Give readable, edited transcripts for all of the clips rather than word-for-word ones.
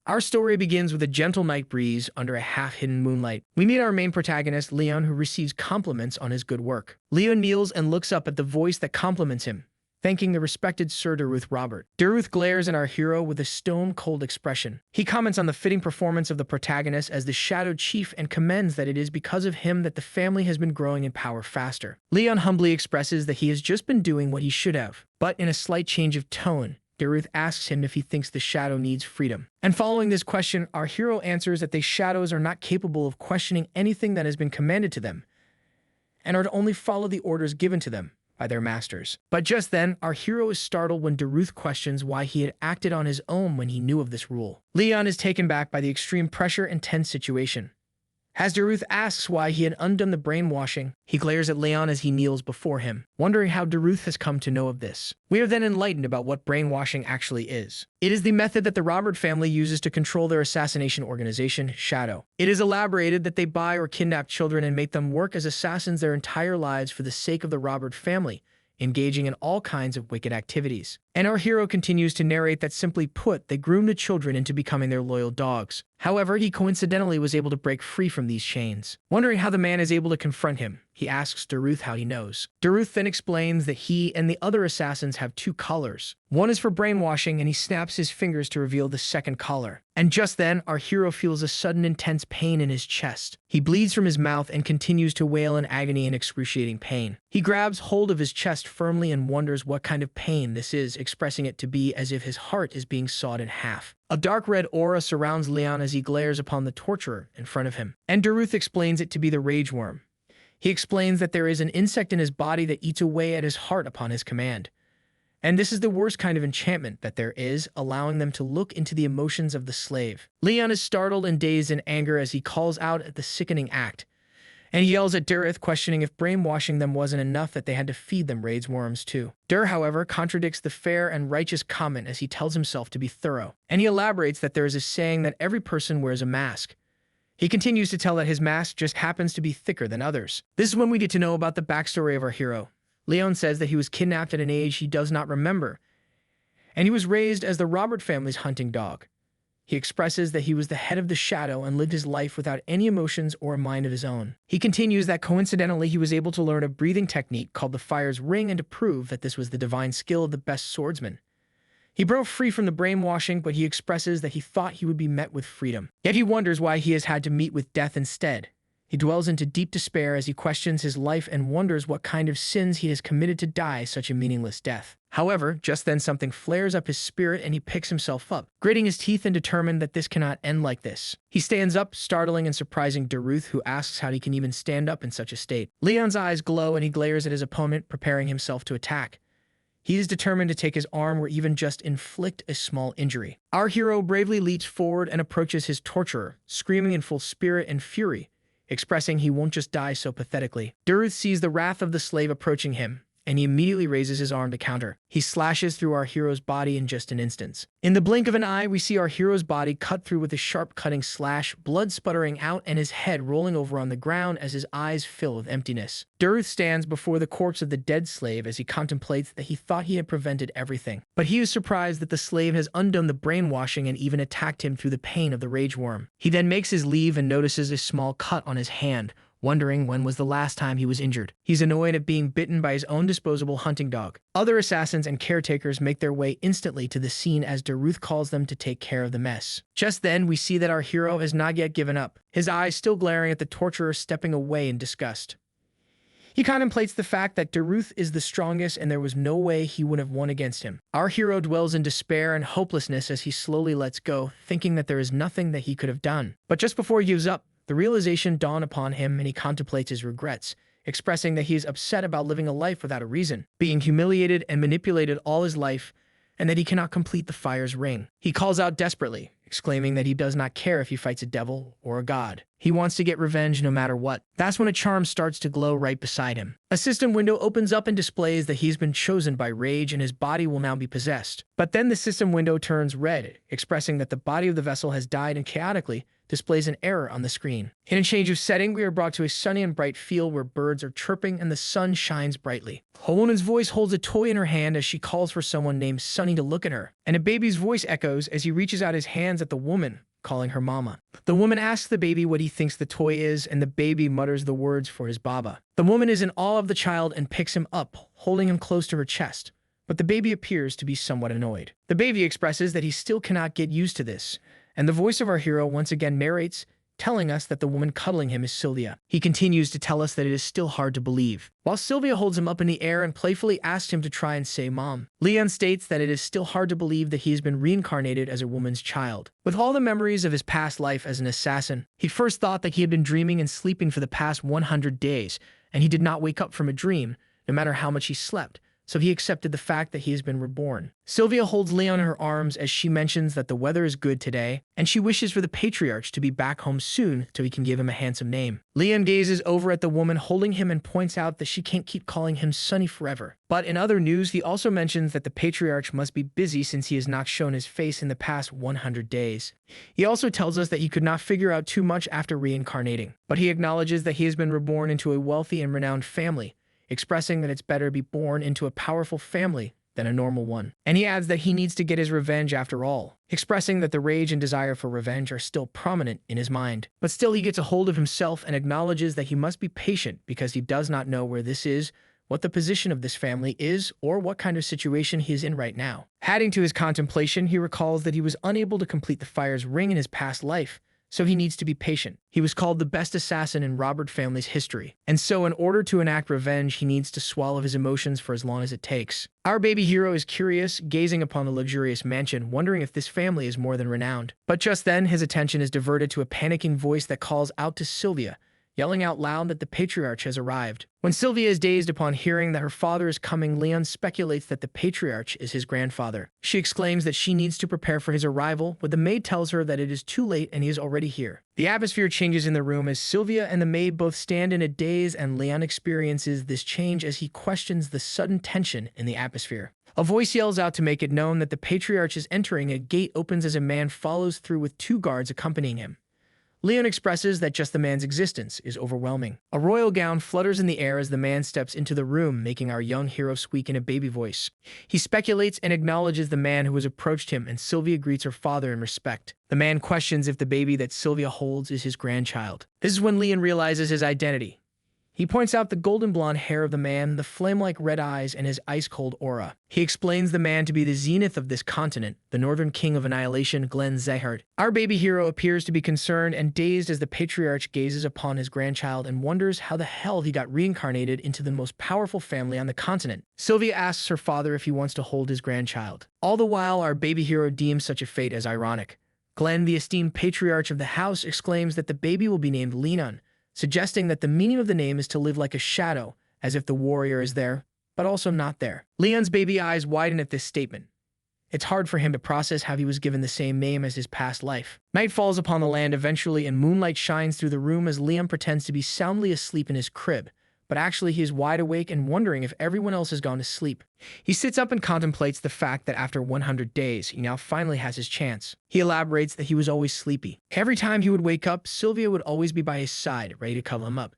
Our story begins with a gentle night breeze under a half-hidden moonlight. We meet our main protagonist, Leon, who receives compliments on his good work. Leon kneels and looks up at the voice that compliments him, thanking the respected Sir Daruth Robert. Daruth glares at our hero with a stone-cold expression. He comments on the fitting performance of the protagonist as the Shadow Chief and commends that it is because of him that the family has been growing in power faster. Leon humbly expresses that he has just been doing what he should have, but in a slight change of tone, Daruth asks him if he thinks the Shadow needs freedom. And following this question, our hero answers that the Shadows are not capable of questioning anything that has been commanded to them, and are to only follow the orders given to them by their masters. But just then, our hero is startled when Daruth questions why he had acted on his own when he knew of this rule. Leon is taken back by the extreme pressure and tense situation. As Daruth asks why he had undone the brainwashing, he glares at Leon as he kneels before him, wondering how Daruth has come to know of this. We are then enlightened about what brainwashing actually is. It is the method that the Robert family uses to control their assassination organization, Shadow. It is elaborated that they buy or kidnap children and make them work as assassins their entire lives for the sake of the Robert family, engaging in all kinds of wicked activities. And our hero continues to narrate that, simply put, they groom the children into becoming their loyal dogs. However, he coincidentally was able to break free from these chains. Wondering how the man is able to confront him, he asks Daruth how he knows. Daruth then explains that he and the other assassins have two collars. One is for brainwashing, and he snaps his fingers to reveal the second collar. And just then, our hero feels a sudden intense pain in his chest. He bleeds from his mouth and continues to wail in agony and excruciating pain. He grabs hold of his chest firmly and wonders what kind of pain this is, expressing it to be as if his heart is being sawed in half. A dark red aura surrounds Leon as he glares upon the torturer in front of him, and Daruth explains it to be the rage worm. He explains that there is an insect in his body that eats away at his heart upon his command. And this is the worst kind of enchantment that there is, allowing them to look into the emotions of the slave. Leon is startled and dazed in anger as he calls out at the sickening act, and he yells at Daruth, questioning if brainwashing them wasn't enough that they had to feed them rage worms too. However, contradicts the fair and righteous comment as he tells himself to be thorough, and he elaborates that there is a saying that every person wears a mask. He continues to tell that his mask just happens to be thicker than others. This is when we get to know about the backstory of our hero. Leon says that he was kidnapped at an age he does not remember, and he was raised as the Robert family's hunting dog. He expresses that he was the head of the Shadow and lived his life without any emotions or a mind of his own. He continues that coincidentally he was able to learn a breathing technique called the Fire's Ring, and to prove that this was the divine skill of the best swordsman. He broke free from the brainwashing, but he expresses that he thought he would be met with freedom. Yet he wonders why he has had to meet with death instead. He dwells into deep despair as he questions his life and wonders what kind of sins he has committed to die such a meaningless death. However, just then something flares up his spirit and he picks himself up, gritting his teeth and determined that this cannot end like this. He stands up, startling and surprising Daruth, who asks how he can even stand up in such a state. Leon's eyes glow and he glares at his opponent, preparing himself to attack. He is determined to take his arm or even just inflict a small injury. Our hero bravely leaps forward and approaches his torturer, screaming in full spirit and fury, expressing he won't just die so pathetically. Daruth sees the wrath of the slave approaching him, and he immediately raises his arm to counter. He slashes through our hero's body in just an instant. In the blink of an eye, we see our hero's body cut through with a sharp cutting slash, blood sputtering out and his head rolling over on the ground as his eyes fill with emptiness. Daruth stands before the corpse of the dead slave as he contemplates that he thought he had prevented everything. But he is surprised that the slave has undone the brainwashing and even attacked him through the pain of the rage worm. He then makes his leave and notices a small cut on his hand, wondering when was the last time he was injured. He's annoyed at being bitten by his own disposable hunting dog. Other assassins and caretakers make their way instantly to the scene as Daruth calls them to take care of the mess. Just then, we see that our hero has not yet given up, his eyes still glaring at the torturer, stepping away in disgust. He contemplates the fact that Daruth is the strongest and there was no way he would have won against him. Our hero dwells in despair and hopelessness as he slowly lets go, thinking that there is nothing that he could have done. But just before he gives up, the realization dawns upon him and he contemplates his regrets, expressing that he is upset about living a life without a reason, being humiliated and manipulated all his life, and that he cannot complete the Fire's Ring. He calls out desperately, exclaiming that he does not care if he fights a devil or a god. He wants to get revenge no matter what. That's when a charm starts to glow right beside him. A system window opens up and displays that he's been chosen by rage and his body will now be possessed. But then the system window turns red, expressing that the body of the vessel has died, and chaotically displays an error on the screen. In a change of setting, we are brought to a sunny and bright field where birds are chirping and the sun shines brightly. A woman's voice holds a toy in her hand as she calls for someone named Sunny to look at her. and a baby's voice echoes as he reaches out his hands at the woman, calling her mama. The woman asks the baby what he thinks the toy is, and the baby mutters the words for his baba. The woman is in awe of the child and picks him up, holding him close to her chest. But the baby appears to be somewhat annoyed. The baby expresses that he still cannot get used to this, and the voice of our hero once again narrates, telling us that the woman cuddling him is Sylvia. He continues to tell us that it is still hard to believe. While Sylvia holds him up in the air and playfully asks him to try and say mom, Leon states that it is still hard to believe that he has been reincarnated as a woman's child. With all the memories of his past life as an assassin, he first thought that he had been dreaming and sleeping for the past 100 days, and he did not wake up from a dream, no matter how much he slept. So he accepted the fact that he has been reborn. Sylvia holds Leon in her arms as she mentions that the weather is good today, and she wishes for the patriarch to be back home soon so he can give him a handsome name. Leon gazes over at the woman holding him and points out that she can't keep calling him Sonny forever. But in other news, he also mentions that the patriarch must be busy since he has not shown his face in the past 100 days. He also tells us that he could not figure out too much after reincarnating, but he acknowledges that he has been reborn into a wealthy and renowned family, expressing that it's better to be born into a powerful family than a normal one. And he adds that he needs to get his revenge after all, expressing that the rage and desire for revenge are still prominent in his mind. But still he gets a hold of himself and acknowledges that he must be patient because he does not know where this is, what the position of this family is, or what kind of situation he is in right now. Adding to his contemplation, he recalls that he was unable to complete the fire's ring in his past life, so he needs to be patient. He was called the best assassin in Robert family's history, and so in order to enact revenge, he needs to swallow his emotions for as long as it takes. Our baby hero is curious, gazing upon the luxurious mansion, wondering if this family is more than renowned. But just then, his attention is diverted to a panicking voice that calls out to Sylvia, yelling out loud that the patriarch has arrived. When Sylvia is dazed upon hearing that her father is coming, Leon speculates that the patriarch is his grandfather. She exclaims that she needs to prepare for his arrival, but the maid tells her that it is too late and he is already here. The atmosphere changes in the room as Sylvia and the maid both stand in a daze, and Leon experiences this change as he questions the sudden tension in the atmosphere. A voice yells out to make it known that the patriarch is entering. A gate opens as a man follows through with 2 guards accompanying him. Leon expresses that just the man's existence is overwhelming. A royal gown flutters in the air as the man steps into the room, making our young hero squeak in a baby voice. He speculates and acknowledges the man who has approached him, and Sylvia greets her father in respect. The man questions if the baby that Sylvia holds is his grandchild. This is when Leon realizes his identity. He points out the golden blonde hair of the man, the flame-like red eyes, and his ice-cold aura. He explains the man to be the zenith of this continent, the northern king of annihilation, Glenn Zehard. Our baby hero appears to be concerned and dazed as the patriarch gazes upon his grandchild and wonders how the hell he got reincarnated into the most powerful family on the continent. Sylvia asks her father if he wants to hold his grandchild. All the while, our baby hero deems such a fate as ironic. Glenn, the esteemed patriarch of the house, exclaims that the baby will be named Leon, suggesting that the meaning of the name is to live like a shadow, as if the warrior is there, but also not there. Leon's baby eyes widen at this statement. It's hard for him to process how he was given the same name as his past life. Night falls upon the land eventually, and moonlight shines through the room as Leon pretends to be soundly asleep in his crib, but actually he is wide awake and wondering if everyone else has gone to sleep. He sits up and contemplates the fact that after 100 days, he now finally has his chance. He elaborates that he was always sleepy. Every time he would wake up, Sylvia would always be by his side, ready to cuddle him up.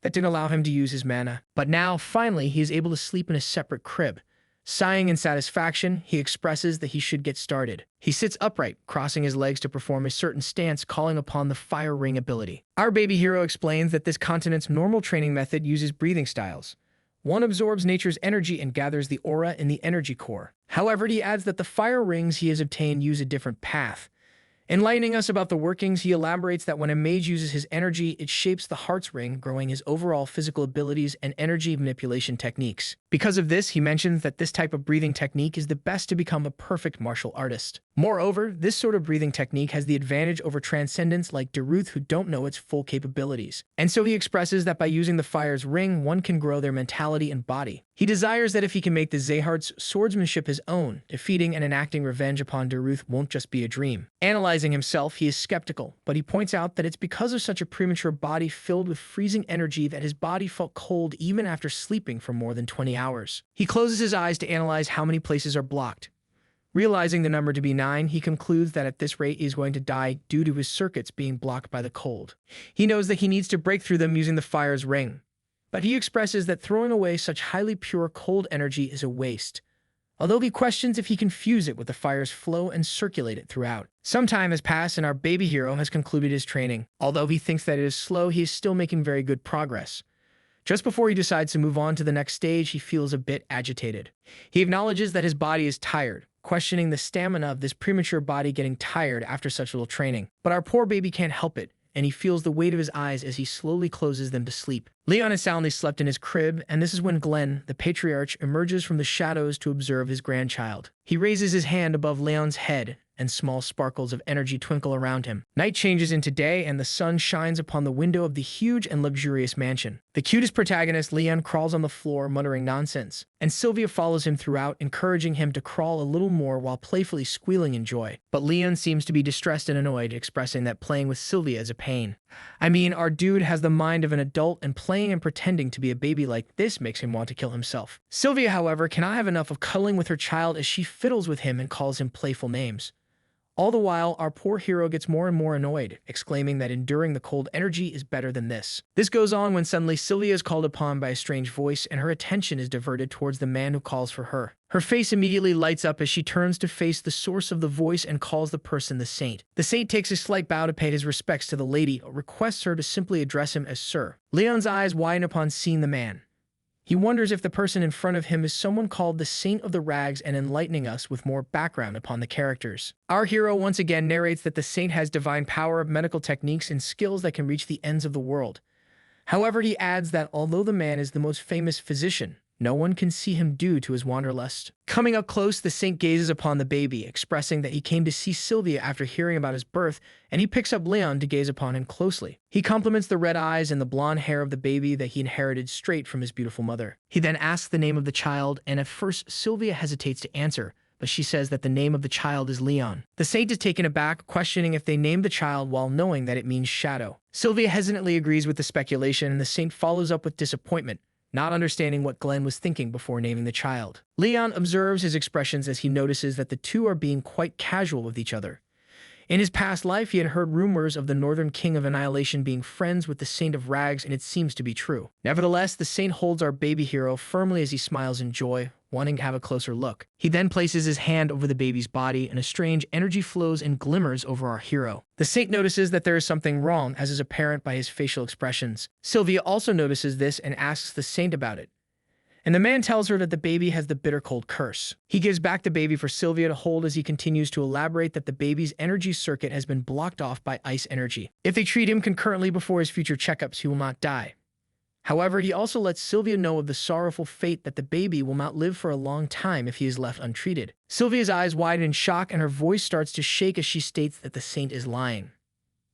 That didn't allow him to use his mana. But now, finally, he is able to sleep in a separate crib. Sighing in satisfaction, he expresses that he should get started. He sits upright, crossing his legs to perform a certain stance, calling upon the fire ring ability. Our baby hero explains that this continent's normal training method uses breathing styles. One absorbs nature's energy and gathers the aura in the energy core. However, he adds that the fire rings he has obtained use a different path. Enlightening us about the workings, he elaborates that when a mage uses his energy, it shapes the heart's ring, growing his overall physical abilities and energy manipulation techniques. Because of this, he mentions that this type of breathing technique is the best to become a perfect martial artist. Moreover, this sort of breathing technique has the advantage over transcendents like Daruth who don't know its full capabilities. And so he expresses that by using the fire's ring, one can grow their mentality and body. He desires that if he can make the Zehard's swordsmanship his own, defeating and enacting revenge upon Daruth won't just be a dream. Analyzing himself, he is skeptical, but he points out that it's because of such a premature body filled with freezing energy that his body felt cold even after sleeping for more than 20 hours. He closes his eyes to analyze how many places are blocked. Realizing the number to be 9, he concludes that at this rate he is going to die due to his circuits being blocked by the cold. He knows that he needs to break through them using the fire's ring. But he expresses that throwing away such highly pure cold energy is a waste. although he questions if he can fuse it with the fire's flow and circulate it throughout. Some time has passed and our baby hero has concluded his training. Although he thinks that it is slow, he is still making very good progress. Just before he decides to move on to the next stage, he feels a bit agitated. He acknowledges that his body is tired, questioning the stamina of this premature body getting tired after such little training. But our poor baby can't help it, and he feels the weight of his eyes as he slowly closes them to sleep. Leon has soundly slept in his crib, and this is when Glenn, the patriarch, emerges from the shadows to observe his grandchild. He raises his hand above Leon's head, and small sparkles of energy twinkle around him. Night changes into day, and the sun shines upon the window of the huge and luxurious mansion. The cutest protagonist, Leon, crawls on the floor, muttering nonsense, and Sylvia follows him throughout, encouraging him to crawl a little more while playfully squealing in joy. But Leon seems to be distressed and annoyed, expressing that playing with Sylvia is a pain. I mean, our dude has the mind of an adult, and playing and pretending to be a baby like this makes him want to kill himself. Sylvia, however, cannot have enough of cuddling with her child as she fiddles with him and calls him playful names. All the while, our poor hero gets more and more annoyed, exclaiming that enduring the cold energy is better than this. This goes on when suddenly Sylvia is called upon by a strange voice, and her attention is diverted towards the man who calls for her. Her face immediately lights up as she turns to face the source of the voice and calls the person the saint. The saint takes a slight bow to pay his respects to the lady, but requests her to simply address him as sir. Leon's eyes widen upon seeing the man. He wonders if the person in front of him is someone called the Saint of the Rags, and enlightening us with more background upon the characters. Our hero once again narrates that the saint has divine power, medical techniques, and skills that can reach the ends of the world. However, he adds that although the man is the most famous physician, no one can see him due to his wanderlust. Coming up close, the saint gazes upon the baby, expressing that he came to see Sylvia after hearing about his birth, and he picks up Leon to gaze upon him closely. He compliments the red eyes and the blonde hair of the baby that he inherited straight from his beautiful mother. He then asks the name of the child, and at first Sylvia hesitates to answer, but she says that the name of the child is Leon. The saint is taken aback, questioning if they named the child while knowing that it means shadow. Sylvia hesitantly agrees with the speculation, and the saint follows up with disappointment, not understanding what Glenn was thinking before naming the child. Leon observes his expressions as he notices that the two are being quite casual with each other. In his past life, he had heard rumors of the Northern King of Annihilation being friends with the Saint of Rags, and it seems to be true. Nevertheless, the saint holds our baby hero firmly as he smiles in joy, wanting to have a closer look. He then places his hand over the baby's body, and a strange energy flows and glimmers over our hero. The saint notices that there is something wrong, as is apparent by his facial expressions. Sylvia also notices this and asks the saint about it, and the man tells her that the baby has the bitter cold curse. He gives back the baby for Sylvia to hold as he continues to elaborate that the baby's energy circuit has been blocked off by ice energy. If they treat him concurrently before his future checkups, he will not die. However, he also lets Sylvia know of the sorrowful fate that the baby will not live for a long time if he is left untreated. Sylvia's eyes widen in shock, and her voice starts to shake as she states that the saint is lying.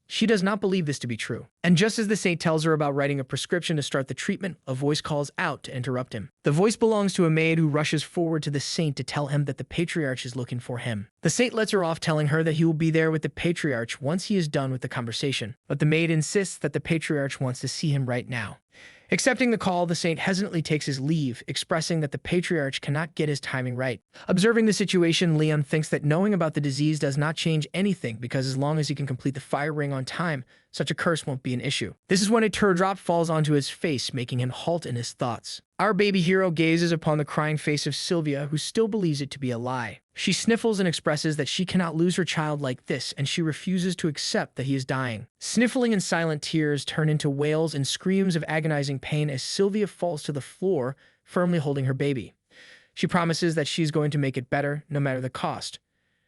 She does not believe this to be true. And just as the saint tells her about writing a prescription to start the treatment, a voice calls out to interrupt him. The voice belongs to a maid who rushes forward to the saint to tell him that the patriarch is looking for him. The saint lets her off, telling her that he will be there with the patriarch once he is done with the conversation. But the maid insists that the patriarch wants to see him right now. Accepting the call, the saint hesitantly takes his leave, expressing that the patriarch cannot get his timing right. Observing the situation, Leon thinks that knowing about the disease does not change anything, because as long as he can complete the fire ring on time, such a curse won't be an issue. This is when a teardrop falls onto his face, making him halt in his thoughts. Our baby hero gazes upon the crying face of Sylvia, who still believes it to be a lie. She sniffles and expresses that she cannot lose her child like this, and she refuses to accept that he is dying. Sniffling and silent tears turn into wails and screams of agonizing pain as Sylvia falls to the floor, firmly holding her baby. She promises that she is going to make it better, no matter the cost.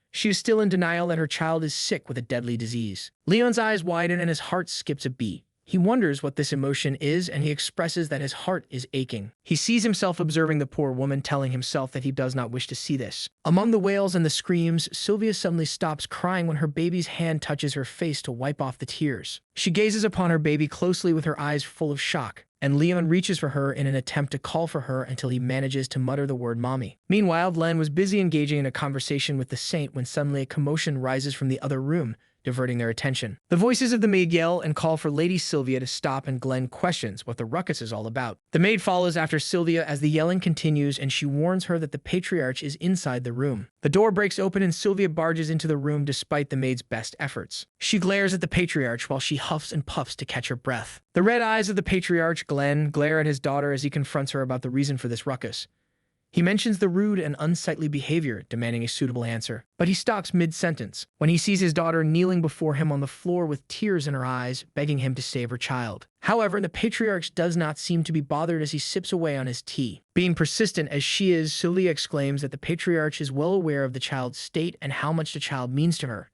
She is still in denial that her child is sick with a deadly disease. Leon's eyes widen and his heart skips a beat. He wonders what this emotion is, and he expresses that his heart is aching. He sees himself observing the poor woman, telling himself that he does not wish to see this. Among the wails and the screams, Sylvia suddenly stops crying when her baby's hand touches her face to wipe off the tears. She gazes upon her baby closely with her eyes full of shock, and Leon reaches for her in an attempt to call for her until he manages to mutter the word mommy. Meanwhile, Glenn was busy engaging in a conversation with the saint when suddenly a commotion rises from the other room, diverting their attention. The voices of the maid yell and call for Lady Sylvia to stop, and Glenn questions what the ruckus is all about. The maid follows after Sylvia as the yelling continues, and she warns her that the patriarch is inside the room. The door breaks open and Sylvia barges into the room despite the maid's best efforts. She glares at the patriarch while she huffs and puffs to catch her breath. The red eyes of the patriarch, Glenn, glare at his daughter as he confronts her about the reason for this ruckus. He mentions the rude and unsightly behavior, demanding a suitable answer. But he stops mid-sentence when he sees his daughter kneeling before him on the floor with tears in her eyes, begging him to save her child. However, the patriarch does not seem to be bothered as he sips away on his tea. Being persistent as she is, Sylvia exclaims that the patriarch is well aware of the child's state and how much the child means to her.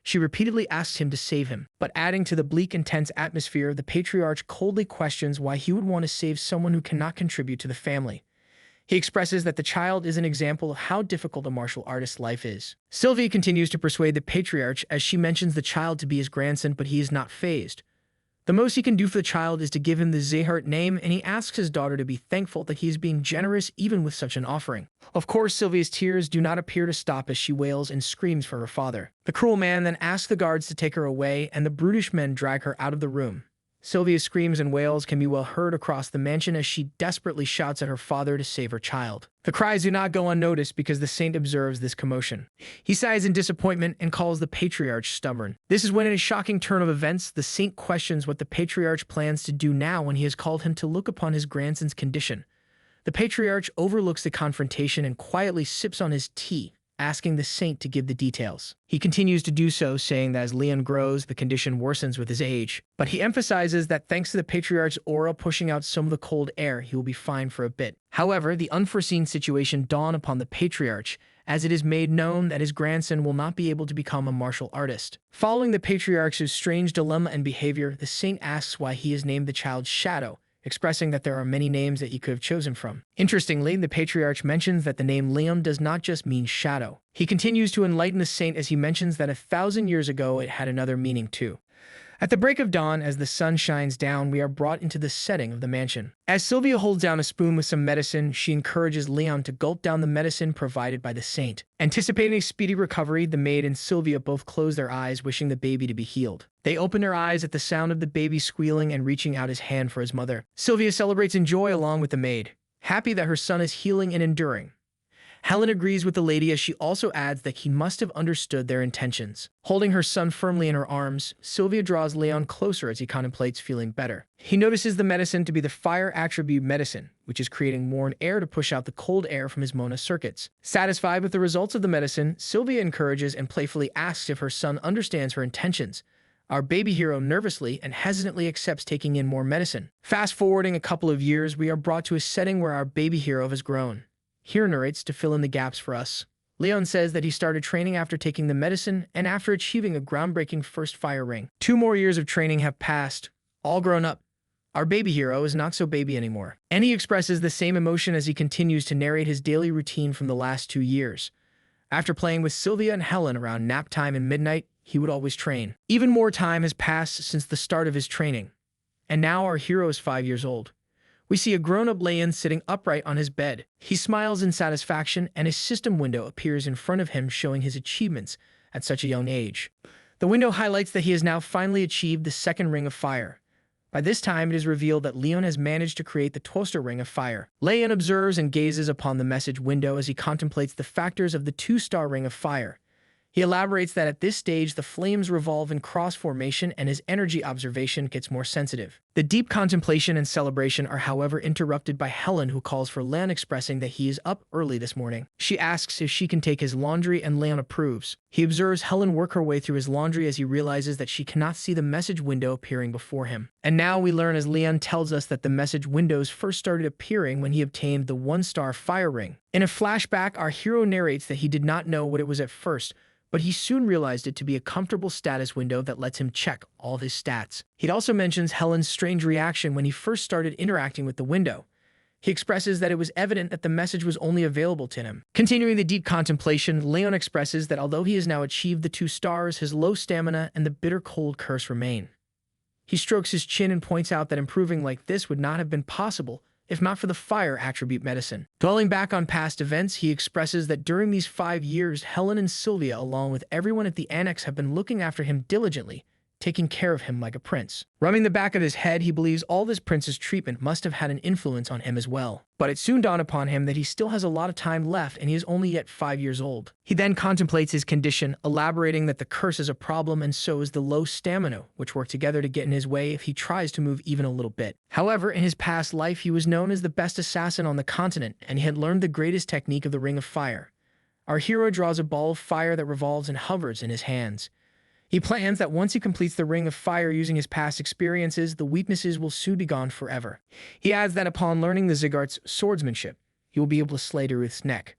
She repeatedly asks him to save him, but adding to the bleak, intense atmosphere, the patriarch coldly questions why he would want to save someone who cannot contribute to the family. He expresses that the child is an example of how difficult a martial artist's life is. Sylvia continues to persuade the patriarch as she mentions the child to be his grandson, but he is not fazed. The most he can do for the child is to give him the Zehart name, and he asks his daughter to be thankful that he is being generous even with such an offering. Of course, Sylvia's tears do not appear to stop as she wails and screams for her father. The cruel man then asks the guards to take her away, and the brutish men drag her out of the room. Sylvia's screams and wails can be well heard across the mansion as she desperately shouts at her father to save her child. The cries do not go unnoticed because the saint observes this commotion. He sighs in disappointment and calls the patriarch stubborn. This is when, in a shocking turn of events, the saint questions what the patriarch plans to do now when he has called him to look upon his grandson's condition. The patriarch overlooks the confrontation and quietly sips on his tea, asking the saint to give the details. He continues to do so, saying that as Leon grows, the condition worsens with his age. But he emphasizes that thanks to the patriarch's aura pushing out some of the cold air, he will be fine for a bit. However, the unforeseen situation dawns upon the patriarch, as it is made known that his grandson will not be able to become a martial artist. Following the patriarch's strange dilemma and behavior, the saint asks why he has named the child Shadow, expressing that there are many names that he could have chosen from. Interestingly, the patriarch mentions that the name Liam does not just mean shadow. He continues to enlighten the saint as he mentions that 1,000 years ago it had another meaning too. At the break of dawn, as the sun shines down, we are brought into the setting of the mansion. As Sylvia holds down a spoon with some medicine, she encourages Leon to gulp down the medicine provided by the saint. Anticipating a speedy recovery, the maid and Sylvia both close their eyes, wishing the baby to be healed. They open their eyes at the sound of the baby squealing and reaching out his hand for his mother. Sylvia celebrates in joy along with the maid, happy that her son is healing and enduring. Helen agrees with the lady as she also adds that he must have understood their intentions. Holding her son firmly in her arms, Sylvia draws Leon closer as he contemplates feeling better. He notices the medicine to be the fire attribute medicine, which is creating more air to push out the cold air from his Mona circuits. Satisfied with the results of the medicine, Sylvia encourages and playfully asks if her son understands her intentions. Our baby hero nervously and hesitantly accepts taking in more medicine. Fast forwarding a couple of years, we are brought to a setting where our baby hero has grown. Here narrates to fill in the gaps for us. Leon says that he started training after taking the medicine and after achieving a groundbreaking first fire ring. 2 more years of training have passed, all grown up. Our baby hero is not so baby anymore. And he expresses the same emotion as he continues to narrate his daily routine from the last 2 years. After playing with Sylvia and Helen around nap time and midnight, he would always train. Even more time has passed since the start of his training. And now our hero is 5 years old. We see a grown-up Leon sitting upright on his bed. He smiles in satisfaction, and his system window appears in front of him, showing his achievements at such a young age. The window highlights that he has now finally achieved the 2nd ring of fire. By this time, it is revealed that Leon has managed to create the toaster ring of fire. Leon observes and gazes upon the message window as he contemplates the factors of the 2-star ring of fire. He elaborates that at this stage, the flames revolve in cross formation and his energy observation gets more sensitive. The deep contemplation and celebration are, however, interrupted by Helen, who calls for Leon, expressing that he is up early this morning. She asks if she can take his laundry, and Leon approves. He observes Helen work her way through his laundry as he realizes that she cannot see the message window appearing before him. And now we learn, as Leon tells us, that the message windows first started appearing when he obtained the 1-star fire ring. In a flashback, our hero narrates that he did not know what it was at first, but he soon realized it to be a comfortable status window that lets him check all his stats. He also mentions Helen's strange reaction when he first started interacting with the window. He expresses that it was evident that the message was only available to him. Continuing the deep contemplation, Leon expresses that although he has now achieved the 2 stars, his low stamina and the bitter cold curse remain. He strokes his chin and points out that improving like this would not have been possible if not for the fire attribute medicine. Dwelling back on past events, he expresses that during these 5 years, Helen and Sylvia, along with everyone at the annex, have been looking after him diligently, taking care of him like a prince. Rubbing the back of his head, he believes all this prince's treatment must have had an influence on him as well. But it soon dawned upon him that he still has a lot of time left and he is only yet 5 years old. He then contemplates his condition, elaborating that the curse is a problem and so is the low stamina, which work together to get in his way if he tries to move even a little bit. However, in his past life, he was known as the best assassin on the continent and he had learned the greatest technique of the Ring of Fire. Our hero draws a ball of fire that revolves and hovers in his hands. He plans that once he completes the Ring of Fire using his past experiences, the weaknesses will soon be gone forever. He adds that upon learning the Zygarde's swordsmanship, he will be able to slay Daruth's neck.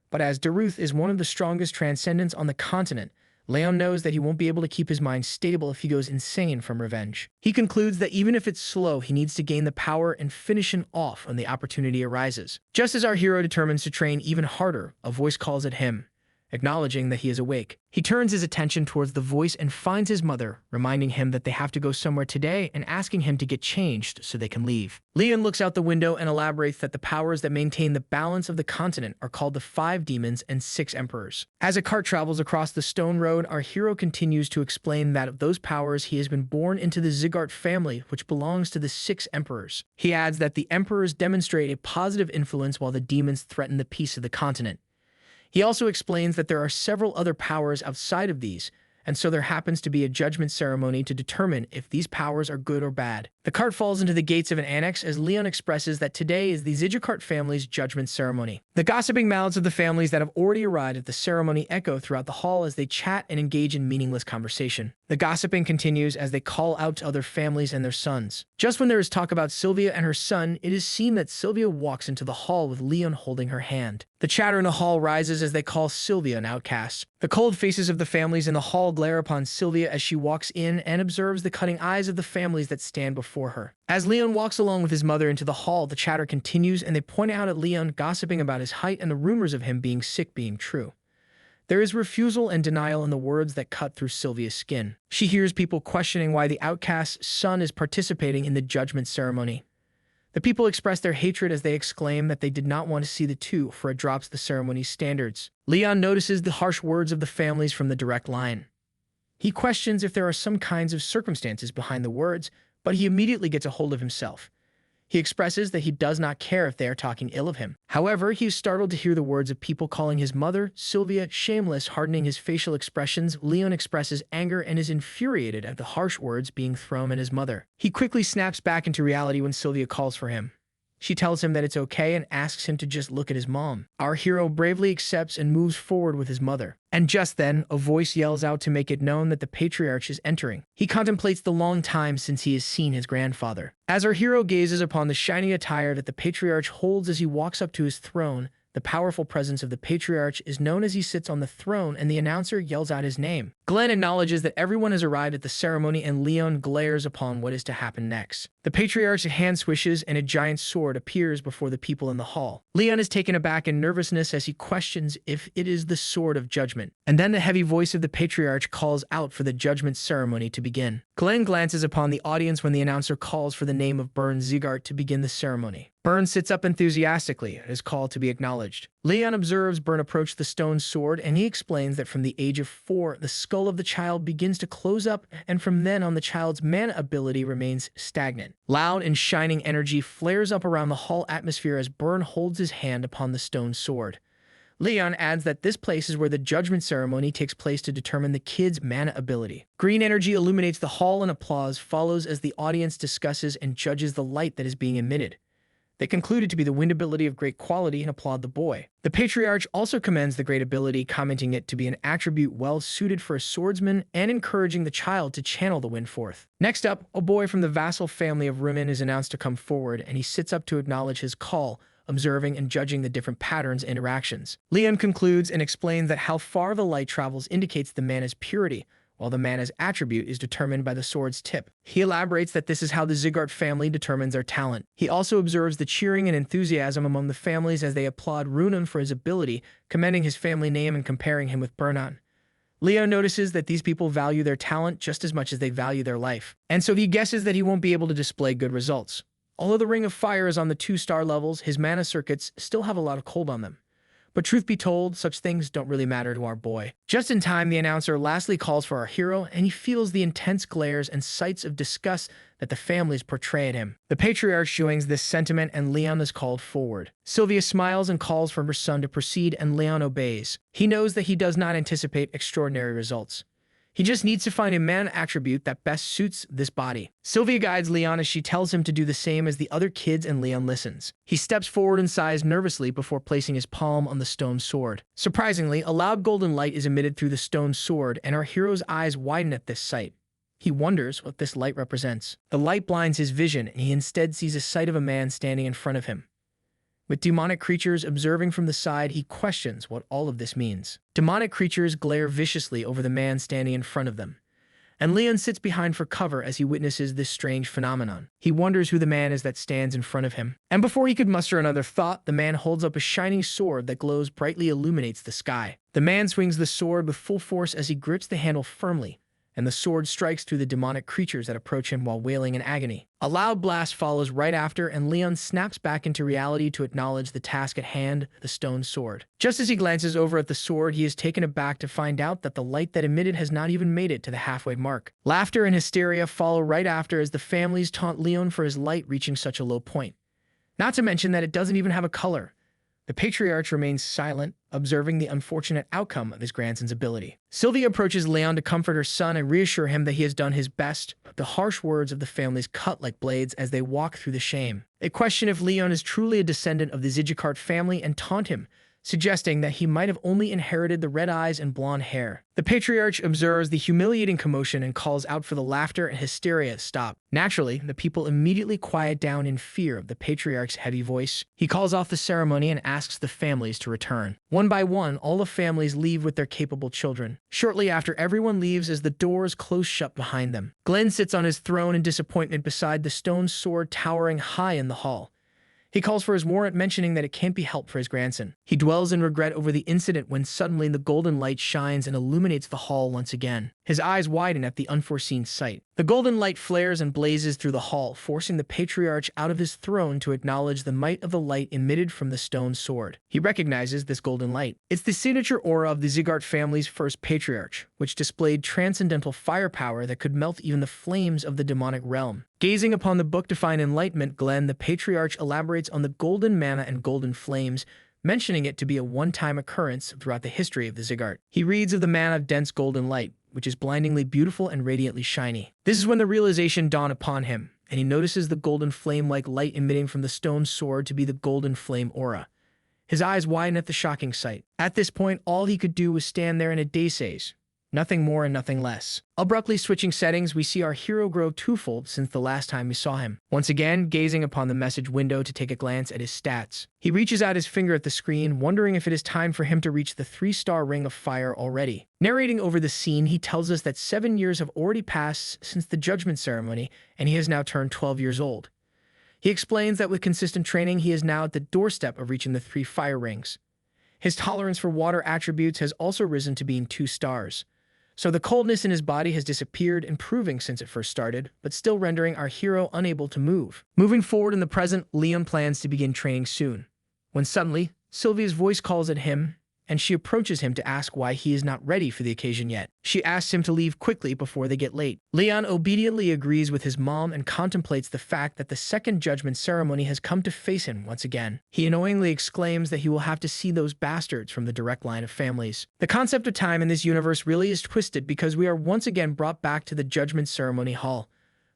But as Daruth is one of the strongest transcendents on the continent, Leon knows that he won't be able to keep his mind stable if he goes insane from revenge. He concludes that even if it's slow, he needs to gain the power and finish him off when the opportunity arises. Just as our hero determines to train even harder, a voice calls at him, acknowledging that he is awake. He turns his attention towards the voice and finds his mother, reminding him that they have to go somewhere today and asking him to get changed so they can leave. Leon looks out the window and elaborates that the powers that maintain the balance of the continent are called the 5 demons and 6 emperors. As a cart travels across the stone road, our hero continues to explain that of those powers he has been born into the Zygarde family, which belongs to the 6 emperors. He adds that the emperors demonstrate a positive influence while the demons threaten the peace of the continent. He also explains that there are several other powers outside of these, and so there happens to be a judgment ceremony to determine if these powers are good or bad. The cart falls into the gates of an annex as Leon expresses that today is the Zygarde family's judgment ceremony. The gossiping mouths of the families that have already arrived at the ceremony echo throughout the hall as they chat and engage in meaningless conversation. The gossiping continues as they call out to other families and their sons. Just when there is talk about Sylvia and her son, it is seen that Sylvia walks into the hall with Leon holding her hand. The chatter in the hall rises as they call Sylvia an outcast. The cold faces of the families in the hall glare upon Sylvia as she walks in and observes the cutting eyes of the families that stand before her. As Leon walks along with his mother into the hall, the chatter continues and they point out at Leon gossiping about his height and the rumors of him being sick being true. There is refusal and denial in the words that cut through Sylvia's skin. She hears people questioning why the outcast's son is participating in the judgment ceremony. The people express their hatred as they exclaim that they did not want to see the two, for it drops the ceremony's standards. Leon notices the harsh words of the families from the direct line. He questions if there are some kinds of circumstances behind the words, but he immediately gets a hold of himself. He expresses that he does not care if they are talking ill of him. However, he is startled to hear the words of people calling his mother, Sylvia, shameless. Hardening his facial expressions, Leon expresses anger and is infuriated at the harsh words being thrown at his mother. He quickly snaps back into reality when Sylvia calls for him. She tells him that it's okay and asks him to just look at his mom. Our hero bravely accepts and moves forward with his mother. And just then, a voice yells out to make it known that the patriarch is entering. He contemplates the long time since he has seen his grandfather. As our hero gazes upon the shiny attire that the patriarch holds as he walks up to his throne, the powerful presence of the patriarch is known as he sits on the throne and the announcer yells out his name. Glenn acknowledges that everyone has arrived at the ceremony and Leon glares upon what is to happen next. The patriarch's hand swishes and a giant sword appears before the people in the hall. Leon is taken aback in nervousness as he questions if it is the sword of judgment. And then the heavy voice of the patriarch calls out for the judgment ceremony to begin. Glenn glances upon the audience when the announcer calls for the name of Bern Zygarde to begin the ceremony. Bern sits up enthusiastically and is called to be acknowledged. Leon observes Bern approach the stone sword and he explains that from the age of 4, the skull of the child begins to close up and from then on the child's mana ability remains stagnant. Loud and shining energy flares up around the hall atmosphere as Bern holds his hand upon the stone sword. Leon adds that this place is where the judgment ceremony takes place to determine the kid's mana ability. Green energy illuminates the hall and applause follows as the audience discusses and judges the light that is being emitted. They conclude it to be the wind ability of great quality and applaud the boy. The patriarch also commends the great ability, commenting it to be an attribute well suited for a swordsman and encouraging the child to channel the wind forth. Next up, a boy from the vassal family of Rimmon is announced to come forward and he sits up to acknowledge his call, observing and judging the different patterns and interactions. Leon concludes and explains that how far the light travels indicates the mana's purity, while the mana's attribute is determined by the sword's tip. He elaborates that this is how the Zygarde family determines their talent. He also observes the cheering and enthusiasm among the families as they applaud Runan for his ability, commending his family name and comparing him with Bernan. Leo notices that these people value their talent just as much as they value their life, and so he guesses that he won't be able to display good results. Although the Ring of Fire is on the 2-star levels, his mana circuits still have a lot of cold on them. But truth be told, such things don't really matter to our boy. Just in time, the announcer lastly calls for our hero, and he feels the intense glares and sights of disgust that the families portray at him. The patriarch joins this sentiment, and Leon is called forward. Sylvia smiles and calls for her son to proceed, and Leon obeys. He knows that he does not anticipate extraordinary results. He just needs to find a man attribute that best suits this body. Sylvia guides Leon as she tells him to do the same as the other kids, and Leon listens. He steps forward and sighs nervously before placing his palm on the stone sword. Surprisingly, a loud golden light is emitted through the stone sword, and our hero's eyes widen at this sight. He wonders what this light represents. The light blinds his vision, and he instead sees a sight of a man standing in front of him. With demonic creatures observing from the side, he questions what all of this means. Demonic creatures glare viciously over the man standing in front of them, and Leon sits behind for cover as he witnesses this strange phenomenon. He wonders who the man is that stands in front of him. And before he could muster another thought, the man holds up a shining sword that glows brightly, illuminates the sky. The man swings the sword with full force as he grips the handle firmly, and the sword strikes through the demonic creatures that approach him while wailing in agony. A loud blast follows right after, and Leon snaps back into reality to acknowledge the task at hand, the stone sword. Just as he glances over at the sword, he is taken aback to find out that the light that emitted has not even made it to the halfway mark. Laughter and hysteria follow right after as the families taunt Leon for his light reaching such a low point. Not to mention that it doesn't even have a color. The patriarch remains silent, observing the unfortunate outcome of his grandson's ability. Sylvia approaches Leon to comfort her son and reassure him that he has done his best. The harsh words of the families cut like blades as they walk through the shame. They question if Leon is truly a descendant of the Ziggurat family and taunt him, suggesting that he might have only inherited the red eyes and blonde hair. The patriarch observes the humiliating commotion and calls out for the laughter and hysteria to stop. Naturally, the people immediately quiet down in fear of the patriarch's heavy voice. He calls off the ceremony and asks the families to return. One by one, all the families leave with their capable children. Shortly after, everyone leaves as the doors close shut behind them. Glenn sits on his throne in disappointment beside the stone sword towering high in the hall. He calls for his warrant, mentioning that it can't be helped for his grandson. He dwells in regret over the incident when suddenly the golden light shines and illuminates the hall once again. His eyes widen at the unforeseen sight. The golden light flares and blazes through the hall, forcing the patriarch out of his throne to acknowledge the might of the light emitted from the stone sword. He recognizes this golden light. It's the signature aura of the Ziggurat family's first patriarch, which displayed transcendental firepower that could melt even the flames of the demonic realm. Gazing upon the book to find enlightenment, Glenn, the patriarch, elaborates on the golden mana and golden flames, mentioning it to be a one-time occurrence throughout the history of the Ziggurat. He reads of the mana of dense golden light, which is blindingly beautiful and radiantly shiny. This is when the realization dawns upon him, and he notices the golden flame-like light emitting from the stone sword to be the golden flame aura. His eyes widen at the shocking sight. At this point, all he could do was stand there in a daze. Nothing more and nothing less. Abruptly switching settings, we see our hero grow twofold since the last time we saw him. Once again, gazing upon the message window to take a glance at his stats. He reaches out his finger at the screen, wondering if it is time for him to reach the 3-star ring of fire already. Narrating over the scene, he tells us that 7 years have already passed since the judgment ceremony, and he has now turned 12 years old. He explains that with consistent training, he is now at the doorstep of reaching the 3 fire rings. His tolerance for water attributes has also risen to being 2 stars. So the coldness in his body has disappeared, improving since it first started, but still rendering our hero unable to move. Moving forward in the present, Leon plans to begin training soon, when suddenly, Sylvia's voice calls at him, and she approaches him to ask why he is not ready for the occasion yet. She asks him to leave quickly before they get late. Leon obediently agrees with his mom and contemplates the fact that the second judgment ceremony has come to face him once again. He annoyingly exclaims that he will have to see those bastards from the direct line of families. The concept of time in this universe really is twisted because we are once again brought back to the judgment ceremony hall.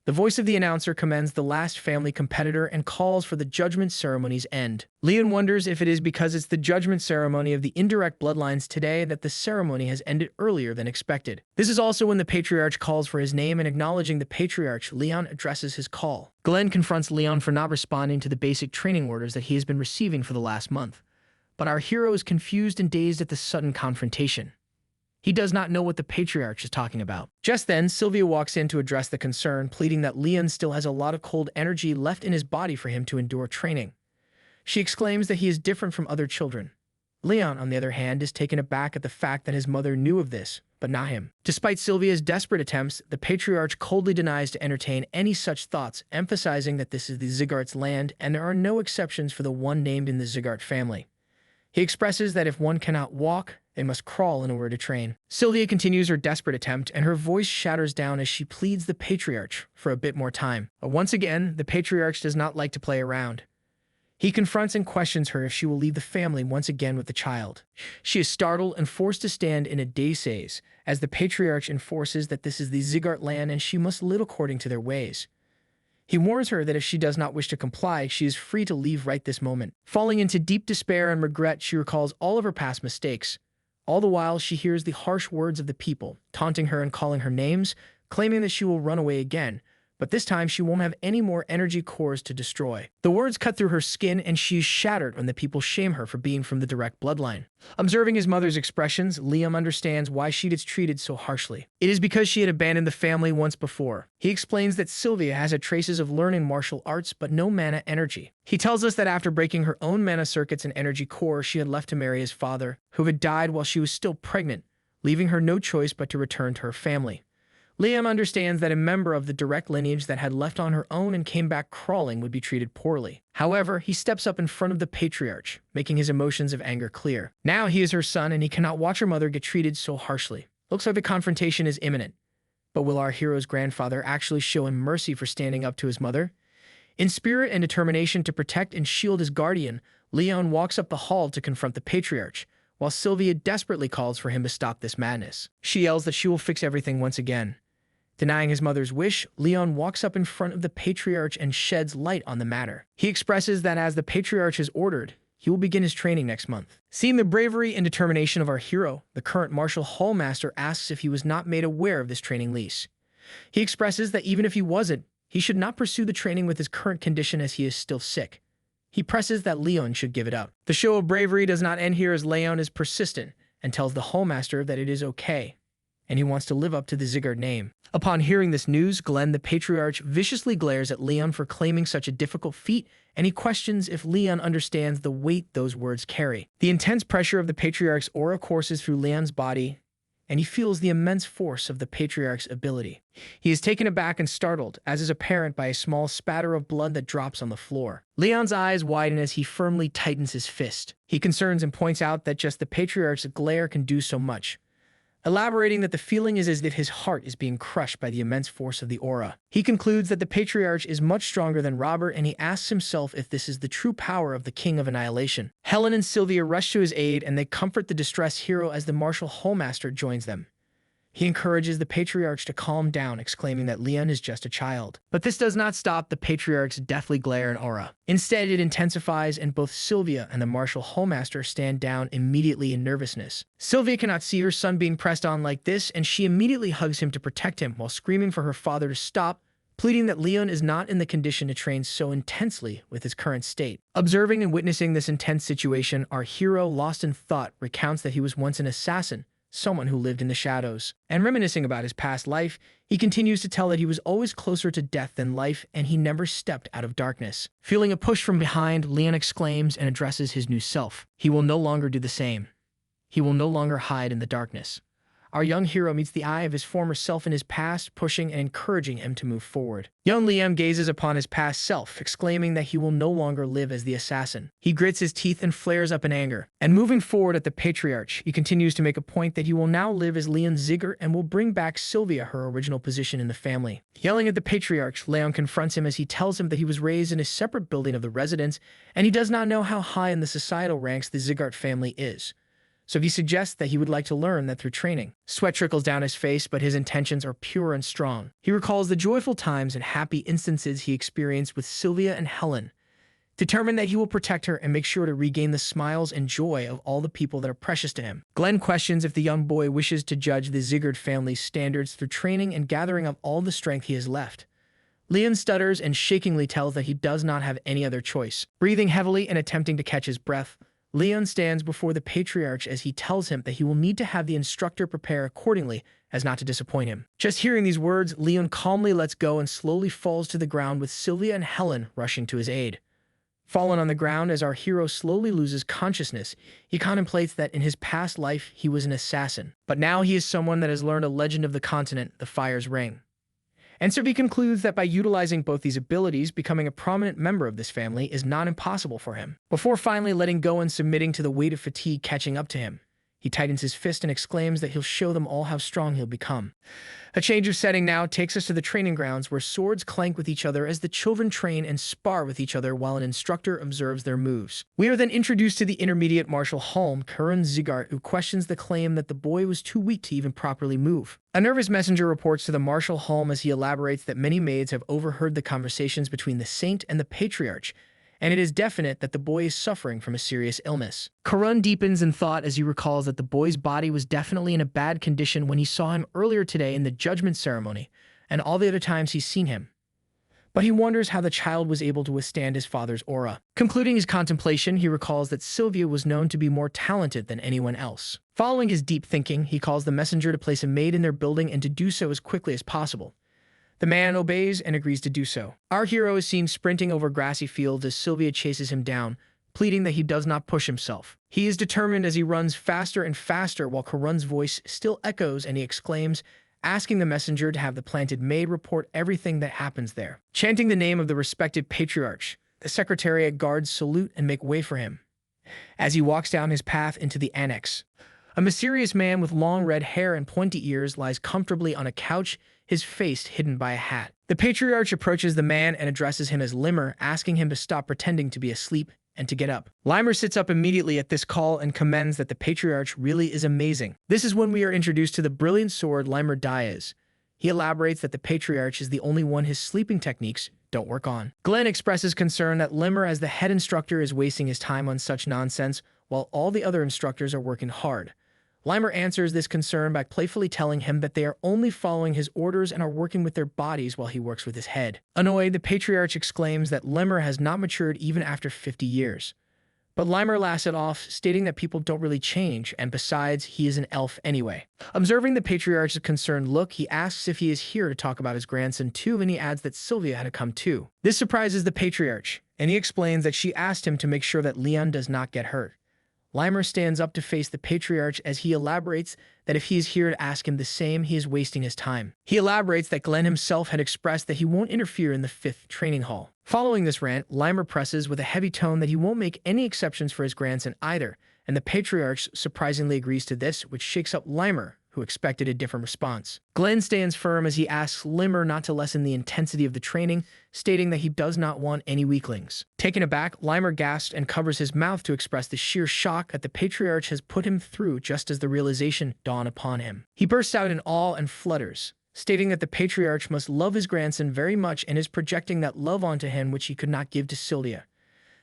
The voice of the announcer commends the last family competitor and calls for the judgment ceremony's end. Leon wonders if it is because it's the judgment ceremony of the indirect bloodlines today that the ceremony has ended earlier than expected. This is also when the patriarch calls for his name, and acknowledging the patriarch, Leon addresses his call. Glenn confronts Leon for not responding to the basic training orders that he has been receiving for the last month. But our hero is confused and dazed at the sudden confrontation. He does not know what the patriarch is talking about. Just then, Sylvia walks in to address the concern, pleading that Leon still has a lot of cold energy left in his body for him to endure training. She exclaims that he is different from other children. Leon, on the other hand, is taken aback at the fact that his mother knew of this, but not him. Despite Sylvia's desperate attempts, the patriarch coldly denies to entertain any such thoughts, emphasizing that this is the Ziggurat's land and there are no exceptions for the one named in the Ziggurat family. He expresses that if one cannot walk, they must crawl in order to train. Sylvia continues her desperate attempt, and her voice shatters down as she pleads the patriarch for a bit more time. But once again, the patriarch does not like to play around. He confronts and questions her if she will leave the family once again with the child. She is startled and forced to stand in a daze as the patriarch enforces that this is the Zigart land and she must live according to their ways. He warns her that if she does not wish to comply, she is free to leave right this moment. Falling into deep despair and regret, she recalls all of her past mistakes. All the while, she hears the harsh words of the people, taunting her and calling her names, claiming that she will run away again. But this time, she won't have any more energy cores to destroy. The words cut through her skin, and she is shattered when the people shame her for being from the direct bloodline. Observing his mother's expressions, Liam understands why she gets treated so harshly. It is because she had abandoned the family once before. He explains that Sylvia has had traces of learning martial arts, but no mana energy. He tells us that after breaking her own mana circuits and energy core, she had left to marry his father, who had died while she was still pregnant, leaving her no choice but to return to her family. Liam understands that a member of the direct lineage that had left on her own and came back crawling would be treated poorly. However, he steps up in front of the patriarch, making his emotions of anger clear. Now he is her son and he cannot watch her mother get treated so harshly. Looks like the confrontation is imminent. But will our hero's grandfather actually show him mercy for standing up to his mother? In spirit and determination to protect and shield his guardian, Leon walks up the hall to confront the patriarch, while Sylvia desperately calls for him to stop this madness. She yells that she will fix everything once again. Denying his mother's wish, Leon walks up in front of the patriarch and sheds light on the matter. He expresses that as the patriarch has ordered, he will begin his training next month. Seeing the bravery and determination of our hero, the current martial hallmaster asks if he was not made aware of this training lease. He expresses that even if he wasn't, he should not pursue the training with his current condition as he is still sick. He presses that Leon should give it up. The show of bravery does not end here as Leon is persistent and tells the hallmaster that it is okay, and he wants to live up to the Zigard name. Upon hearing this news, Glenn the patriarch viciously glares at Leon for claiming such a difficult feat, and he questions if Leon understands the weight those words carry. The intense pressure of the patriarch's aura courses through Leon's body, and he feels the immense force of the patriarch's ability. He is taken aback and startled, as is apparent by a small spatter of blood that drops on the floor. Leon's eyes widen as he firmly tightens his fist. He concerns and points out that just the patriarch's glare can do so much, elaborating that the feeling is as if his heart is being crushed by the immense force of the aura. He concludes that the patriarch is much stronger than Robert, and he asks himself if this is the true power of the King of Annihilation. Helen and Sylvia rush to his aid, and they comfort the distressed hero as the martial hallmaster joins them. He encourages the patriarch to calm down, exclaiming that Leon is just a child. But this does not stop the patriarch's deathly glare and aura. Instead, it intensifies, and both Sylvia and the martial hallmaster stand down immediately in nervousness. Sylvia cannot see her son being pressed on like this, and she immediately hugs him to protect him while screaming for her father to stop, pleading that Leon is not in the condition to train so intensely with his current state. Observing and witnessing this intense situation, our hero, lost in thought, recounts that he was once an assassin, someone who lived in the shadows. And reminiscing about his past life, he continues to tell that he was always closer to death than life, and he never stepped out of darkness. Feeling a push from behind, Leon exclaims and addresses his new self. He will no longer do the same. He will no longer hide in the darkness. Our young hero meets the eye of his former self in his past, pushing and encouraging him to move forward. Young Liam gazes upon his past self, exclaiming that he will no longer live as the assassin. He grits his teeth and flares up in anger. And moving forward at the patriarch, he continues to make a point that he will now live as Leon Zigart and will bring back Sylvia her original position in the family. Yelling at the patriarch, Leon confronts him as he tells him that he was raised in a separate building of the residence, and he does not know how high in the societal ranks the Zigart family is. So he suggests that he would like to learn that through training. Sweat trickles down his face, but his intentions are pure and strong. He recalls the joyful times and happy instances he experienced with Sylvia and Helen, determined that he will protect her and make sure to regain the smiles and joy of all the people that are precious to him. Glenn questions if the young boy wishes to judge the Zigard family's standards through training and gathering up all the strength he has left. Leon stutters and shakingly tells that he does not have any other choice. Breathing heavily and attempting to catch his breath, Leon stands before the patriarch as he tells him that he will need to have the instructor prepare accordingly as not to disappoint him. Just hearing these words, Leon calmly lets go and slowly falls to the ground with Sylvia and Helen rushing to his aid. Fallen on the ground as our hero slowly loses consciousness, he contemplates that in his past life he was an assassin, but now he is someone that has learned a legend of the continent, the Fire's Ring. And Sylvie concludes that by utilizing both these abilities, becoming a prominent member of this family is not impossible for him. Before finally letting go and submitting to the weight of fatigue catching up to him, he tightens his fist and exclaims that he'll show them all how strong he'll become. A change of setting now takes us to the training grounds where swords clank with each other as the children train and spar with each other while an instructor observes their moves. We are then introduced to the intermediate martial Halm, Karan Zigart, who questions the claim that the boy was too weak to even properly move. A nervous messenger reports to the martial Halm as he elaborates that many maids have overheard the conversations between the saint and the patriarch, and it is definite that the boy is suffering from a serious illness. Karun deepens in thought as he recalls that the boy's body was definitely in a bad condition when he saw him earlier today in the judgment ceremony, and all the other times he's seen him. But he wonders how the child was able to withstand his father's aura. Concluding his contemplation, he recalls that Sylvia was known to be more talented than anyone else. Following his deep thinking, he calls the messenger to place a maid in their building and to do so as quickly as possible. The man obeys and agrees to do so. Our hero is seen sprinting over grassy fields as Sylvia chases him down, pleading that he does not push himself. He is determined as he runs faster and faster while Karun's voice still echoes and he exclaims, asking the messenger to have the planted maid report everything that happens there. Chanting the name of the respected patriarch, the secretariat guards salute and make way for him. As he walks down his path into the annex, a mysterious man with long red hair and pointy ears lies comfortably on a couch, his face hidden by a hat. The patriarch approaches the man and addresses him as Limmer, asking him to stop pretending to be asleep and to get up. Limer sits up immediately at this call and commends that the patriarch really is amazing. This is when we are introduced to the brilliant sword Limer Diaz. He elaborates that the patriarch is the only one his sleeping techniques don't work on. Glenn expresses concern that Limmer as the head instructor is wasting his time on such nonsense while all the other instructors are working hard. Limer answers this concern by playfully telling him that they are only following his orders and are working with their bodies while he works with his head. Annoyed, the patriarch exclaims that Limer has not matured even after 50 years. But Limer laughs it off, stating that people don't really change, and besides, he is an elf anyway. Observing the patriarch's concerned look, he asks if he is here to talk about his grandson too, and he adds that Sylvia had to come too. This surprises the patriarch, and he explains that she asked him to make sure that Leon does not get hurt. Limer stands up to face the patriarch as he elaborates that if he is here to ask him the same, he is wasting his time. He elaborates that Glenn himself had expressed that he won't interfere in the 5th training hall. Following this rant, Limer presses with a heavy tone that he won't make any exceptions for his grandson either, and the patriarch surprisingly agrees to this, which shakes up Limer, who expected a different response. Glenn stands firm as he asks Limmer not to lessen the intensity of the training, stating that he does not want any weaklings. Taken aback, Limer gasps and covers his mouth to express the sheer shock that the patriarch has put him through just as the realization dawned upon him. He bursts out in awe and flutters, stating that the patriarch must love his grandson very much and is projecting that love onto him which he could not give to Sylvia.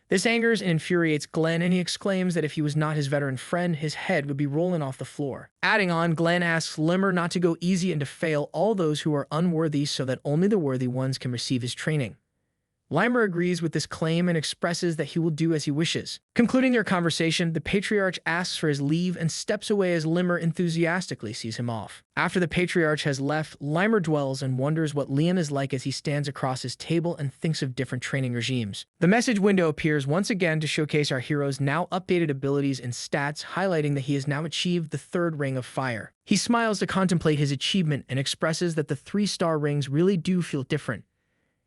This angers and infuriates Glenn, and he exclaims that if he was not his veteran friend, his head would be rolling off the floor. Adding on, Glenn asks Limmer not to go easy and to fail all those who are unworthy so that only the worthy ones can receive his training. Limer agrees with this claim and expresses that he will do as he wishes. Concluding their conversation, the patriarch asks for his leave and steps away as Limmer enthusiastically sees him off. After the patriarch has left, Limer dwells and wonders what Leon is like as he stands across his table and thinks of different training regimes. The message window appears once again to showcase our hero's now updated abilities and stats, highlighting that he has now achieved the 3rd ring of fire. He smiles to contemplate his achievement and expresses that the 3-star rings really do feel different.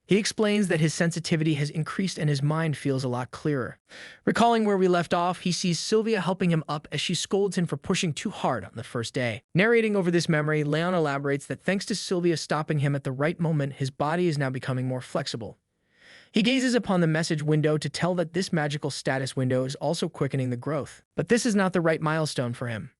He explains that his sensitivity has increased and his mind feels a lot clearer. Recalling where we left off, he sees Sylvia helping him up as she scolds him for pushing too hard on the first day. Narrating over this memory, Leon elaborates that thanks to Sylvia stopping him at the right moment, his body is now becoming more flexible. He gazes upon the message window to tell that this magical status window is also quickening the growth. But this is not the right milestone for him.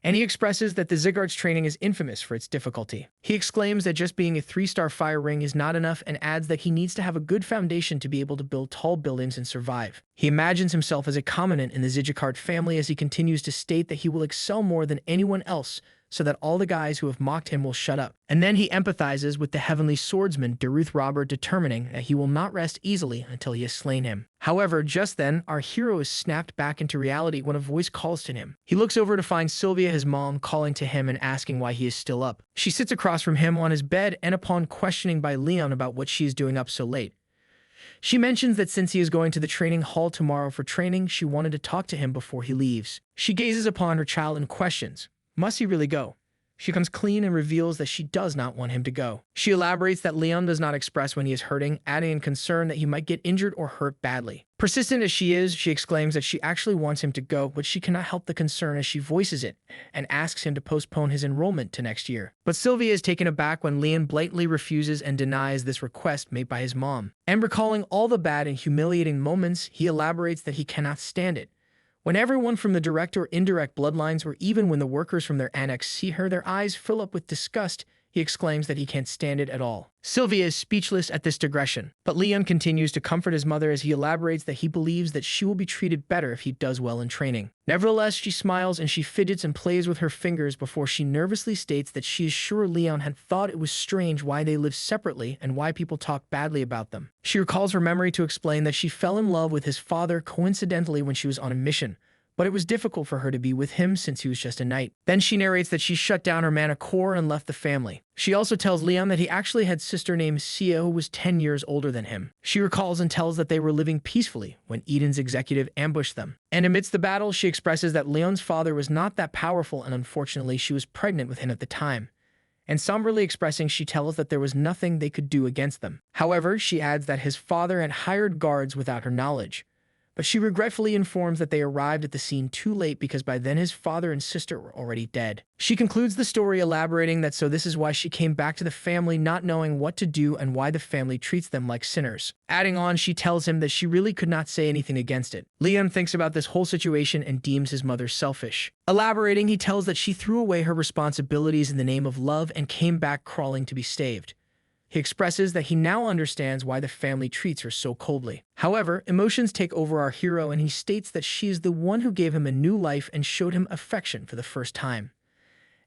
And he expresses that the Zygarde's training is infamous for its difficulty. He exclaims that just being a 3-star fire ring is not enough and adds that he needs to have a good foundation to be able to build tall buildings and survive. He imagines himself as a commoner in the Zygarde family as he continues to state that he will excel more than anyone else so that all the guys who have mocked him will shut up. And then he empathizes with the heavenly swordsman Daruth Robert, determining that he will not rest easily until he has slain him. However, just then, our hero is snapped back into reality when a voice calls to him. He looks over to find Sylvia, his mom, calling to him and asking why he is still up. She sits across from him on his bed, and upon questioning by Leon about what she is doing up so late, she mentions that since he is going to the training hall tomorrow for training, she wanted to talk to him before he leaves. She gazes upon her child and questions, must he really go? She comes clean and reveals that she does not want him to go. She elaborates that Leon does not express when he is hurting, adding in concern that he might get injured or hurt badly. Persistent as she is, she exclaims that she actually wants him to go, but she cannot help the concern as she voices it and asks him to postpone his enrollment to next year. But Sylvia is taken aback when Leon blatantly refuses and denies this request made by his mom. And recalling all the bad and humiliating moments, he elaborates that he cannot stand it. When everyone from the direct or indirect bloodlines, or even when the workers from their annex see her, their eyes fill up with disgust. He exclaims that he can't stand it at all. Sylvia is speechless at this digression, but Leon continues to comfort his mother as he elaborates that he believes that she will be treated better if he does well in training. Nevertheless, she smiles and she fidgets and plays with her fingers before she nervously states that she is sure Leon had thought it was strange why they lived separately and why people talk badly about them. She recalls her memory to explain that she fell in love with his father coincidentally when she was on a mission, but it was difficult for her to be with him since he was just a knight. Then she narrates that she shut down her mana core and left the family. She also tells Leon that he actually had a sister named Sia who was 10 years older than him. She recalls and tells that they were living peacefully when Eden's executive ambushed them. And amidst the battle, she expresses that Leon's father was not that powerful and unfortunately she was pregnant with him at the time. And somberly expressing, she tells that there was nothing they could do against them. However, she adds that his father had hired guards without her knowledge. But she regretfully informs that they arrived at the scene too late because by then his father and sister were already dead. She concludes the story elaborating that so this is why she came back to the family not knowing what to do and why the family treats them like sinners. Adding on, she tells him that she really could not say anything against it. Leon thinks about this whole situation and deems his mother selfish. Elaborating, he tells that she threw away her responsibilities in the name of love and came back crawling to be saved. He expresses that he now understands why the family treats her so coldly. However, emotions take over our hero and he states that she is the one who gave him a new life and showed him affection for the first time.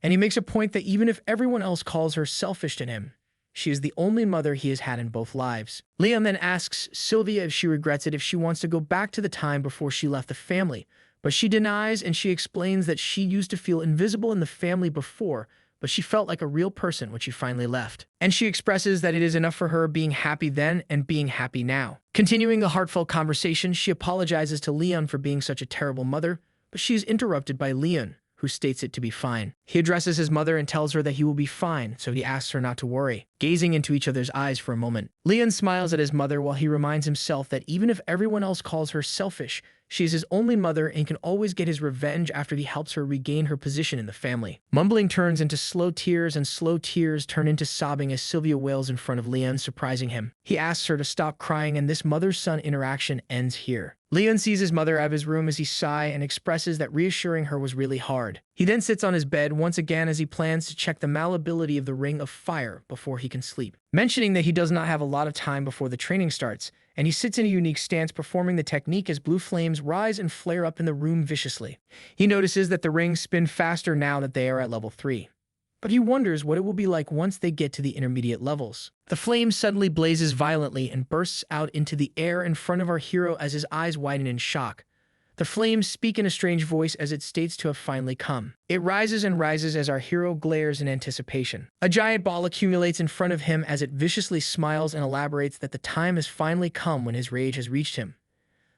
And he makes a point that even if everyone else calls her selfish to him, she is the only mother he has had in both lives. Leon then asks Sylvia if she regrets it, if she wants to go back to the time before she left the family, but she denies and she explains that she used to feel invisible in the family before, but she felt like a real person when she finally left. And she expresses that it is enough for her being happy then and being happy now. Continuing the heartfelt conversation, she apologizes to Leon for being such a terrible mother, but she is interrupted by Leon, who states it to be fine. He addresses his mother and tells her that he will be fine, so he asks her not to worry. Gazing into each other's eyes for a moment, Leon smiles at his mother while he reminds himself that even if everyone else calls her selfish, she is his only mother and can always get his revenge after he helps her regain her position in the family. Mumbling turns into slow tears and slow tears turn into sobbing as Sylvia wails in front of Leon, surprising him. He asks her to stop crying and this mother-son interaction ends here. Leon sees his mother out of his room as he sighs and expresses that reassuring her was really hard. He then sits on his bed once again as he plans to check the malleability of the ring of fire before he can sleep. Mentioning that he does not have a lot of time before the training starts, and he sits in a unique stance performing the technique as blue flames rise and flare up in the room viciously. He notices that the rings spin faster now that they are at level 3. But he wonders what it will be like once they get to the intermediate levels. The flame suddenly blazes violently and bursts out into the air in front of our hero as his eyes widen in shock. The flames speak in a strange voice as it states to have finally come. It rises and rises as our hero glares in anticipation. A giant ball accumulates in front of him as it viciously smiles and elaborates that the time has finally come when his rage has reached him.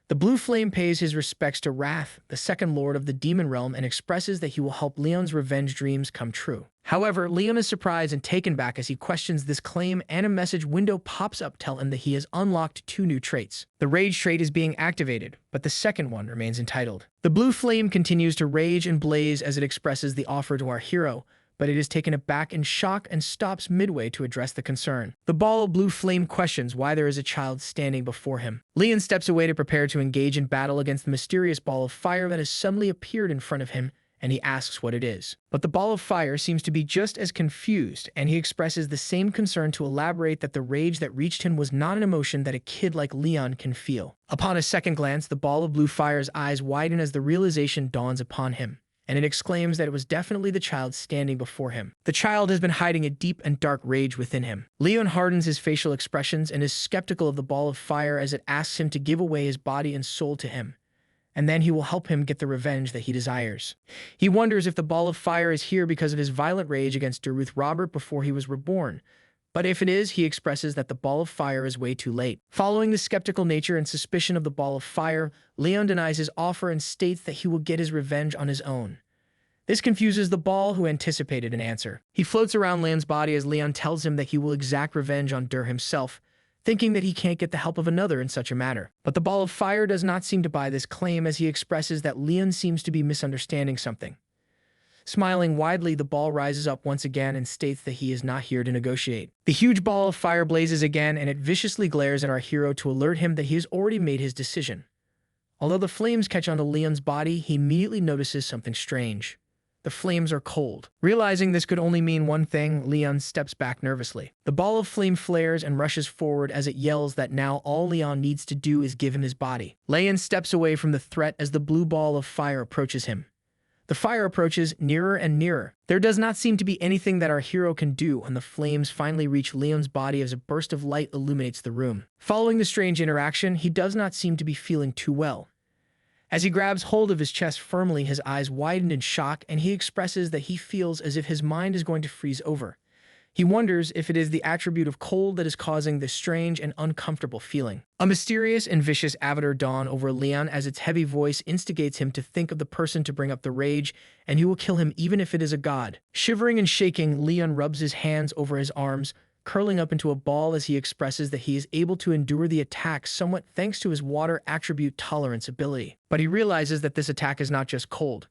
The blue flame pays his respects to Wrath, the second lord of the demon realm, and expresses that he will help Leon's revenge dreams come true. However, Leon is surprised and taken back as he questions this claim and a message window pops up telling him that he has unlocked 2 new traits. The rage trait is being activated, but the second one remains entitled. The blue flame continues to rage and blaze as it expresses the offer to our hero, but it is taken aback in shock and stops midway to address the concern. The ball of blue flame questions why there is a child standing before him. Leon steps away to prepare to engage in battle against the mysterious ball of fire that has suddenly appeared in front of him, and he asks what it is. But the ball of fire seems to be just as confused, and he expresses the same concern to elaborate that the rage that reached him was not an emotion that a kid like Leon can feel. Upon a second glance, the ball of blue fire's eyes widen as the realization dawns upon him, and it exclaims that it was definitely the child standing before him. The child has been hiding a deep and dark rage within him. Leon hardens his facial expressions and is skeptical of the ball of fire as it asks him to give away his body and soul to him, and then he will help him get the revenge that he desires. He wonders if the ball of fire is here because of his violent rage against Deruth Robert before he was reborn, but if it is, he expresses that the ball of fire is way too late. Following the skeptical nature and suspicion of the ball of fire, Leon denies his offer and states that he will get his revenge on his own. This confuses the ball, who anticipated an answer. He floats around Leon's body as Leon tells him that he will exact revenge on Dur himself, thinking that he can't get the help of another in such a matter. But the ball of fire does not seem to buy this claim, as he expresses that Leon seems to be misunderstanding something. Smiling widely, the ball rises up once again and states that he is not here to negotiate. The huge ball of fire blazes again, and it viciously glares at our hero to alert him that he has already made his decision. Although the flames catch onto Leon's body, he immediately notices something strange. The flames are cold. Realizing this could only mean one thing, Leon steps back nervously. The ball of flame flares and rushes forward as it yells that now all Leon needs to do is give him his body. Leon steps away from the threat as the blue ball of fire approaches him. The fire approaches nearer and nearer. There does not seem to be anything that our hero can do, and the flames finally reach Leon's body as a burst of light illuminates the room. Following the strange interaction, he does not seem to be feeling too well. As he grabs hold of his chest firmly, his eyes widen in shock, and he expresses that he feels as if his mind is going to freeze over. He wonders if it is the attribute of cold that is causing this strange and uncomfortable feeling. A mysterious and vicious avatar dawns over Leon as its heavy voice instigates him to think of the person to bring up the rage, and he will kill him even if it is a god. Shivering and shaking, Leon rubs his hands over his arms, curling up into a ball as he expresses that he is able to endure the attack somewhat thanks to his water attribute tolerance ability. But he realizes that this attack is not just cold.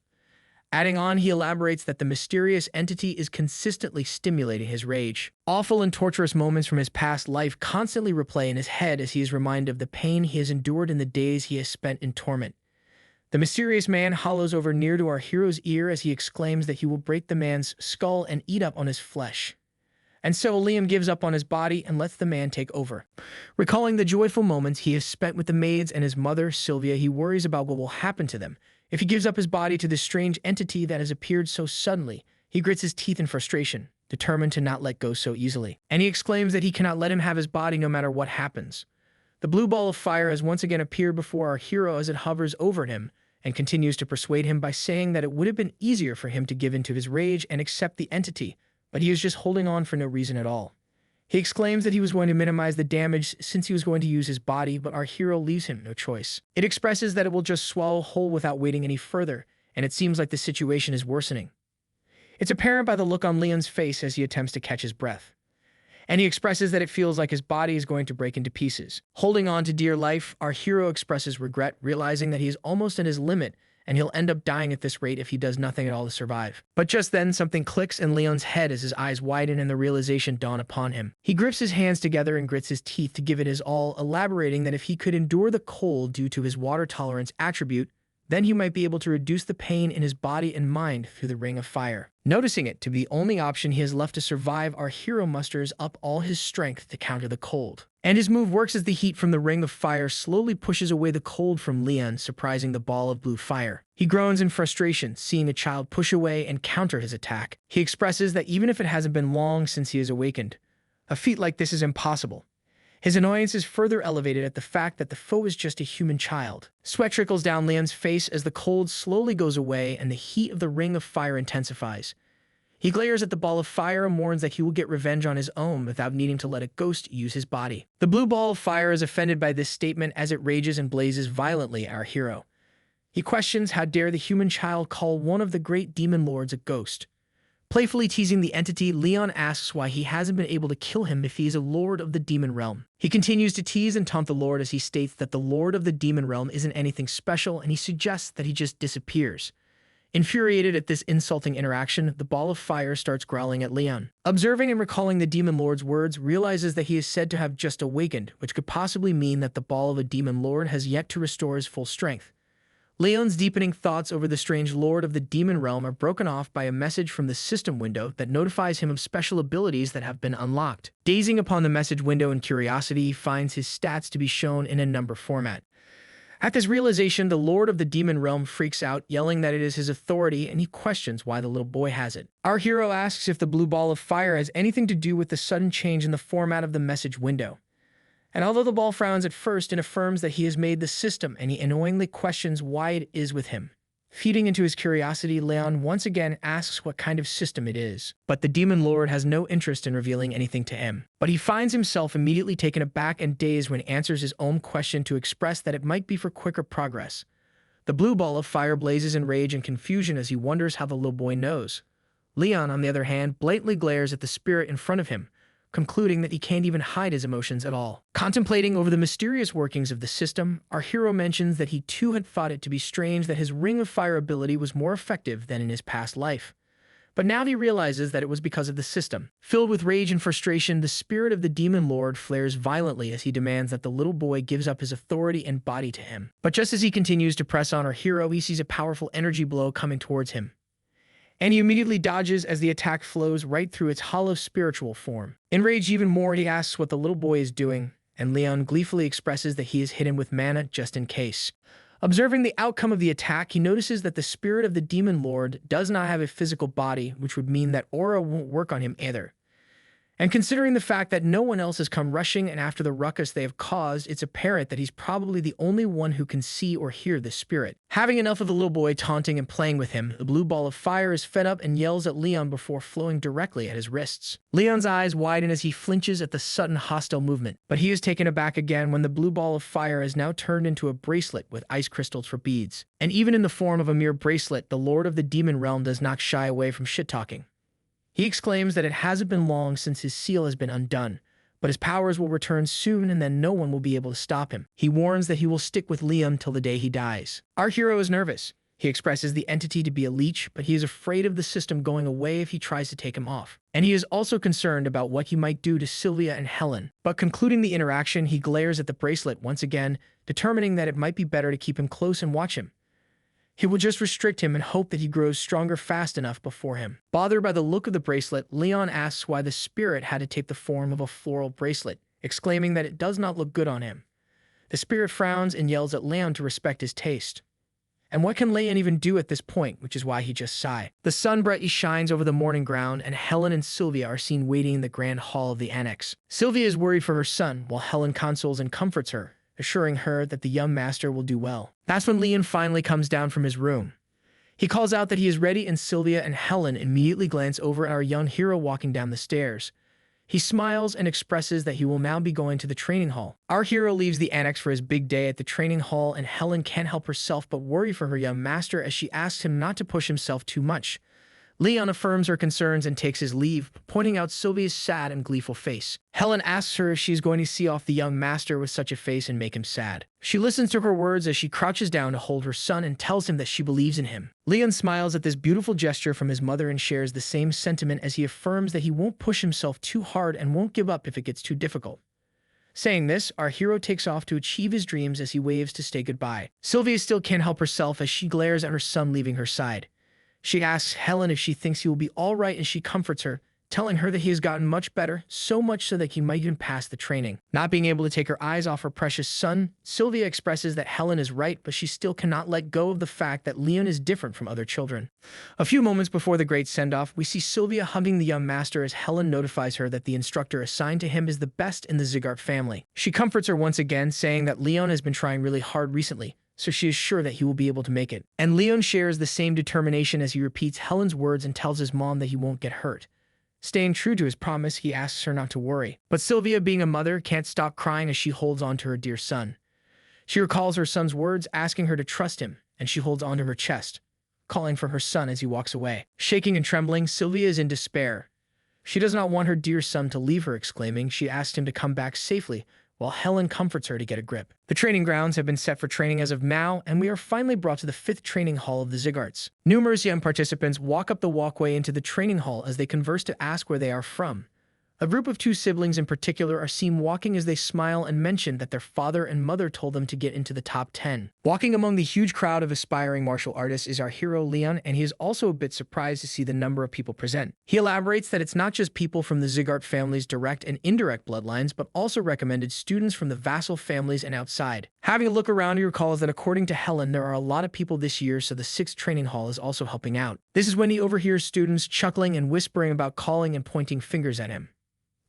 Adding on, he elaborates that the mysterious entity is consistently stimulating his rage. Awful and torturous moments from his past life constantly replay in his head as he is reminded of the pain he has endured in the days he has spent in torment. The mysterious man hollows over near to our hero's ear as he exclaims that he will break the man's skull and eat up on his flesh. And so Liam gives up on his body and lets the man take over. Recalling the joyful moments he has spent with the maids and his mother, Sylvia, he worries about what will happen to them if he gives up his body to this strange entity that has appeared so suddenly. He grits his teeth in frustration, determined to not let go so easily. And he exclaims that he cannot let him have his body no matter what happens. The blue ball of fire has once again appeared before our hero as it hovers over him and continues to persuade him by saying that it would have been easier for him to give in to his rage and accept the entity, but he is just holding on for no reason at all. He exclaims that he was going to minimize the damage since he was going to use his body, but our hero leaves him no choice. It expresses that it will just swallow whole without waiting any further, and it seems like the situation is worsening. It's apparent by the look on Leon's face as he attempts to catch his breath. And he expresses that it feels like his body is going to break into pieces. Holding on to dear life, our hero expresses regret, realizing that he is almost at his limit, and he'll end up dying at this rate if he does nothing at all to survive. But just then, something clicks in Leon's head as his eyes widen and the realization dawns upon him. He grips his hands together and grits his teeth to give it his all, elaborating that if he could endure the cold due to his water tolerance attribute, then he might be able to reduce the pain in his body and mind through the ring of fire. Noticing it to be the only option he has left to survive, our hero musters up all his strength to counter the cold. And his move works as the heat from the ring of fire slowly pushes away the cold from Leon, surprising the ball of blue fire. He groans in frustration, seeing a child push away and counter his attack. He expresses that even if it hasn't been long since he has awakened, a feat like this is impossible. His annoyance is further elevated at the fact that the foe is just a human child. Sweat trickles down Leon's face as the cold slowly goes away and the heat of the ring of fire intensifies. He glares at the ball of fire and warns that he will get revenge on his own without needing to let a ghost use his body. The blue ball of fire is offended by this statement as it rages and blazes violently at our hero. He questions how dare the human child call one of the great demon lords a ghost. Playfully teasing the entity, Leon asks why he hasn't been able to kill him if he is a lord of the demon realm. He continues to tease and taunt the lord as he states that the lord of the demon realm isn't anything special, and he suggests that he just disappears. Infuriated at this insulting interaction, the ball of fire starts growling at Leon. Observing and recalling the demon lord's words, realizes that he is said to have just awakened, which could possibly mean that the ball of a demon lord has yet to restore his full strength. Leon's deepening thoughts over the strange lord of the demon realm are broken off by a message from the system window that notifies him of special abilities that have been unlocked. Gazing upon the message window in curiosity, he finds his stats to be shown in a number format. At this realization, the lord of the demon realm freaks out, yelling that it is his authority, and he questions why the little boy has it. Our hero asks if the blue ball of fire has anything to do with the sudden change in the format of the message window. And although the ball frowns at first and affirms that he has made the system, and he annoyingly questions why it is with him. Feeding into his curiosity, Leon once again asks what kind of system it is. But the demon lord has no interest in revealing anything to him. But he finds himself immediately taken aback and dazed when he answers his own question to express that it might be for quicker progress. The blue ball of fire blazes in rage and confusion as he wonders how the little boy knows. Leon, on the other hand, blatantly glares at the spirit in front of him, concluding that he can't even hide his emotions at all. Contemplating over the mysterious workings of the system, our hero mentions that he too had thought it to be strange that his ring of fire ability was more effective than in his past life. But now he realizes that it was because of the system. Filled with rage and frustration, the spirit of the demon lord flares violently as he demands that the little boy gives up his authority and body to him. But just as he continues to press on our hero, he sees a powerful energy blow coming towards him, and he immediately dodges as the attack flows right through its hollow spiritual form. Enraged even more, he asks what the little boy is doing, and Leon gleefully expresses that he is hidden with mana just in case. Observing the outcome of the attack, he notices that the spirit of the demon lord does not have a physical body, which would mean that aura won't work on him either. And considering the fact that no one else has come rushing and after the ruckus they have caused, it's apparent that he's probably the only one who can see or hear the spirit. Having enough of the little boy taunting and playing with him, the blue ball of fire is fed up and yells at Leon before flowing directly at his wrists. Leon's eyes widen as he flinches at the sudden hostile movement, but he is taken aback again when the blue ball of fire is now turned into a bracelet with ice crystals for beads. And even in the form of a mere bracelet, the lord of the demon realm does not shy away from shit-talking. He exclaims that it hasn't been long since his seal has been undone, but his powers will return soon and then no one will be able to stop him. He warns that he will stick with Leon till the day he dies. Our hero is nervous. He expresses the entity to be a leech, but he is afraid of the system going away if he tries to take him off. And he is also concerned about what he might do to Sylvia and Helen. But concluding the interaction, he glares at the bracelet once again, determining that it might be better to keep him close and watch him. He will just restrict him and hope that he grows stronger fast enough before him. Bothered by the look of the bracelet, Leon asks why the spirit had to take the form of a floral bracelet, exclaiming that it does not look good on him. The spirit frowns and yells at Leon to respect his taste. And what can Leon even do at this point, which is why he just sighs. The sun brightly shines over the morning ground, and Helen and Sylvia are seen waiting in the grand hall of the annex. Sylvia is worried for her son, while Helen consoles and comforts her, assuring her that the young master will do well. That's when Leon finally comes down from his room. He calls out that he is ready, and Sylvia and Helen immediately glance over at our young hero walking down the stairs. He smiles and expresses that he will now be going to the training hall. Our hero leaves the annex for his big day at the training hall, and Helen can't help herself but worry for her young master as she asks him not to push himself too much. Leon affirms her concerns and takes his leave, pointing out Sylvia's sad and gleeful face. Helen asks her if she is going to see off the young master with such a face and make him sad. She listens to her words as she crouches down to hold her son and tells him that she believes in him. Leon smiles at this beautiful gesture from his mother and shares the same sentiment as he affirms that he won't push himself too hard and won't give up if it gets too difficult. Saying this, our hero takes off to achieve his dreams as he waves to say goodbye. Sylvia still can't help herself as she glares at her son leaving her side. She asks Helen if she thinks he will be all right, and she comforts her, telling her that he has gotten much better, so much so that he might even pass the training. Not being able to take her eyes off her precious son, Sylvia expresses that Helen is right, but she still cannot let go of the fact that Leon is different from other children. A few moments before the great send-off, we see Sylvia hugging the young master as Helen notifies her that the instructor assigned to him is the best in the Zygarde family. She comforts her once again, saying that Leon has been trying really hard recently, so she is sure that he will be able to make it. And Leon shares the same determination as he repeats Helen's words and tells his mom that he won't get hurt. Staying true to his promise, he asks her not to worry. But Sylvia, being a mother, can't stop crying as she holds on to her dear son. She recalls her son's words, asking her to trust him, and she holds onto her chest, calling for her son as he walks away. Shaking and trembling, Sylvia is in despair. She does not want her dear son to leave her, exclaiming she asked him to come back safely, while Helen comforts her to get a grip. The training grounds have been set for training as of now, and we are finally brought to the 5th training hall of the Zygardes. Numerous young participants walk up the walkway into the training hall as they converse to ask where they are from. A group of 2 siblings in particular are seen walking as they smile and mention that their father and mother told them to get into the top 10. Walking among the huge crowd of aspiring martial artists is our hero Leon, and he is also a bit surprised to see the number of people present. He elaborates that it's not just people from the Zygarde family's direct and indirect bloodlines, but also recommended students from the vassal families and outside. Having a look around, he recalls that according to Helen, there are a lot of people this year, so the 6th training hall is also helping out. This is when he overhears students chuckling and whispering about calling and pointing fingers at him.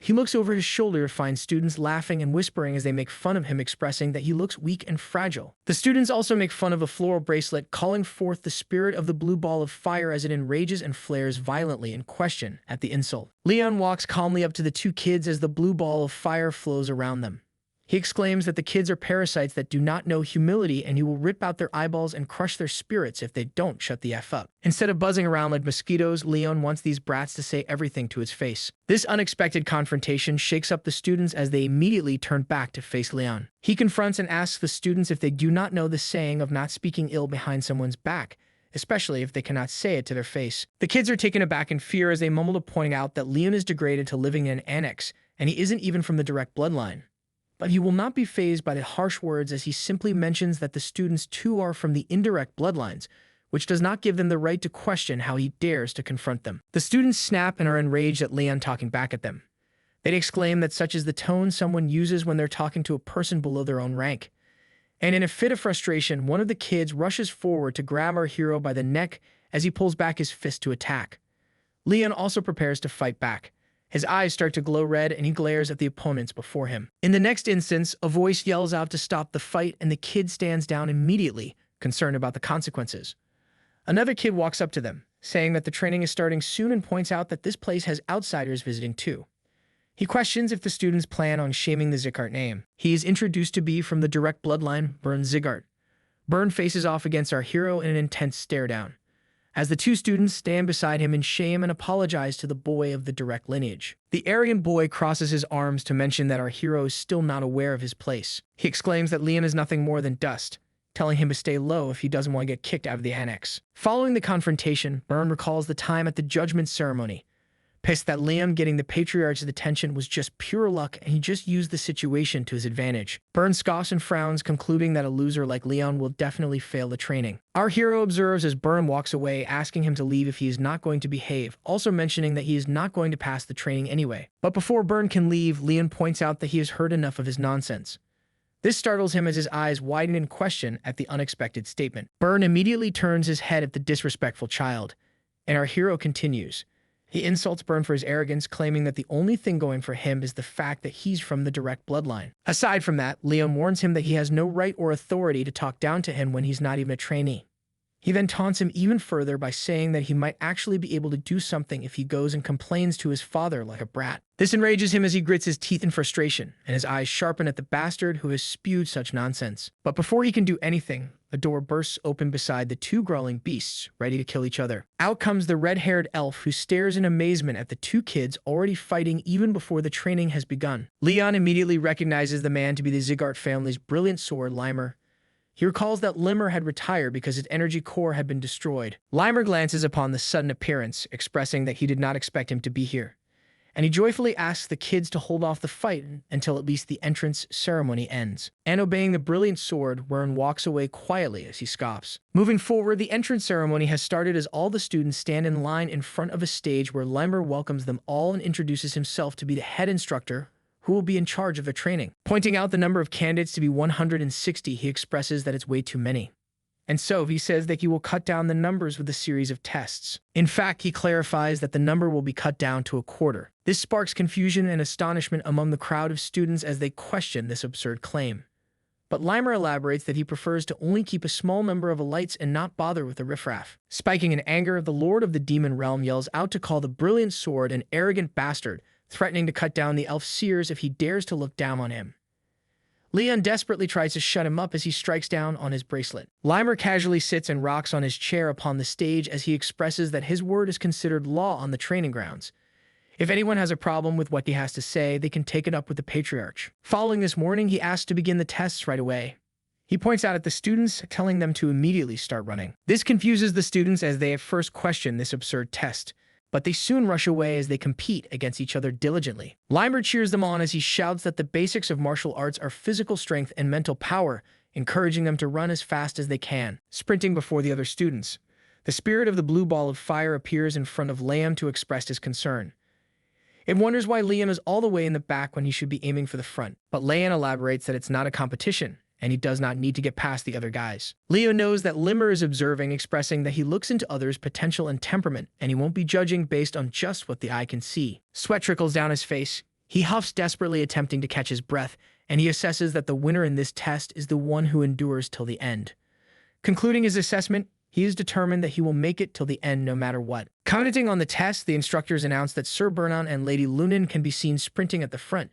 He looks over his shoulder to find students laughing and whispering as they make fun of him, expressing that he looks weak and fragile. The students also make fun of a floral bracelet, calling forth the spirit of the blue ball of fire as it enrages and flares violently in question at the insult. Leon walks calmly up to the 2 kids as the blue ball of fire flows around them. He exclaims that the kids are parasites that do not know humility and he will rip out their eyeballs and crush their spirits if they don't shut the F up. Instead of buzzing around like mosquitoes, Leon wants these brats to say everything to his face. This unexpected confrontation shakes up the students as they immediately turn back to face Leon. He confronts and asks the students if they do not know the saying of not speaking ill behind someone's back, especially if they cannot say it to their face. The kids are taken aback in fear as they mumble to pointing out that Leon is degraded to living in an annex, and he isn't even from the direct bloodline. But he will not be fazed by the harsh words as he simply mentions that the students too are from the indirect bloodlines, which does not give them the right to question how he dares to confront them. The students snap and are enraged at Leon talking back at them. They exclaim that such is the tone someone uses when they're talking to a person below their own rank. And in a fit of frustration, one of the kids rushes forward to grab our hero by the neck as he pulls back his fist to attack. Leon also prepares to fight back. His eyes start to glow red and he glares at the opponents before him. In the next instance, a voice yells out to stop the fight and the kid stands down immediately, concerned about the consequences. Another kid walks up to them, saying that the training is starting soon and points out that this place has outsiders visiting too. He questions if the students plan on shaming the Zigart name. He is introduced to be from the direct bloodline, Bern Zigart. Bern faces off against our hero in an intense stare-down, as the two students stand beside him in shame and apologize to the boy of the direct lineage. The arrogant boy crosses his arms to mention that our hero is still not aware of his place. He exclaims that Leon is nothing more than dust, telling him to stay low if he doesn't want to get kicked out of the annex. Following the confrontation, Bern recalls the time at the judgment ceremony, pissed that Leon getting the Patriarch's attention was just pure luck and he just used the situation to his advantage. Bern scoffs and frowns, concluding that a loser like Leon will definitely fail the training. Our hero observes as Bern walks away, asking him to leave if he is not going to behave, also mentioning that he is not going to pass the training anyway. But before Bern can leave, Leon points out that he has heard enough of his nonsense. This startles him as his eyes widen in question at the unexpected statement. Bern immediately turns his head at the disrespectful child, and our hero continues. He insults Bern for his arrogance, claiming that the only thing going for him is the fact that he's from the direct bloodline. Aside from that, Leon warns him that he has no right or authority to talk down to him when he's not even a trainee. He then taunts him even further by saying that he might actually be able to do something if he goes and complains to his father like a brat. This enrages him as he grits his teeth in frustration, and his eyes sharpen at the bastard who has spewed such nonsense. But before he can do anything, a door bursts open beside the two growling beasts, ready to kill each other. Out comes the red-haired elf, who stares in amazement at the two kids already fighting even before the training has begun. Leon immediately recognizes the man to be the Zigart family's brilliant sword, Limer. He recalls that Limer had retired because his energy core had been destroyed. Limer glances upon the sudden appearance, expressing that he did not expect him to be here, and he joyfully asks the kids to hold off the fight until at least the entrance ceremony ends. And obeying the brilliant sword, Wern walks away quietly as he scoffs. Moving forward, the entrance ceremony has started as all the students stand in line in front of a stage where Limer welcomes them all and introduces himself to be the head instructor, who will be in charge of their training. Pointing out the number of candidates to be 160, he expresses that it's way too many. And so he says that he will cut down the numbers with a series of tests. In fact, he clarifies that the number will be cut down to a quarter. This sparks confusion and astonishment among the crowd of students as they question this absurd claim. But Limer elaborates that he prefers to only keep a small number of elites and not bother with the riffraff. Spiking in anger, the Lord of the Demon Realm yells out to call the brilliant sword an arrogant bastard, threatening to cut down the elf seers if he dares to look down on him. Leon desperately tries to shut him up as he strikes down on his bracelet. Limer casually sits and rocks on his chair upon the stage as he expresses that his word is considered law on the training grounds. If anyone has a problem with what he has to say, they can take it up with the Patriarch. Following this warning, he asks to begin the tests right away. He points out at the students, telling them to immediately start running. This confuses the students as they at first question this absurd test, but they soon rush away as they compete against each other diligently. Limer cheers them on as he shouts that the basics of martial arts are physical strength and mental power, encouraging them to run as fast as they can, sprinting before the other students. The spirit of the blue ball of fire appears in front of Liam to express his concern. It wonders why Liam is all the way in the back when he should be aiming for the front, but Liam elaborates that it's not a competition, and he does not need to get past the other guys. Leo knows that Limer is observing, expressing that he looks into others' potential and temperament, and he won't be judging based on just what the eye can see. Sweat trickles down his face. He huffs, desperately attempting to catch his breath, and he assesses that the winner in this test is the one who endures till the end. Concluding his assessment, he is determined that he will make it till the end no matter what. Commenting on the test, the instructors announce that Sir Bernan and Lady Lunan can be seen sprinting at the front.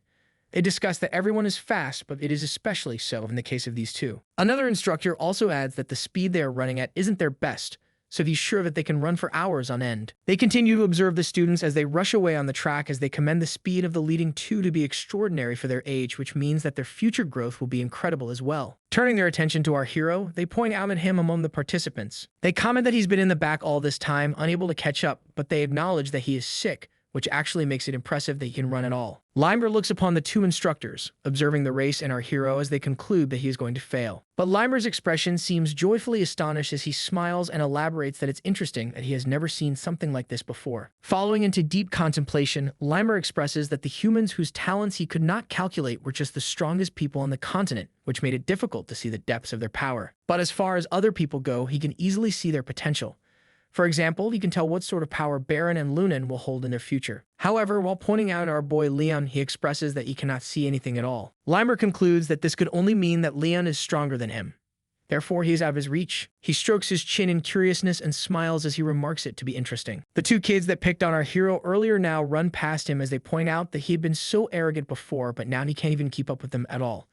They discuss that everyone is fast, but it is especially so in the case of these two. Another instructor also adds that the speed they are running at isn't their best, so he's sure that they can run for hours on end. They continue to observe the students as they rush away on the track as they commend the speed of the leading two to be extraordinary for their age, which means that their future growth will be incredible as well. Turning their attention to our hero, they point out at him among the participants. They comment that he's been in the back all this time, unable to catch up, but they acknowledge that he is sick, which actually makes it impressive that he can run at all. Limer looks upon the two instructors, observing the race and our hero as they conclude that he is going to fail. But Limer's expression seems joyfully astonished as he smiles and elaborates that it's interesting that he has never seen something like this before. Following into deep contemplation, Limer expresses that the humans whose talents he could not calculate were just the strongest people on the continent, which made it difficult to see the depths of their power. But as far as other people go, he can easily see their potential. For example, he can tell what sort of power Baron and Lunan will hold in their future. However, while pointing out our boy Leon, he expresses that he cannot see anything at all. Limer concludes that this could only mean that Leon is stronger than him. Therefore, he is out of his reach. He strokes his chin in curiousness and smiles as he remarks it to be interesting. The two kids that picked on our hero earlier now run past him as they point out that he had been so arrogant before, but now he can't even keep up with them at all.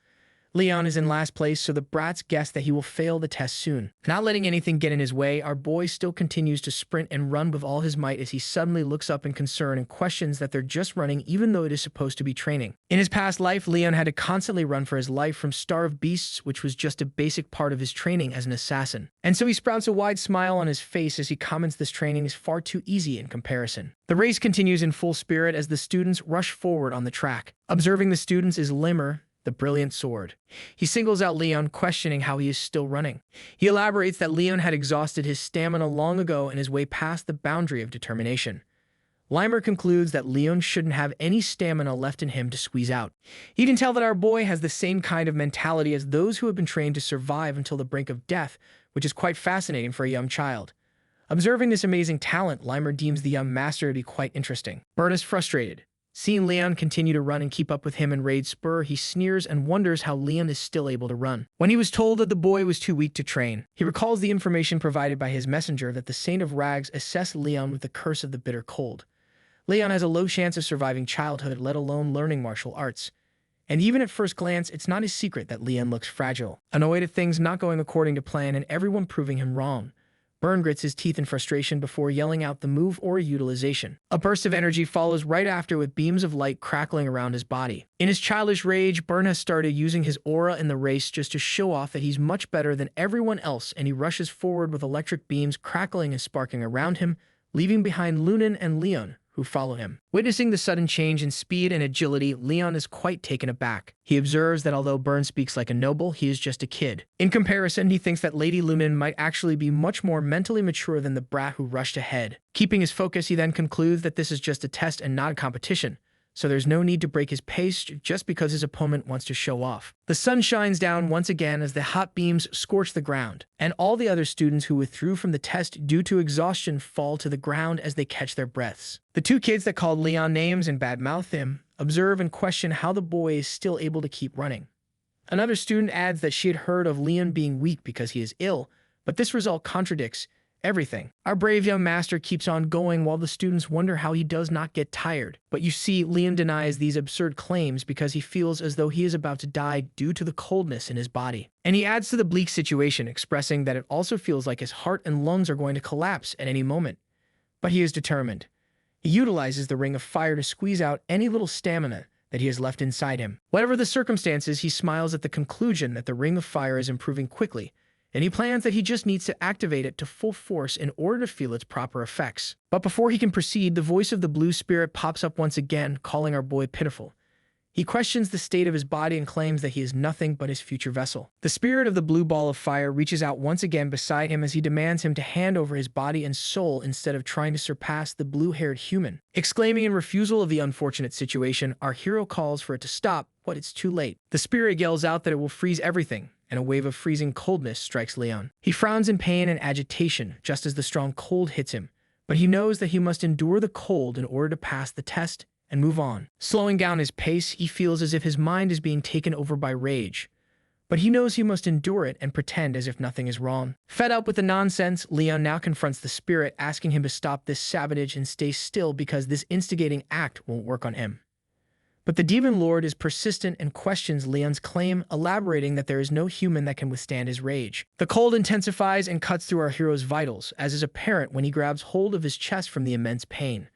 Leon is in last place, so the brats guess that he will fail the test soon. Not letting anything get in his way, our boy still continues to sprint and run with all his might as he suddenly looks up in concern and questions that they're just running even though it is supposed to be training. In his past life, Leon had to constantly run for his life from starved beasts, which was just a basic part of his training as an assassin. And so he sprouts a wide smile on his face as he comments this training is far too easy in comparison. The race continues in full spirit as the students rush forward on the track. Observing the students is Limer, the brilliant sword. He singles out Leon, questioning how he is still running. He elaborates that Leon had exhausted his stamina long ago and is way past the boundary of determination. Limer concludes that Leon shouldn't have any stamina left in him to squeeze out. He can tell that our boy has the same kind of mentality as those who have been trained to survive until the brink of death, which is quite fascinating for a young child. Observing this amazing talent, Limer deems the young master to be quite interesting. Bert is frustrated. Seeing Leon continue to run and keep up with him and raid spur, he sneers and wonders how Leon is still able to run. When he was told that the boy was too weak to train, he recalls the information provided by his messenger that the Saint of Rags assessed Leon with the curse of the bitter cold. Leon has a low chance of surviving childhood, let alone learning martial arts. And even at first glance, it's not his secret that Leon looks fragile. Annoyed at things not going according to plan and everyone proving him wrong, Bern grits his teeth in frustration before yelling out the move or utilization. A burst of energy follows right after with beams of light crackling around his body. In his childish rage, Bern has started using his aura in the race just to show off that he's much better than everyone else, and he rushes forward with electric beams crackling and sparking around him, leaving behind Lunan and Leon, who follow him. Witnessing the sudden change in speed and agility, Leon is quite taken aback. He observes that although Bern speaks like a noble, he is just a kid. In comparison, he thinks that Lady Lunan might actually be much more mentally mature than the brat who rushed ahead. Keeping his focus, he then concludes that this is just a test and not a competition, so there's no need to break his pace just because his opponent wants to show off. The sun shines down once again as the hot beams scorch the ground, and all the other students who withdrew from the test due to exhaustion fall to the ground as they catch their breaths. The two kids that called Leon names and badmouth him observe and question how the boy is still able to keep running. Another student adds that she had heard of Leon being weak because he is ill, but this result contradicts everything. Our brave young master keeps on going while the students wonder how he does not get tired. But you see, Leon denies these absurd claims because he feels as though he is about to die due to the coldness in his body. And he adds to the bleak situation, expressing that it also feels like his heart and lungs are going to collapse at any moment. But he is determined. He utilizes the ring of fire to squeeze out any little stamina that he has left inside him. Whatever the circumstances, he smiles at the conclusion that the ring of fire is improving quickly, and he plans that he just needs to activate it to full force in order to feel its proper effects. But before he can proceed, the voice of the blue spirit pops up once again, calling our boy pitiful. He questions the state of his body and claims that he is nothing but his future vessel. The spirit of the blue ball of fire reaches out once again beside him as he demands him to hand over his body and soul instead of trying to surpass the blue-haired human. Exclaiming in refusal of the unfortunate situation, our hero calls for it to stop, but it's too late. The spirit yells out that it will freeze everything, and a wave of freezing coldness strikes Leon. He frowns in pain and agitation just as the strong cold hits him, but he knows that he must endure the cold in order to pass the test and move on. Slowing down his pace, he feels as if his mind is being taken over by rage. But he knows he must endure it and pretend as if nothing is wrong. Fed up with the nonsense, Leon now confronts the spirit, asking him to stop this savage and stay still because this instigating act won't work on him. But the demon lord is persistent and questions Leon's claim, elaborating that there is no human that can withstand his rage. The cold intensifies and cuts through our hero's vitals, as is apparent when he grabs hold of his chest from the immense pain.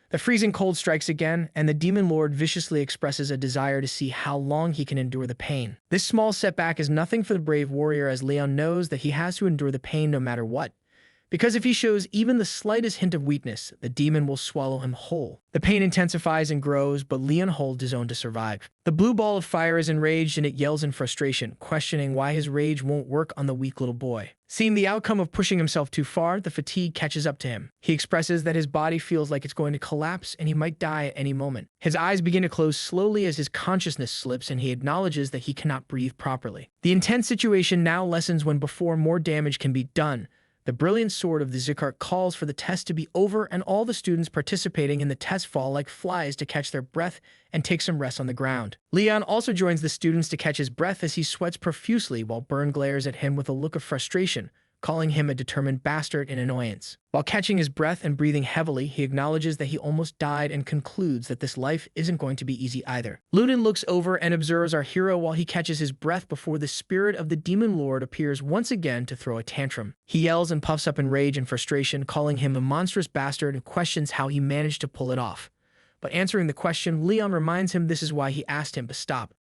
The freezing cold strikes again, and the demon lord viciously expresses a desire to see how long he can endure the pain. This small setback is nothing for the brave warrior, as Leon knows that he has to endure the pain no matter what. Because if he shows even the slightest hint of weakness, the demon will swallow him whole. The pain intensifies and grows, but Leon holds his own to survive. The blue ball of fire is enraged and it yells in frustration, questioning why his rage won't work on the weak little boy. Seeing the outcome of pushing himself too far, the fatigue catches up to him. He expresses that his body feels like it's going to collapse and he might die at any moment. His eyes begin to close slowly as his consciousness slips, and he acknowledges that he cannot breathe properly. The intense situation now lessens when, before more damage can be done, the brilliant sword of the Zikart calls for the test to be over, and all the students participating in the test fall like flies to catch their breath and take some rest on the ground. Leon also joins the students to catch his breath as he sweats profusely, while Byrne glares at him with a look of frustration, calling him a determined bastard in annoyance. While catching his breath and breathing heavily, he acknowledges that he almost died and concludes that this life isn't going to be easy either. Lunan looks over and observes our hero while he catches his breath before the spirit of the demon lord appears once again to throw a tantrum. He yells and puffs up in rage and frustration, calling him a monstrous bastard, and questions how he managed to pull it off. But answering the question, Leon reminds him this is why he asked him to stop.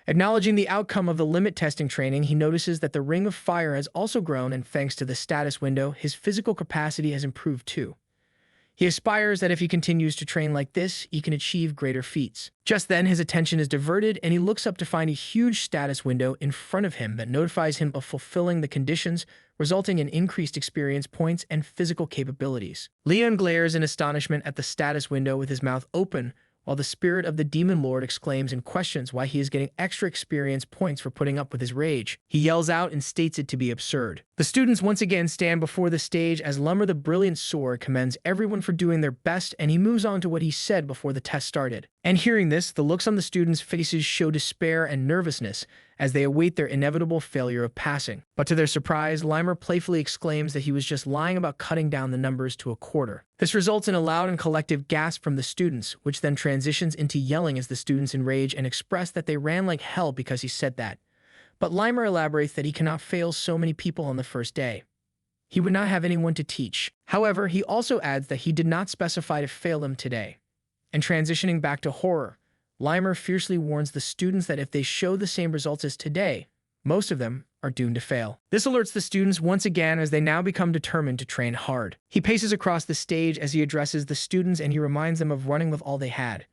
Acknowledging the outcome of the limit testing training, he notices that the ring of fire has also grown, and thanks to the status window, his physical capacity has improved too. He aspires that if he continues to train like this, he can achieve greater feats. Just then, his attention is diverted, and he looks up to find a huge status window in front of him that notifies him of fulfilling the conditions, resulting in increased experience points and physical capabilities. Leon glares in astonishment at the status window with his mouth open, while the spirit of the demon lord exclaims and questions why he is getting extra experience points for putting up with his rage. He yells out and states it to be absurd. The students once again stand before the stage as Lumber the brilliant sword commends everyone for doing their best, and he moves on to what he said before the test started. And hearing this, the looks on the students' faces show despair and nervousness as they await their inevitable failure of passing. But to their surprise, Limer playfully exclaims that he was just lying about cutting down the numbers to a quarter. This results in a loud and collective gasp from the students, which then transitions into yelling as the students enrage and express that they ran like hell because he said that. But Limer elaborates that he cannot fail so many people on the first day. He would not have anyone to teach. However, he also adds that he did not specify to fail him today. And transitioning back to horror, Limer fiercely warns the students that if they show the same results as today, most of them are doomed to fail. This alerts the students once again as they now become determined to train hard. He paces across the stage as he addresses the students, and he reminds them of running with all they had.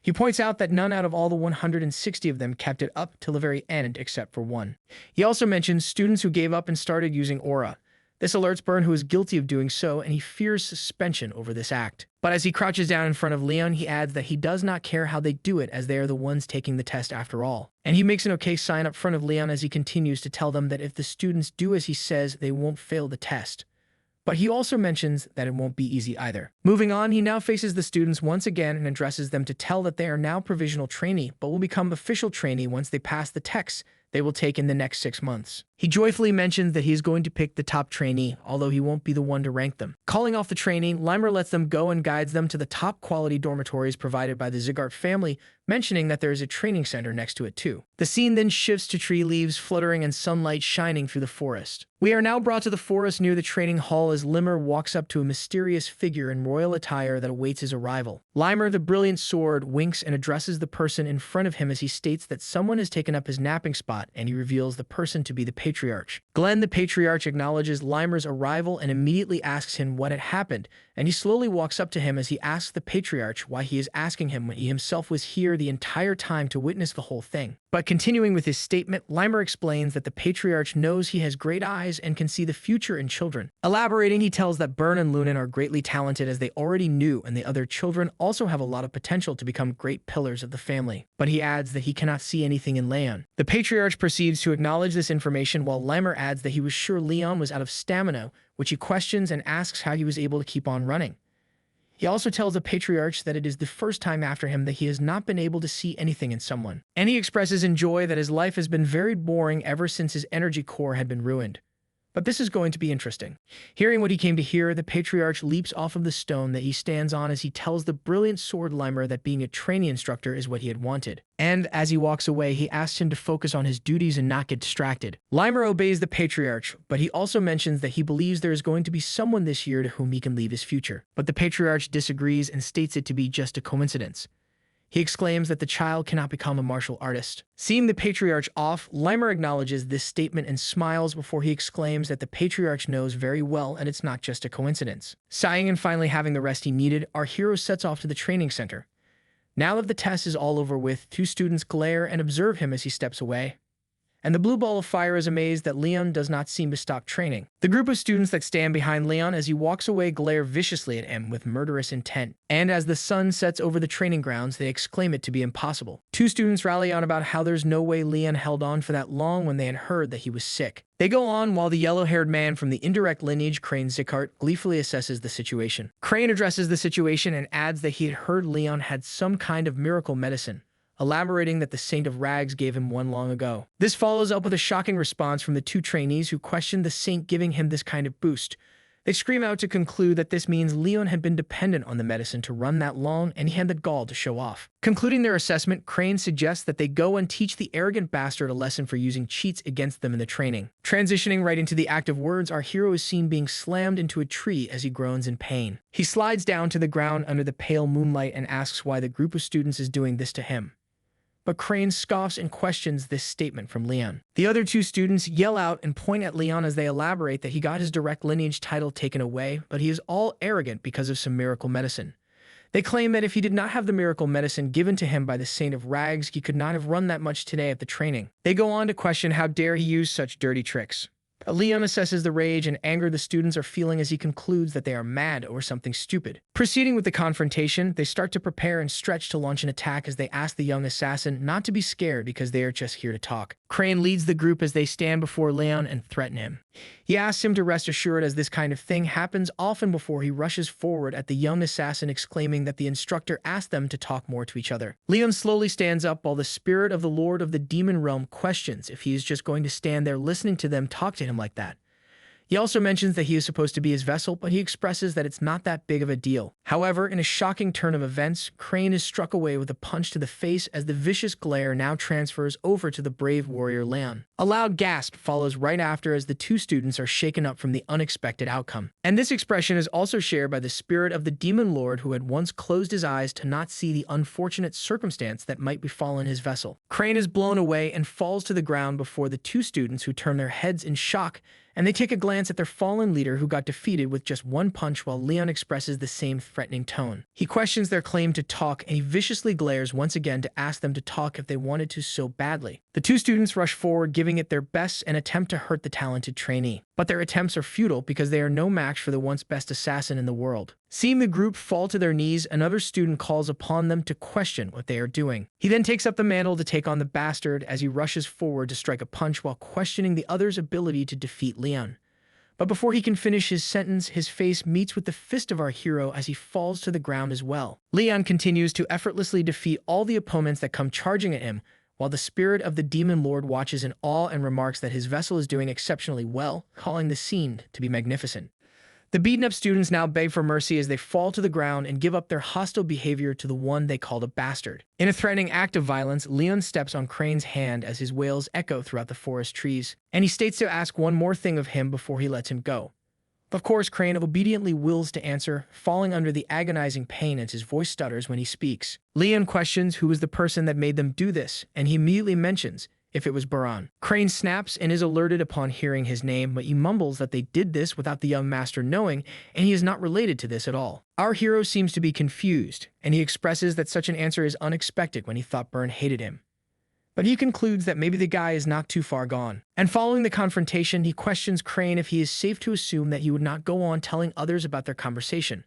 He points out that none out of all the 160 of them kept it up till the very end except for one. He also mentions students who gave up and started using aura. This alerts Byrne, who is guilty of doing so, and he fears suspension over this act. But as he crouches down in front of Leon, he adds that he does not care how they do it, as they are the ones taking the test after all. And he makes an okay sign up front of Leon as he continues to tell them that if the students do as he says, they won't fail the test. But he also mentions that it won't be easy either. Moving on, he now faces the students once again and addresses them to tell that they are now provisional trainee, but will become official trainee once they pass the tests they will take in the next 6 months. He joyfully mentions that he is going to pick the top trainee, although he won't be the one to rank them. Calling off the training, Limer lets them go and guides them to the top quality dormitories provided by the Zigart family, mentioning that there is a training center next to it too. The scene then shifts to tree leaves fluttering and sunlight shining through the forest. We are now brought to the forest near the training hall as Limer walks up to a mysterious figure in royal attire that awaits his arrival. Limer, the brilliant sword, winks and addresses the person in front of him as he states that someone has taken up his napping spot, and he reveals the person to be the patriarch. Glenn, the patriarch, acknowledges Limer's arrival and immediately asks him what had happened, and he slowly walks up to him as he asks the patriarch why he is asking him when he himself was here the entire time to witness the whole thing. But continuing with his statement, Limer explains that the patriarch knows he has great eyes and can see the future in children. Elaborating, he tells that Byrne and Lunan are greatly talented as they already knew, and the other children also have a lot of potential to become great pillars of the family. But he adds that he cannot see anything in Leon. The patriarch proceeds to acknowledge this information, while Limer adds that he was sure Leon was out of stamina, which he questions and asks how he was able to keep on running. He also tells the patriarch that it is the first time after him that he has not been able to see anything in someone. And he expresses in joy that his life has been very boring ever since his energy core had been ruined. But this is going to be interesting. Hearing what he came to hear, the patriarch leaps off of the stone that he stands on as he tells the brilliant sword Limer that being a training instructor is what he had wanted. And as he walks away, he asks him to focus on his duties and not get distracted. Limer obeys the patriarch, but he also mentions that he believes there is going to be someone this year to whom he can leave his future. But the patriarch disagrees and states it to be just a coincidence. He exclaims that the child cannot become a martial artist. Seeing the patriarch off, Limer acknowledges this statement and smiles before he exclaims that the patriarch knows very well and it's not just a coincidence. Sighing and finally having the rest he needed, our hero sets off to the training center. Now that the test is all over with, two students glare and observe him as he steps away. And the blue ball of fire is amazed that Leon does not seem to stop training. The group of students that stand behind Leon as he walks away glare viciously at him with murderous intent. And as the sun sets over the training grounds, they exclaim it to be impossible. Two students rally on about how there's no way Leon held on for that long when they had heard that he was sick. They go on while the yellow-haired man from the indirect lineage, Crane Zickart, gleefully assesses the situation. Crane addresses the situation and adds that he had heard Leon had some kind of miracle medicine, elaborating that the Saint of Rags gave him one long ago. This follows up with a shocking response from the two trainees who question the Saint giving him this kind of boost. They scream out to conclude that this means Leon had been dependent on the medicine to run that long and he had the gall to show off. Concluding their assessment, Crane suggests that they go and teach the arrogant bastard a lesson for using cheats against them in the training. Transitioning right into the act of words, our hero is seen being slammed into a tree as he groans in pain. He slides down to the ground under the pale moonlight and asks why the group of students is doing this to him. But Crane scoffs and questions this statement from Leon. The other two students yell out and point at Leon as they elaborate that he got his direct lineage title taken away, but he is all arrogant because of some miracle medicine. They claim that if he did not have the miracle medicine given to him by the Saint of Rags, he could not have run that much today at the training. They go on to question how dare he use such dirty tricks. Leon assesses the rage and anger the students are feeling as he concludes that they are mad over something stupid. Proceeding with the confrontation, they start to prepare and stretch to launch an attack as they ask the young assassin not to be scared because they are just here to talk. Crane leads the group as they stand before Leon and threaten him. He asks him to rest assured as this kind of thing happens often before he rushes forward at the young assassin exclaiming that the instructor asked them to talk more to each other. Leon slowly stands up while the spirit of the Lord of the Demon Realm questions if he is just going to stand there listening to them talk to him like that. He also mentions that he is supposed to be his vessel, but he expresses that it's not that big of a deal. However, in a shocking turn of events, Crane is struck away with a punch to the face as the vicious glare now transfers over to the brave warrior Leon. A loud gasp follows right after as the two students are shaken up from the unexpected outcome. And this expression is also shared by the spirit of the demon lord who had once closed his eyes to not see the unfortunate circumstance that might befallen his vessel. Crane is blown away and falls to the ground before the two students who turn their heads in shock, and they take a glance at their fallen leader who got defeated with just one punch while Leon expresses the same threatening tone. He questions their claim to talk and he viciously glares once again to ask them to talk if they wanted to so badly. The two students rush forward, giving it their best and attempt to hurt the talented trainee. But their attempts are futile because they are no match for the once best assassin in the world. Seeing the group fall to their knees, another student calls upon them to question what they are doing. He then takes up the mantle to take on the bastard as he rushes forward to strike a punch while questioning the other's ability to defeat Leon. But before he can finish his sentence, his face meets with the fist of our hero as he falls to the ground as well. Leon continues to effortlessly defeat all the opponents that come charging at him, while the spirit of the demon lord watches in awe and remarks that his vessel is doing exceptionally well, calling the scene to be magnificent. The beaten-up students now beg for mercy as they fall to the ground and give up their hostile behavior to the one they called a bastard. In a threatening act of violence, Leon steps on Crane's hand as his wails echo throughout the forest trees, and he states to ask one more thing of him before he lets him go. Of course, Crane obediently wills to answer, falling under the agonizing pain as his voice stutters when he speaks. Leon questions who was the person that made them do this, and he immediately mentions if it was Baran. Crane snaps and is alerted upon hearing his name, but he mumbles that they did this without the young master knowing, and he is not related to this at all. Our hero seems to be confused, and he expresses that such an answer is unexpected when he thought Byrne hated him. But he concludes that maybe the guy is not too far gone. And following the confrontation, he questions Crane if he is safe to assume that he would not go on telling others about their conversation.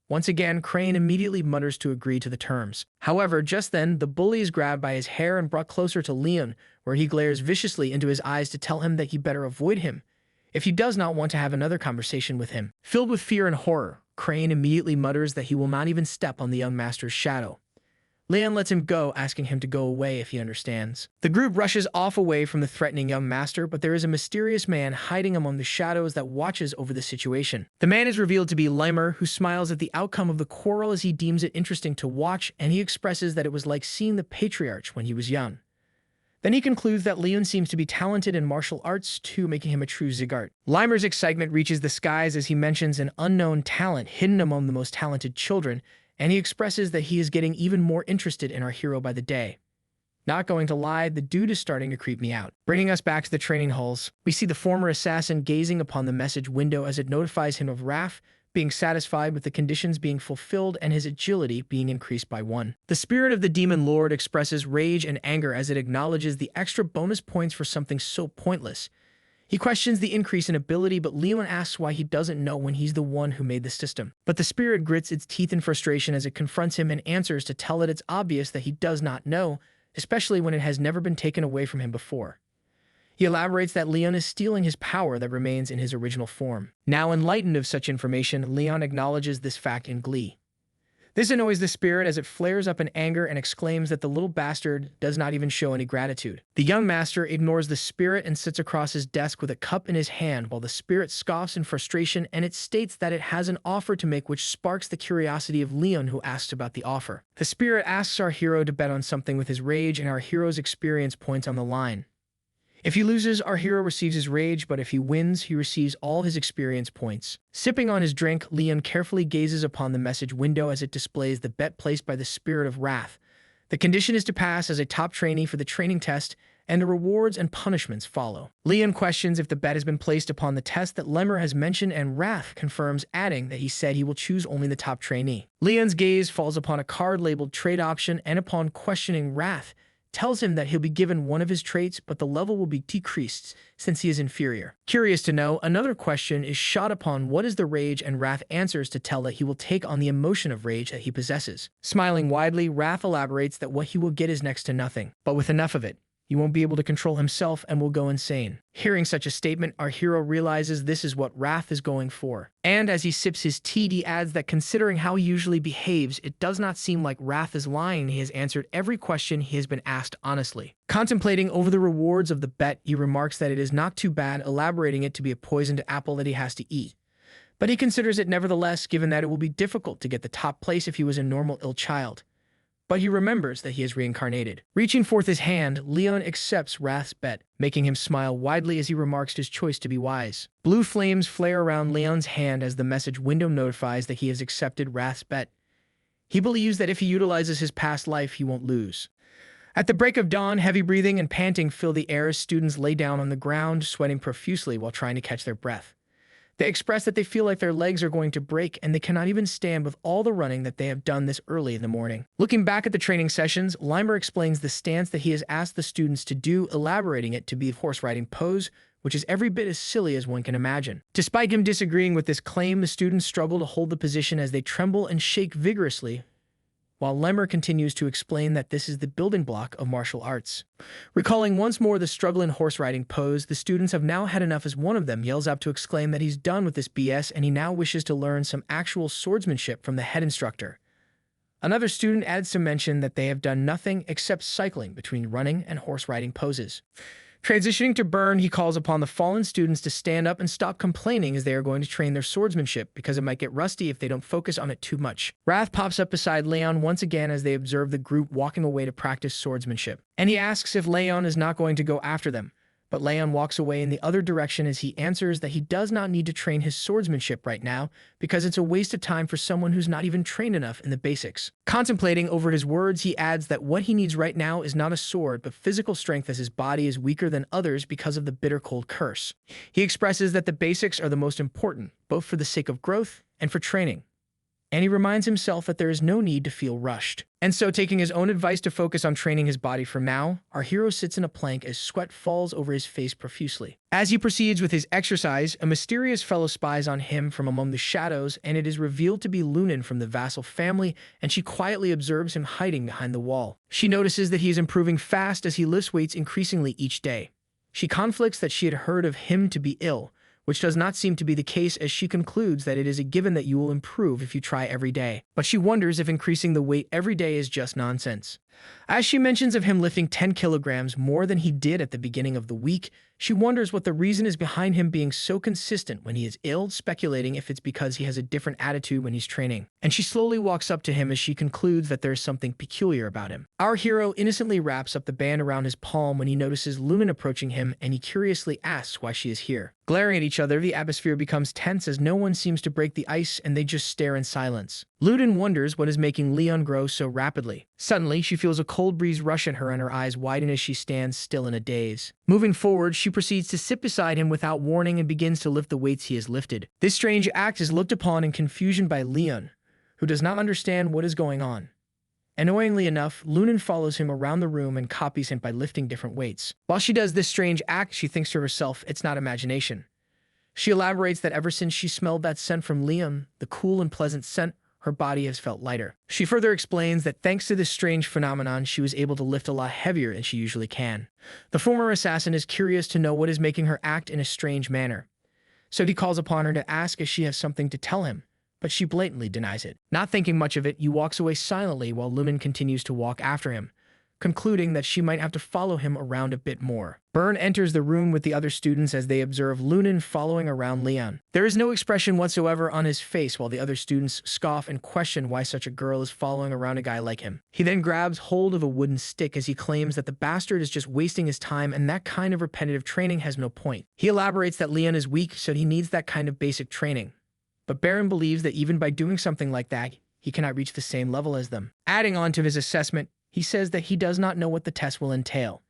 Once again, Crane immediately mutters to agree to the terms. However, just then, the bully is grabbed by his hair and brought closer to Leon, where he glares viciously into his eyes to tell him that he better avoid him if he does not want to have another conversation with him. Filled with fear and horror, Crane immediately mutters that he will not even step on the young master's shadow. Leon lets him go, asking him to go away if he understands. The group rushes off away from the threatening young master, but there is a mysterious man hiding among the shadows that watches over the situation. The man is revealed to be Limer, who smiles at the outcome of the quarrel as he deems it interesting to watch, and he expresses that it was like seeing the patriarch when he was young. Then he concludes that Leon seems to be talented in martial arts too, making him a true Zigart. Limer's excitement reaches the skies as he mentions an unknown talent hidden among the most talented children, and he expresses that he is getting even more interested in our hero by the day. Not going to lie, the dude is starting to creep me out. Bringing us back to the training halls, we see the former assassin gazing upon the message window as it notifies him of Wrath, being satisfied with the conditions being fulfilled and his agility being increased by 1. The spirit of the demon lord expresses rage and anger as it acknowledges the extra bonus points for something so pointless. He questions the increase in ability, but Leon asks why he doesn't know when he's the one who made the system. But the spirit grits its teeth in frustration as it confronts him and answers to tell it it's obvious that he does not know, especially when it has never been taken away from him before. He elaborates that Leon is stealing his power that remains in his original form. Now enlightened of such information, Leon acknowledges this fact in glee. This annoys the spirit as it flares up in anger and exclaims that the little bastard does not even show any gratitude. The young master ignores the spirit and sits across his desk with a cup in his hand while the spirit scoffs in frustration, and it states that it has an offer to make which sparks the curiosity of Leon, who asks about the offer. The spirit asks our hero to bet on something with his rage, and our hero's experience points on the line. If he loses, our hero receives his rage, but if he wins, he receives all his experience points. Sipping on his drink, Leon carefully gazes upon the message window as it displays the bet placed by the Spirit of Wrath. The condition is to pass as a top trainee for the training test, and the rewards and punishments follow. Leon questions if the bet has been placed upon the test that Lemmer has mentioned, and Wrath confirms, adding that he said he will choose only the top trainee. Leon's gaze falls upon a card labeled trade option, and upon questioning Wrath, tells him that he'll be given one of his traits, but the level will be decreased since he is inferior. Curious to know, another question is shot upon what is the rage, and Wrath answers to tell that he will take on the emotion of rage that he possesses. Smiling widely, Wrath elaborates that what he will get is next to nothing, but with enough of it, he won't be able to control himself and will go insane. Hearing such a statement, our hero realizes this is what Wrath is going for. And as he sips his tea, he adds that considering how he usually behaves, it does not seem like Wrath is lying. He has answered every question he has been asked honestly. Contemplating over the rewards of the bet, he remarks that it is not too bad, elaborating it to be a poisoned apple that he has to eat. But he considers it nevertheless, given that it will be difficult to get the top place if he was a normal ill child. But he remembers that he is reincarnated. Reaching forth his hand, Leon accepts Wrath's bet, making him smile widely as he remarks his choice to be wise. Blue flames flare around Leon's hand as the message window notifies that he has accepted Wrath's bet. He believes that if he utilizes his past life, he won't lose. At the break of dawn, heavy breathing and panting fill the air as students lay down on the ground, sweating profusely while trying to catch their breath. They express that they feel like their legs are going to break and they cannot even stand with all the running that they have done this early in the morning. Looking back at the training sessions, Limer explains the stance that he has asked the students to do, elaborating it to be a horse riding pose, which is every bit as silly as one can imagine. Despite him disagreeing with this claim, the students struggle to hold the position as they tremble and shake vigorously, while Lemmer continues to explain that this is the building block of martial arts. Recalling once more the struggle in horse riding pose, the students have now had enough as one of them yells up to exclaim that he's done with this BS and he now wishes to learn some actual swordsmanship from the head instructor. Another student adds to mention that they have done nothing except cycling between running and horse riding poses. Transitioning to Burn, he calls upon the fallen students to stand up and stop complaining as they are going to train their swordsmanship because it might get rusty if they don't focus on it too much. Wrath pops up beside Leon once again as they observe the group walking away to practice swordsmanship. And he asks if Leon is not going to go after them. But Leon walks away in the other direction as he answers that he does not need to train his swordsmanship right now because it's a waste of time for someone who's not even trained enough in the basics. Contemplating over his words, he adds that what he needs right now is not a sword but physical strength as his body is weaker than others because of the bitter cold curse. He expresses that the basics are the most important, both for the sake of growth and for training. And he reminds himself that there is no need to feel rushed. And so, taking his own advice to focus on training his body for now, our hero sits in a plank as sweat falls over his face profusely. As he proceeds with his exercise, a mysterious fellow spies on him from among the shadows, and it is revealed to be Lunan from the vassal family, and she quietly observes him hiding behind the wall. She notices that he is improving fast as he lifts weights increasingly each day. She conflicts that she had heard of him to be ill, which does not seem to be the case as she concludes that it is a given that you will improve if you try every day. But she wonders if increasing the weight every day is just nonsense. As she mentions of him lifting 10 kilograms more than he did at the beginning of the week, she wonders what the reason is behind him being so consistent when he is ill, speculating if it's because he has a different attitude when he's training. And she slowly walks up to him as she concludes that there is something peculiar about him. Our hero innocently wraps up the band around his palm when he notices Lumen approaching him, and he curiously asks why she is here. Glaring at each other, the atmosphere becomes tense as no one seems to break the ice and they just stare in silence. Luden wonders what is making Leon grow so rapidly. Suddenly, she feels a cold breeze rush at her and her eyes widen as she stands still in a daze. Moving forward, she proceeds to sit beside him without warning and begins to lift the weights he has lifted. This strange act is looked upon in confusion by Leon, who does not understand what is going on. Annoyingly enough, Lunan follows him around the room and copies him by lifting different weights. While she does this strange act, she thinks to herself, it's not imagination. She elaborates that ever since she smelled that scent from Leon, the cool and pleasant scent, her body has felt lighter. She further explains that thanks to this strange phenomenon, she was able to lift a lot heavier than she usually can. The former assassin is curious to know what is making her act in a strange manner. So he calls upon her to ask if she has something to tell him, but she blatantly denies it. Not thinking much of it, he walks away silently while Lumen continues to walk after him, concluding that she might have to follow him around a bit more. Byrne enters the room with the other students as they observe Lunan following around Leon. There is no expression whatsoever on his face while the other students scoff and question why such a girl is following around a guy like him. He then grabs hold of a wooden stick as he claims that the bastard is just wasting his time and that kind of repetitive training has no point. He elaborates that Leon is weak, so he needs that kind of basic training. But Baron believes that even by doing something like that, he cannot reach the same level as them. Adding on to his assessment, he says that he does not know what the test will entail,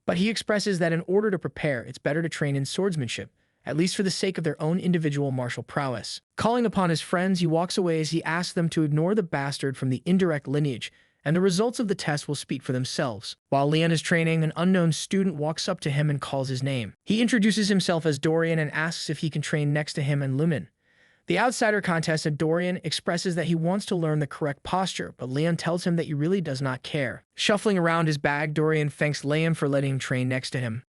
but he expresses that in order to prepare, it's better to train in swordsmanship, at least for the sake of their own individual martial prowess. Calling upon his friends, he walks away as he asks them to ignore the bastard from the indirect lineage, and the results of the test will speak for themselves. While Leon is training, an unknown student walks up to him and calls his name. He introduces himself as Dorian and asks if he can train next to him and Lumen. The outsider contestant Dorian expresses that he wants to learn the correct posture, but Leon tells him that he really does not care. Shuffling around his bag, Dorian thanks Leon for letting him train next to him.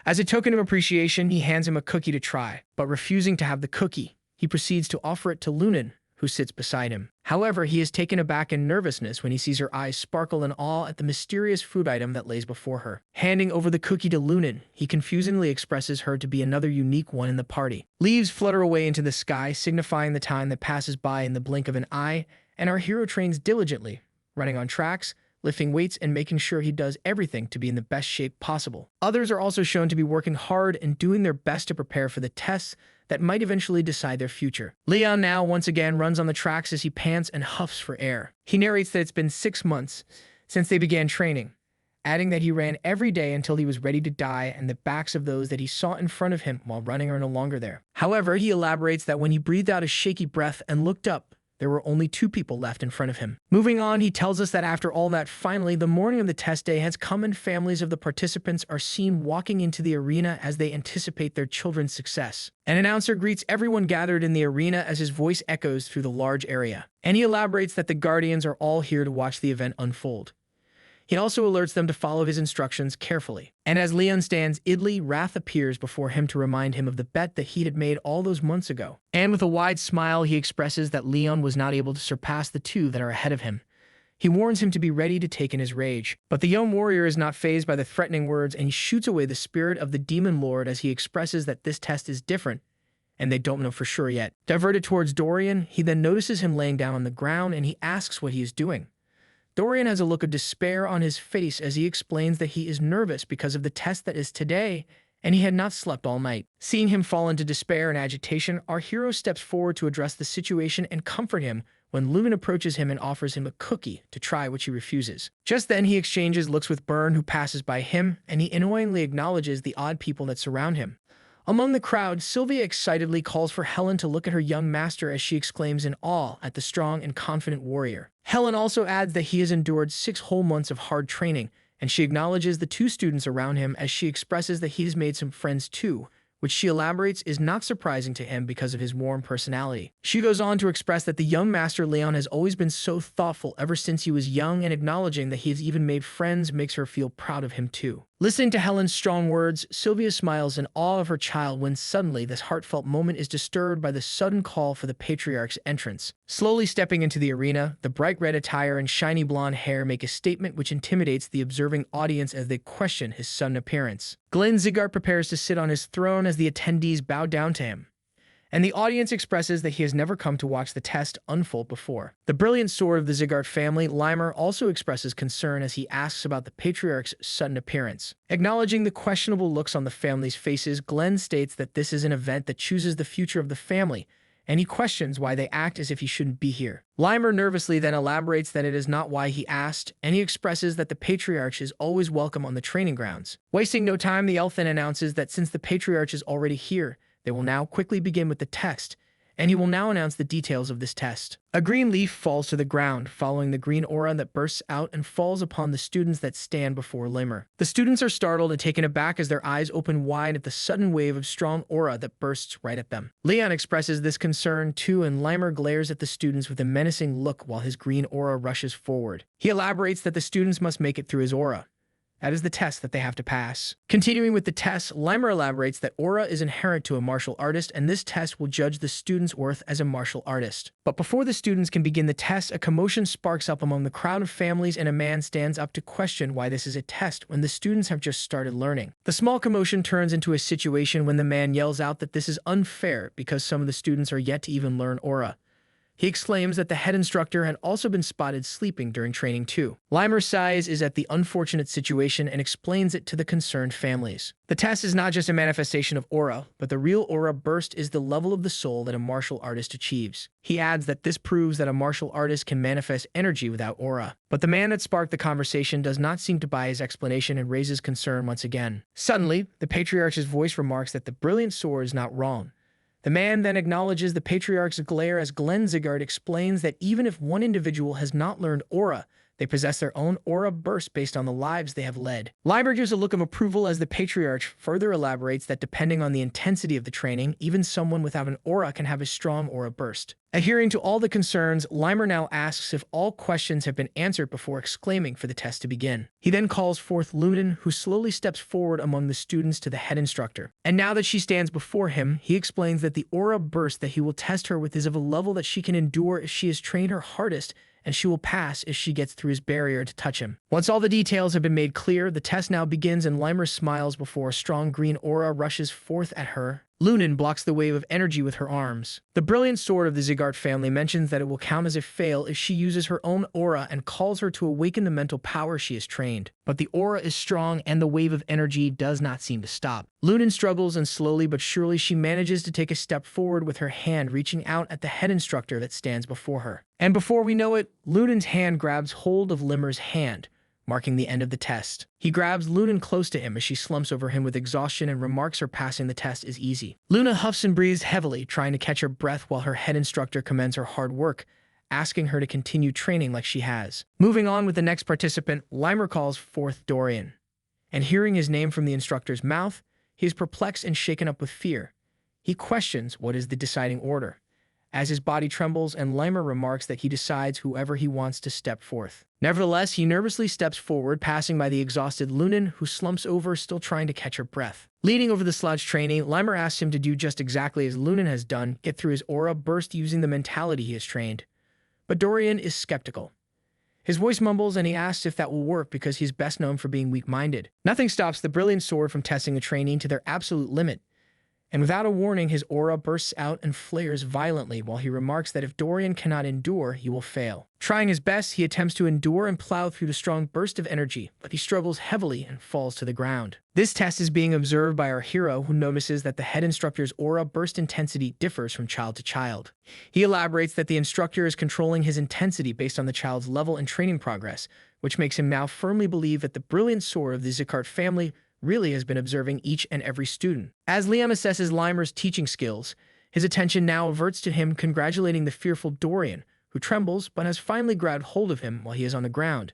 As a token of appreciation, he hands him a cookie to try, but refusing to have the cookie, he proceeds to offer it to Lunan, who sits beside him. However, he is taken aback in nervousness when he sees her eyes sparkle in awe at the mysterious food item that lays before her. Handing over the cookie to Lunan, he confusingly expresses her to be another unique one in the party. Leaves flutter away into the sky, signifying the time that passes by in the blink of an eye, and our hero trains diligently, running on tracks, lifting weights, and making sure he does everything to be in the best shape possible. Others are also shown to be working hard and doing their best to prepare for the tests that might eventually decide their future. Leon now once again runs on the tracks as he pants and huffs for air. He narrates that it's been 6 months since they began training, adding that he ran every day until he was ready to die and the backs of those that he saw in front of him while running are no longer there. However, he elaborates that when he breathed out a shaky breath and looked up, there were only 2 people left in front of him. Moving on, he tells us that after all that, finally, the morning of the test day has come and families of the participants are seen walking into the arena as they anticipate their children's success. An announcer greets everyone gathered in the arena as his voice echoes through the large area. And he elaborates that the Guardians are all here to watch the event unfold. He also alerts them to follow his instructions carefully. And as Leon stands idly, Wrath appears before him to remind him of the bet that he had made all those months ago. And with a wide smile, he expresses that Leon was not able to surpass the 2 that are ahead of him. He warns him to be ready to take in his rage. But the young warrior is not fazed by the threatening words, and he shoots away the spirit of the demon lord as he expresses that this test is different, and they don't know for sure yet. Diverted towards Dorian, he then notices him laying down on the ground, and he asks what he is doing. Dorian has a look of despair on his face as he explains that he is nervous because of the test that is today, and he had not slept all night. Seeing him fall into despair and agitation, our hero steps forward to address the situation and comfort him when Lumen approaches him and offers him a cookie to try, which he refuses. Just then, he exchanges looks with Byrne, who passes by him, and he annoyingly acknowledges the odd people that surround him. Among the crowd, Sylvia excitedly calls for Helen to look at her young master as she exclaims in awe at the strong and confident warrior. Helen also adds that he has endured 6 whole months of hard training, and she acknowledges the 2 students around him as she expresses that he has made some friends too, which she elaborates is not surprising to him because of his warm personality. She goes on to express that the young master Leon has always been so thoughtful ever since he was young, and acknowledging that he has even made friends makes her feel proud of him too. Listening to Helen's strong words, Sylvia smiles in awe of her child when suddenly this heartfelt moment is disturbed by the sudden call for the patriarch's entrance. Slowly stepping into the arena, the bright red attire and shiny blonde hair make a statement which intimidates the observing audience as they question his sudden appearance. Glenn Zigart prepares to sit on his throne as the attendees bow down to him, and the audience expresses that he has never come to watch the test unfold before. The brilliant sword of the Zigart family, Limer, also expresses concern as he asks about the patriarch's sudden appearance. Acknowledging the questionable looks on the family's faces, Glenn states that this is an event that chooses the future of the family, and he questions why they act as if he shouldn't be here. Limer nervously then elaborates that it is not why he asked, and he expresses that the patriarch is always welcome on the training grounds. Wasting no time, the elf then announces that since the patriarch is already here, they will now quickly begin with the test, and he will now announce the details of this test. A green leaf falls to the ground, following the green aura that bursts out and falls upon the students that stand before Limer. The students are startled and taken aback as their eyes open wide at the sudden wave of strong aura that bursts right at them. Leon expresses this concern too, and Limer glares at the students with a menacing look while his green aura rushes forward. He elaborates that the students must make it through his aura. That is the test that they have to pass. Continuing with the test, Limer elaborates that aura is inherent to a martial artist, and this test will judge the student's worth as a martial artist. But before the students can begin the test, a commotion sparks up among the crowd of families, and a man stands up to question why this is a test when the students have just started learning. The small commotion turns into a situation when the man yells out that this is unfair because some of the students are yet to even learn aura. He exclaims that the head instructor had also been spotted sleeping during training too. Limer sighs at the unfortunate situation and explains it to the concerned families. The test is not just a manifestation of aura, but the real aura burst is the level of the soul that a martial artist achieves. He adds that this proves that a martial artist can manifest energy without aura. But the man that sparked the conversation does not seem to buy his explanation and raises concern once again. Suddenly, the patriarch's voice remarks that the brilliant sword is not wrong. The man then acknowledges the patriarch's glare as Glenn Zigart explains that even if one individual has not learned aura, they possess their own aura burst based on the lives they have led. Limer gives a look of approval as the patriarch further elaborates that depending on the intensity of the training, even someone without an aura can have a strong aura burst. Adhering to all the concerns, Limer now asks if all questions have been answered before exclaiming for the test to begin. He then calls forth Lunan, who slowly steps forward among the students to the head instructor. And now that she stands before him, he explains that the aura burst that he will test her with is of a level that she can endure if she has trained her hardest, and she will pass if she gets through his barrier to touch him. Once all the details have been made clear, the test now begins, and Limer smiles before a strong green aura rushes forth at her. Lunan blocks the wave of energy with her arms. The brilliant sword of the Zigart family mentions that it will count as a fail if she uses her own aura and calls her to awaken the mental power she has trained. But the aura is strong and the wave of energy does not seem to stop. Lunan struggles, and slowly but surely she manages to take a step forward with her hand reaching out at the head instructor that stands before her. And before we know it, Lunan's hand grabs hold of Limer's hand, marking the end of the test. He grabs Lunan close to him as she slumps over him with exhaustion and remarks her passing the test is easy. Luna huffs and breathes heavily, trying to catch her breath while her head instructor commends her hard work, asking her to continue training like she has. Moving on with the next participant, Limer calls forth Dorian. And hearing his name from the instructor's mouth, he is perplexed and shaken up with fear. He questions what is the deciding order, as his body trembles, and Limer remarks that he decides whoever he wants to step forth. Nevertheless, he nervously steps forward, passing by the exhausted Lunan, who slumps over, still trying to catch her breath. Leading over the slouched trainee, Limer asks him to do just exactly as Lunan has done, get through his aura burst using the mentality he has trained. But Dorian is skeptical. His voice mumbles, and he asks if that will work because he's best known for being weak-minded. Nothing stops the brilliant sword from testing a trainee to their absolute limit, and without a warning, his aura bursts out and flares violently while he remarks that if Dorian cannot endure, he will fail. Trying his best, he attempts to endure and plow through the strong burst of energy, but he struggles heavily and falls to the ground. This test is being observed by our hero, who notices that the head instructor's aura burst intensity differs from child to child. He elaborates that the instructor is controlling his intensity based on the child's level and training progress, which makes him now firmly believe that the brilliant sword of the Zigart family really has been observing each and every student. As Liam assesses Limer's teaching skills, his attention now averts to him congratulating the fearful Dorian, who trembles but has finally grabbed hold of him while he is on the ground.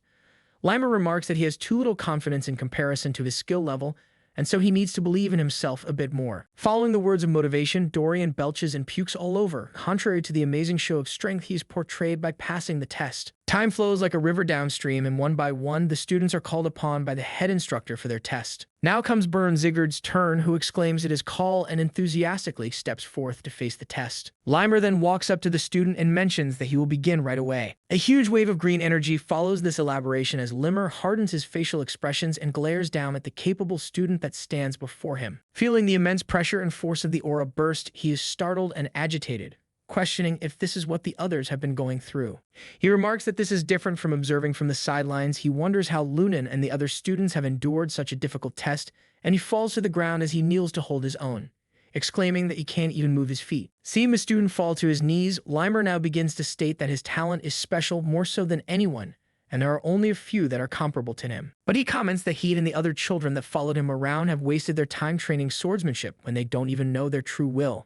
Limer remarks that he has too little confidence in comparison to his skill level, and so he needs to believe in himself a bit more. Following the words of motivation, Dorian belches and pukes all over, contrary to the amazing show of strength he is portrayed by passing the test. Time flows like a river downstream, and one by one, the students are called upon by the head instructor for their test. Now comes Bern Sigurd's turn, who exclaims at his call and enthusiastically steps forth to face the test. Limer then walks up to the student and mentions that he will begin right away. A huge wave of green energy follows this elaboration as Limer hardens his facial expressions and glares down at the capable student that stands before him. Feeling the immense pressure and force of the aura burst, he is startled and agitated, questioning if this is what the others have been going through. He remarks that this is different from observing from the sidelines. He wonders how Lunan and the other students have endured such a difficult test, and he falls to the ground as he kneels to hold his own, exclaiming that he can't even move his feet. Seeing the student fall to his knees, Limer now begins to state that his talent is special, more so than anyone, and there are only a few that are comparable to him. But he comments that he and the other children that followed him around have wasted their time training swordsmanship when they don't even know their true will.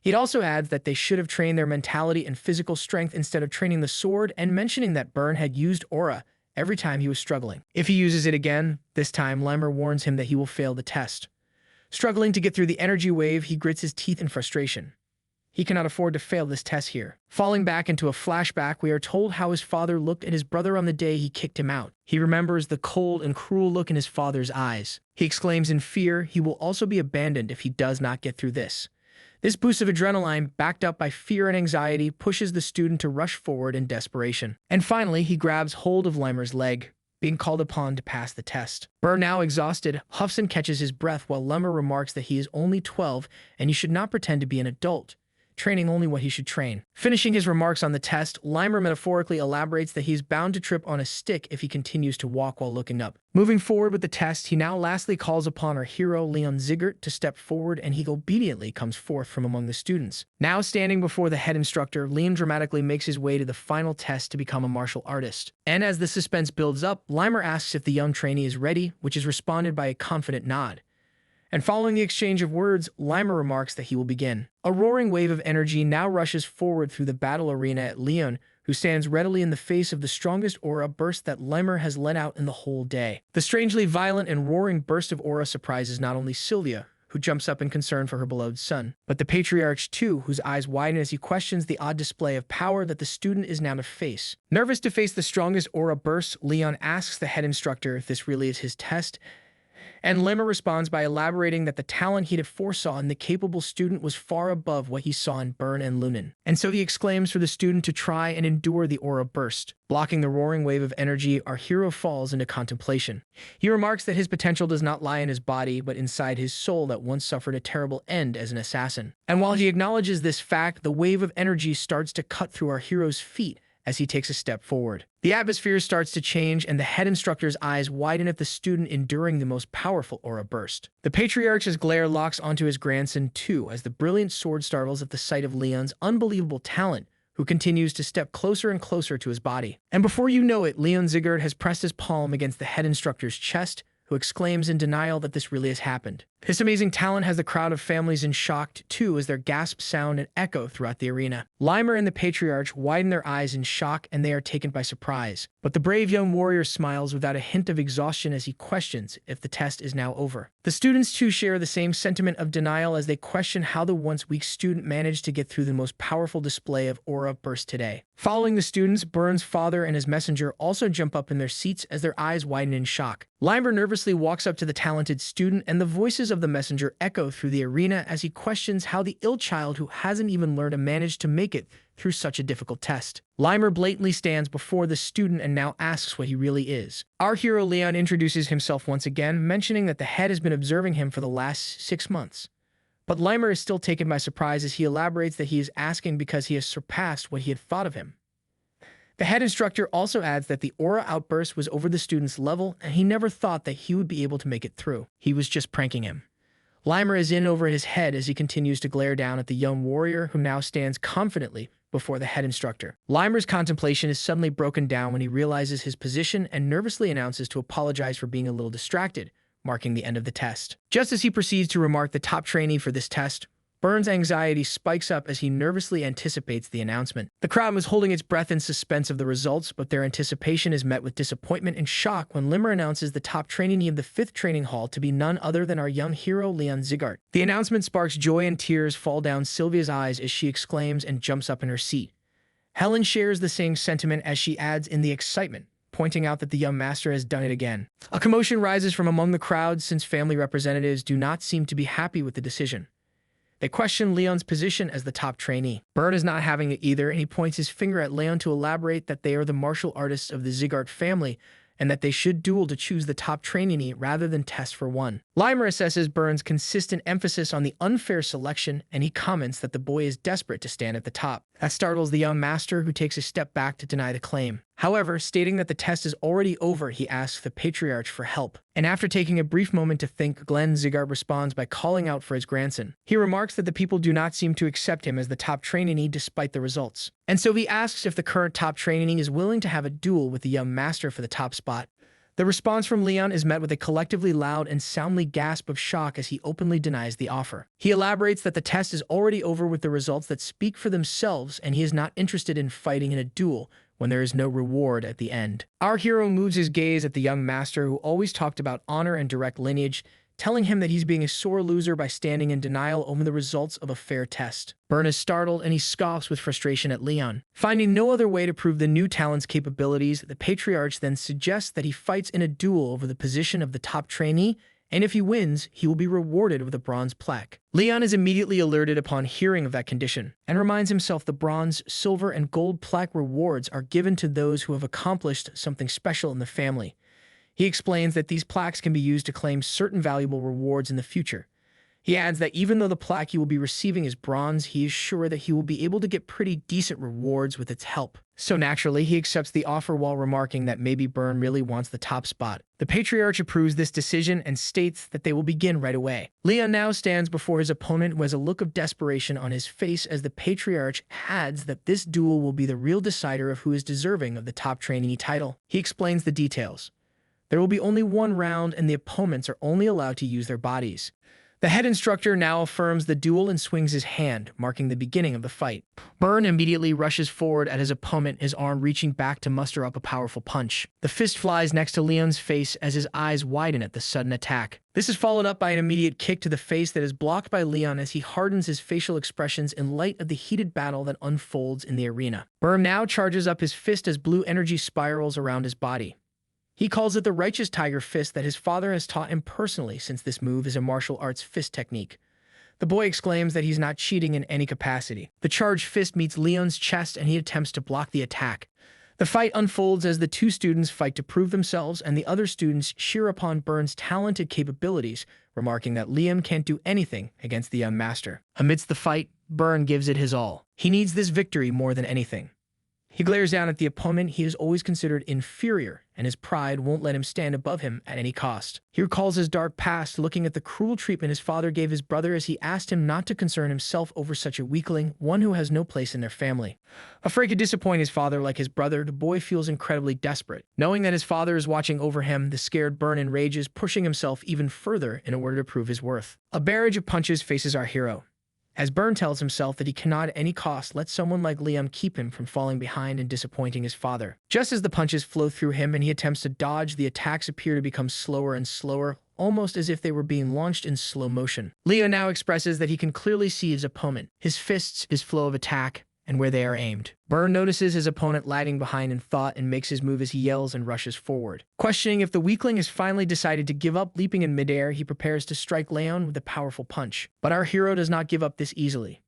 He also adds that they should have trained their mentality and physical strength instead of training the sword, and mentioning that Bern had used aura every time he was struggling. If he uses it again, this time Limer warns him that he will fail the test. Struggling to get through the energy wave, he grits his teeth in frustration. He cannot afford to fail this test here. Falling back into a flashback, we are told how his father looked at his brother on the day he kicked him out. He remembers the cold and cruel look in his father's eyes. He exclaims in fear he will also be abandoned if he does not get through this. This boost of adrenaline, backed up by fear and anxiety, pushes the student to rush forward in desperation. And finally, he grabs hold of Limer's leg, being called upon to pass the test. Bern, now exhausted, huffs and catches his breath while Limer remarks that he is only 12 and he should not pretend to be an adult, training only what he should train. Finishing his remarks on the test, Limer metaphorically elaborates that he is bound to trip on a stick if he continues to walk while looking up. Moving forward with the test, he now lastly calls upon our hero Leon Sigurd to step forward, and he obediently comes forth from among the students. Now standing before the head instructor, Leon dramatically makes his way to the final test to become a martial artist. And as the suspense builds up, Limer asks if the young trainee is ready, which is responded by a confident nod. And following the exchange of words, Limer remarks that he will begin. A roaring wave of energy now rushes forward through the battle arena at Leon, who stands readily in the face of the strongest aura burst that Limer has let out in the whole day. The strangely violent and roaring burst of aura surprises not only Sylvia, who jumps up in concern for her beloved son, but the patriarch too, whose eyes widen as he questions the odd display of power that the student is now to face. Nervous to face the strongest aura burst, Leon asks the head instructor if this really is his test, and Limer responds by elaborating that the talent he'd have foresaw in the capable student was far above what he saw in Bern and Lunan. And so he exclaims for the student to try and endure the aura burst. Blocking the roaring wave of energy, our hero falls into contemplation. He remarks that his potential does not lie in his body, but inside his soul that once suffered a terrible end as an assassin. And while he acknowledges this fact, the wave of energy starts to cut through our hero's feet as he takes a step forward. The atmosphere starts to change, and the head instructor's eyes widen at the student enduring the most powerful aura burst. The patriarch's glare locks onto his grandson too, as the brilliant sword startles at the sight of Leon's unbelievable talent, who continues to step closer and closer to his body. And before you know it, Leon Sigurd has pressed his palm against the head instructor's chest, who exclaims in denial that this really has happened. This amazing talent has the crowd of families in shock too, as their gasps sound and echo throughout the arena. Limer and the patriarch widen their eyes in shock, and they are taken by surprise. But the brave young warrior smiles without a hint of exhaustion as he questions if the test is now over. The students too share the same sentiment of denial as they question how the once weak student managed to get through the most powerful display of aura burst today. Following the students, Bern's father and his messenger also jump up in their seats as their eyes widen in shock. Limer nervously walks up to the talented student, and the voices of the messenger echo through the arena as he questions how the ill child who hasn't even learned to manage to make it through such a difficult test. Limer blatantly stands before the student and now asks what he really is. Our hero Leon introduces himself once again, mentioning that the head has been observing him for the last 6 months. But Limer is still taken by surprise as he elaborates that he is asking because he has surpassed what he had thought of him. The head instructor also adds that the aura outburst was over the student's level, and he never thought that he would be able to make it through. He was just pranking him. Limer is in over his head as he continues to glare down at the young warrior, who now stands confidently before the head instructor. Limer's contemplation is suddenly broken down when he realizes his position and nervously announces to apologize for being a little distracted, marking the end of the test. Just as he proceeds to remark the top trainee for this test, Bern's anxiety spikes up as he nervously anticipates the announcement. The crowd was holding its breath in suspense of the results, but their anticipation is met with disappointment and shock when Limer announces the top trainee of the 5th training hall to be none other than our young hero Leon Sigurd. The announcement sparks joy, and tears fall down Sylvia's eyes as she exclaims and jumps up in her seat. Helen shares the same sentiment as she adds in the excitement, pointing out that the young master has done it again. A commotion rises from among the crowd since family representatives do not seem to be happy with the decision. They question Leon's position as the top trainee. Byrne is not having it either, and he points his finger at Leon to elaborate that they are the martial artists of the Zygarde family and that they should duel to choose the top trainee rather than test for one. Limer assesses Byrne's consistent emphasis on the unfair selection, and he comments that the boy is desperate to stand at the top. That startles the young master, who takes a step back to deny the claim. However, stating that the test is already over, he asks the patriarch for help. And after taking a brief moment to think, Glenn Zygarde responds by calling out for his grandson. He remarks that the people do not seem to accept him as the top trainee despite the results. And so he asks if the current top trainee is willing to have a duel with the young master for the top spot. The response from Leon is met with a collectively loud and soundly gasp of shock as he openly denies the offer. He elaborates that the test is already over with the results that speak for themselves, and he is not interested in fighting in a duel when there is no reward at the end. Our hero moves his gaze at the young master, who always talked about honor and direct lineage, telling him that he's being a sore loser by standing in denial over the results of a fair test. Byrne is startled, and he scoffs with frustration at Leon. Finding no other way to prove the new talent's capabilities, the patriarch then suggests that he fights in a duel over the position of the top trainee, and if he wins, he will be rewarded with a bronze plaque. Leon is immediately alerted upon hearing of that condition, and reminds himself the bronze, silver, and gold plaque rewards are given to those who have accomplished something special in the family. He explains that these plaques can be used to claim certain valuable rewards in the future. He adds that even though the plaque he will be receiving is bronze, he is sure that he will be able to get pretty decent rewards with its help. So naturally, he accepts the offer while remarking that maybe Byrne really wants the top spot. The patriarch approves this decision and states that they will begin right away. Leon now stands before his opponent, who has a look of desperation on his face as the patriarch adds that this duel will be the real decider of who is deserving of the top trainee title. He explains the details. There will be only one round, and the opponents are only allowed to use their bodies. The head instructor now affirms the duel and swings his hand, marking the beginning of the fight. Byrne immediately rushes forward at his opponent, his arm reaching back to muster up a powerful punch. The fist flies next to Leon's face as his eyes widen at the sudden attack. This is followed up by an immediate kick to the face that is blocked by Leon as he hardens his facial expressions in light of the heated battle that unfolds in the arena. Byrne now charges up his fist as blue energy spirals around his body. He calls it the righteous tiger fist that his father has taught him personally, since this move is a martial arts fist technique. The boy exclaims that he's not cheating in any capacity. The charged fist meets Leon's chest and he attempts to block the attack. The fight unfolds as the two students fight to prove themselves, and the other students cheer upon Byrne's talented capabilities, remarking that Leon can't do anything against the young master. Amidst the fight, Byrne gives it his all. He needs this victory more than anything. He glares down at the opponent he is always considered inferior, and his pride won't let him stand above him at any cost. He recalls his dark past, looking at the cruel treatment his father gave his brother as he asked him not to concern himself over such a weakling, one who has no place in their family. Afraid to disappoint his father like his brother, the boy feels incredibly desperate. Knowing that his father is watching over him, the scared Byrne enrages, pushing himself even further in order to prove his worth. A barrage of punches faces our hero, as Byrne tells himself that he cannot at any cost let someone like Liam keep him from falling behind and disappointing his father. Just as the punches flow through him and he attempts to dodge, the attacks appear to become slower and slower, almost as if they were being launched in slow motion. Leo now expresses that he can clearly see his opponent, his fists, his flow of attack, and where they are aimed. Byrne notices his opponent lagging behind in thought and makes his move as he yells and rushes forward. Questioning if the weakling has finally decided to give up, leaping in midair, he prepares to strike Leon with a powerful punch. But our hero does not give up this easily.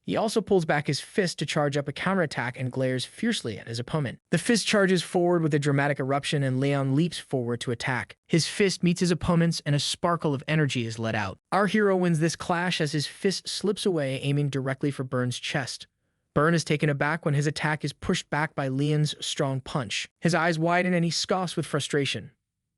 He also pulls back his fist to charge up a counterattack and glares fiercely at his opponent. The fist charges forward with a dramatic eruption, and Leon leaps forward to attack. His fist meets his opponent's and a sparkle of energy is let out. Our hero wins this clash as his fist slips away, aiming directly for Byrne's chest. Byrne is taken aback when his attack is pushed back by Leon's strong punch. His eyes widen and he scoffs with frustration.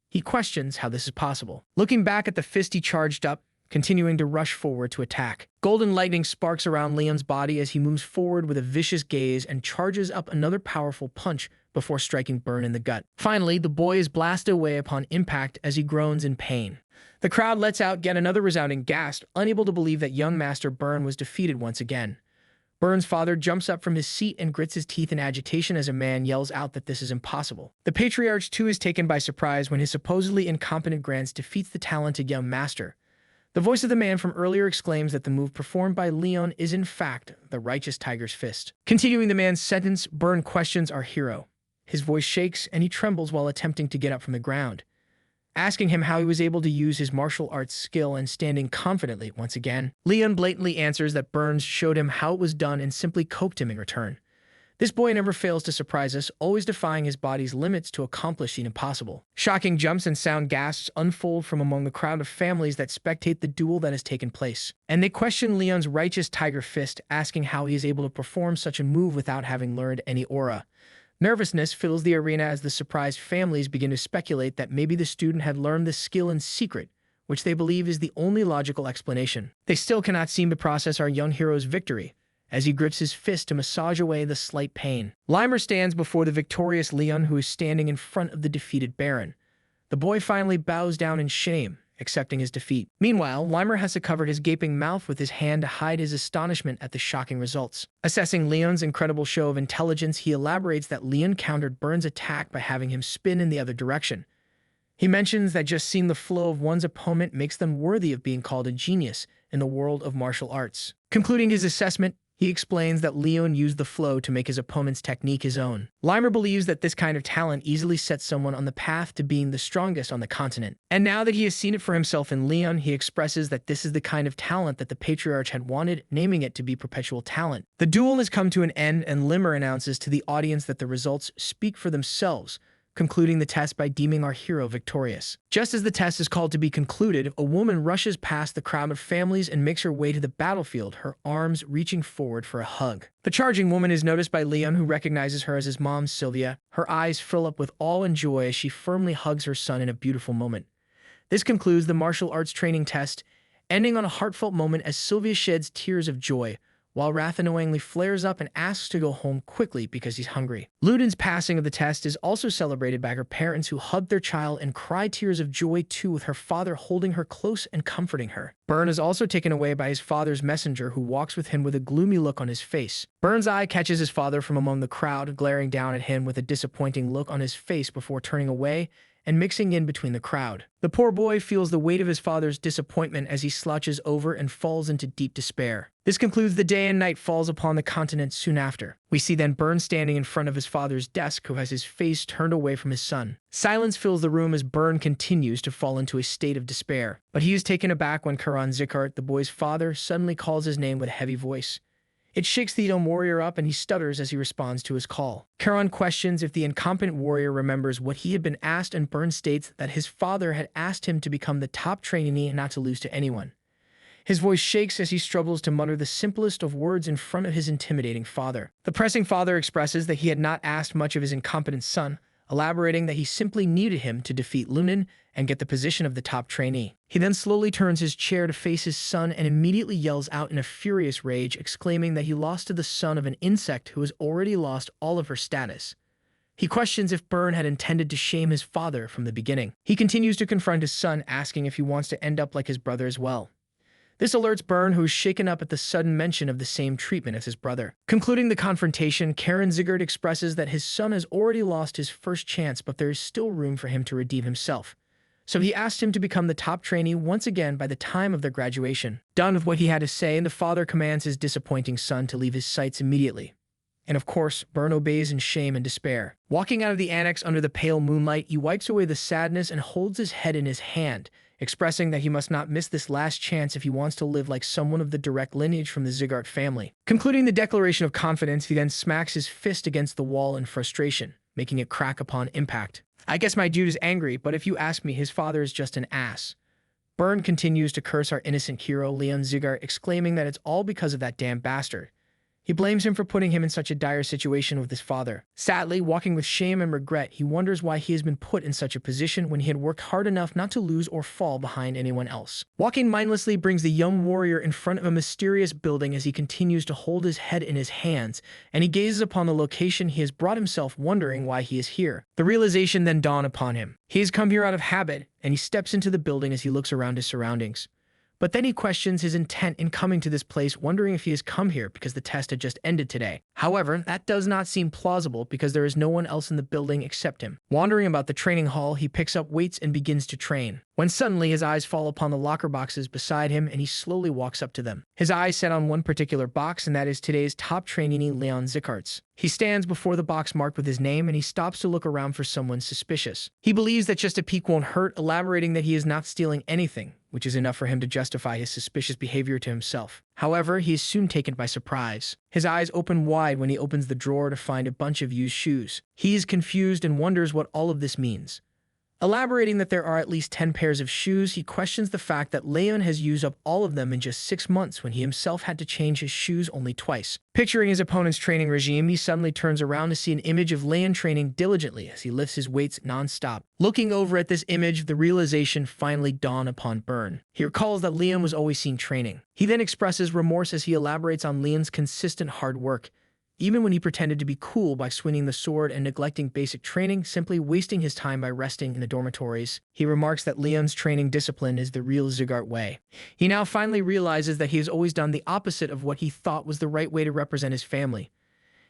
He questions how this is possible. Looking back at the fist he charged up, continuing to rush forward to attack. Golden lightning sparks around Leon's body as he moves forward with a vicious gaze and charges up another powerful punch before striking Byrne in the gut. Finally, the boy is blasted away upon impact as he groans in pain. The crowd lets out yet another resounding gasp, unable to believe that young Master Byrne was defeated once again. Byrne's father jumps up from his seat and grits his teeth in agitation as a man yells out that this is impossible. The patriarch too is taken by surprise when his supposedly incompetent grandson defeats the talented young master. The voice of the man from earlier exclaims that the move performed by Leon is in fact the righteous tiger's fist. Continuing the man's sentence, Burn questions our hero. His voice shakes and he trembles while attempting to get up from the ground, asking him how he was able to use his martial arts skill and standing confidently once again. Leon blatantly answers that Burns showed him how it was done and simply coked him in return. This boy never fails to surprise us, always defying his body's limits to accomplish the impossible. Shocking jumps and sound gasps unfold from among the crowd of families that spectate the duel that has taken place. And they question Leon's righteous tiger fist, asking how he is able to perform such a move without having learned any aura. Nervousness fills the arena as the surprised families begin to speculate that maybe the student had learned the skill in secret, which they believe is the only logical explanation. They still cannot seem to process our young hero's victory, as he grips his fist to massage away the slight pain. Limer stands before the victorious Leon, who is standing in front of the defeated Baron. The boy finally bows down in shame, accepting his defeat. Meanwhile, Limer has to cover his gaping mouth with his hand to hide his astonishment at the shocking results. Assessing Leon's incredible show of intelligence, he elaborates that Leon countered Burns' attack by having him spin in the other direction. He mentions that just seeing the flow of one's opponent makes them worthy of being called a genius in the world of martial arts. Concluding his assessment, he explains that Leon used the flow to make his opponent's technique his own. Limer believes that this kind of talent easily sets someone on the path to being the strongest on the continent. And now that he has seen it for himself in Leon, he expresses that this is the kind of talent that the Patriarch had wanted, naming it to be perpetual talent. The duel has come to an end, and Limer announces to the audience that the results speak for themselves, concluding the test by deeming our hero victorious. Just as the test is called to be concluded, a woman rushes past the crowd of families and makes her way to the battlefield, her arms reaching forward for a hug. The charging woman is noticed by Leon, who recognizes her as his mom, Sylvia. Her eyes fill up with awe and joy as she firmly hugs her son in a beautiful moment. This concludes the martial arts training test, ending on a heartfelt moment as Sylvia sheds tears of joy, while Wrath annoyingly flares up and asks to go home quickly because he's hungry. Ludin's passing of the test is also celebrated by her parents, who hug their child and cry tears of joy too, with her father holding her close and comforting her. Burn is also taken away by his father's messenger, who walks with him with a gloomy look on his face. Burn's eye catches his father from among the crowd, glaring down at him with a disappointing look on his face before turning away and mixing in between the crowd. The poor boy feels the weight of his father's disappointment as he slouches over and falls into deep despair. This concludes the day, and night falls upon the continent soon after. We see then Burn standing in front of his father's desk, who has his face turned away from his son. Silence fills the room as Burn continues to fall into a state of despair. But he is taken aback when Karan Zikart, the boy's father, suddenly calls his name with a heavy voice. It shakes the young warrior up, and he stutters as he responds to his call. Karan questions if the incompetent warrior remembers what he had been asked, and Burn states that his father had asked him to become the top trainee and not to lose to anyone. His voice shakes as he struggles to mutter the simplest of words in front of his intimidating father. The pressing father expresses that he had not asked much of his incompetent son, elaborating that he simply needed him to defeat Lunin and get the position of the top trainee. He then slowly turns his chair to face his son and immediately yells out in a furious rage, exclaiming that he lost to the son of an insect who has already lost all of her status. He questions if Burn had intended to shame his father from the beginning. He continues to confront his son, asking if he wants to end up like his brother as well. This alerts Burn, who is shaken up at the sudden mention of the same treatment as his brother. Concluding the confrontation, Karan Zigard expresses that his son has already lost his first chance, but there is still room for him to redeem himself. So he asked him to become the top trainee once again by the time of their graduation. Done with what he had to say, the father commands his disappointing son to leave his sights immediately. And of course, Burn obeys in shame and despair. Walking out of the annex under the pale moonlight, he wipes away the sadness and holds his head in his hand, expressing that he must not miss this last chance if he wants to live like someone of the direct lineage from the Zigart family. Concluding the declaration of confidence, he then smacks his fist against the wall in frustration, making it crack upon impact. I guess my dude is angry, but if you ask me, his father is just an ass. Burn continues to curse our innocent hero, Leon Zigart, exclaiming that it's all because of that damn bastard. He blames him for putting him in such a dire situation with his father. Sadly, walking with shame and regret, he wonders why he has been put in such a position when he had worked hard enough not to lose or fall behind anyone else. Walking mindlessly brings the young warrior in front of a mysterious building as he continues to hold his head in his hands, and he gazes upon the location he has brought himself, wondering why he is here. The realization then dawns upon him. He has come here out of habit, and he steps into the building as he looks around his surroundings. But then he questions his intent in coming to this place, wondering if he has come here because the test had just ended today. However, that does not seem plausible because there is no one else in the building except him. Wandering about the training hall, he picks up weights and begins to train. when suddenly his eyes fall upon the locker boxes beside him and he slowly walks up to them. His eyes set on one particular box, and that is today's top trainee, Leon Zickart's. He stands before the box marked with his name and he stops to look around for someone suspicious. He believes that just a peek won't hurt, elaborating that he is not stealing anything, which is enough for him to justify his suspicious behavior to himself. However, he is soon taken by surprise. His eyes open wide when he opens the drawer to find a bunch of used shoes. He is confused and wonders what all of this means. Elaborating that there are at least 10 pairs of shoes, he questions the fact that Leon has used up all of them in just 6 months when he himself had to change his shoes only twice. Picturing his opponent's training regime, he suddenly turns around to see an image of Leon training diligently as he lifts his weights non-stop. Looking over at this image, the realization finally dawns upon Byrne. He recalls that Leon was always seen training. He then expresses remorse as he elaborates on Leon's consistent hard work, even when he pretended to be cool by swinging the sword and neglecting basic training, simply wasting his time by resting in the dormitories. He remarks that Leon's training discipline is the real Zygarde way. He now finally realizes that he has always done the opposite of what he thought was the right way to represent his family.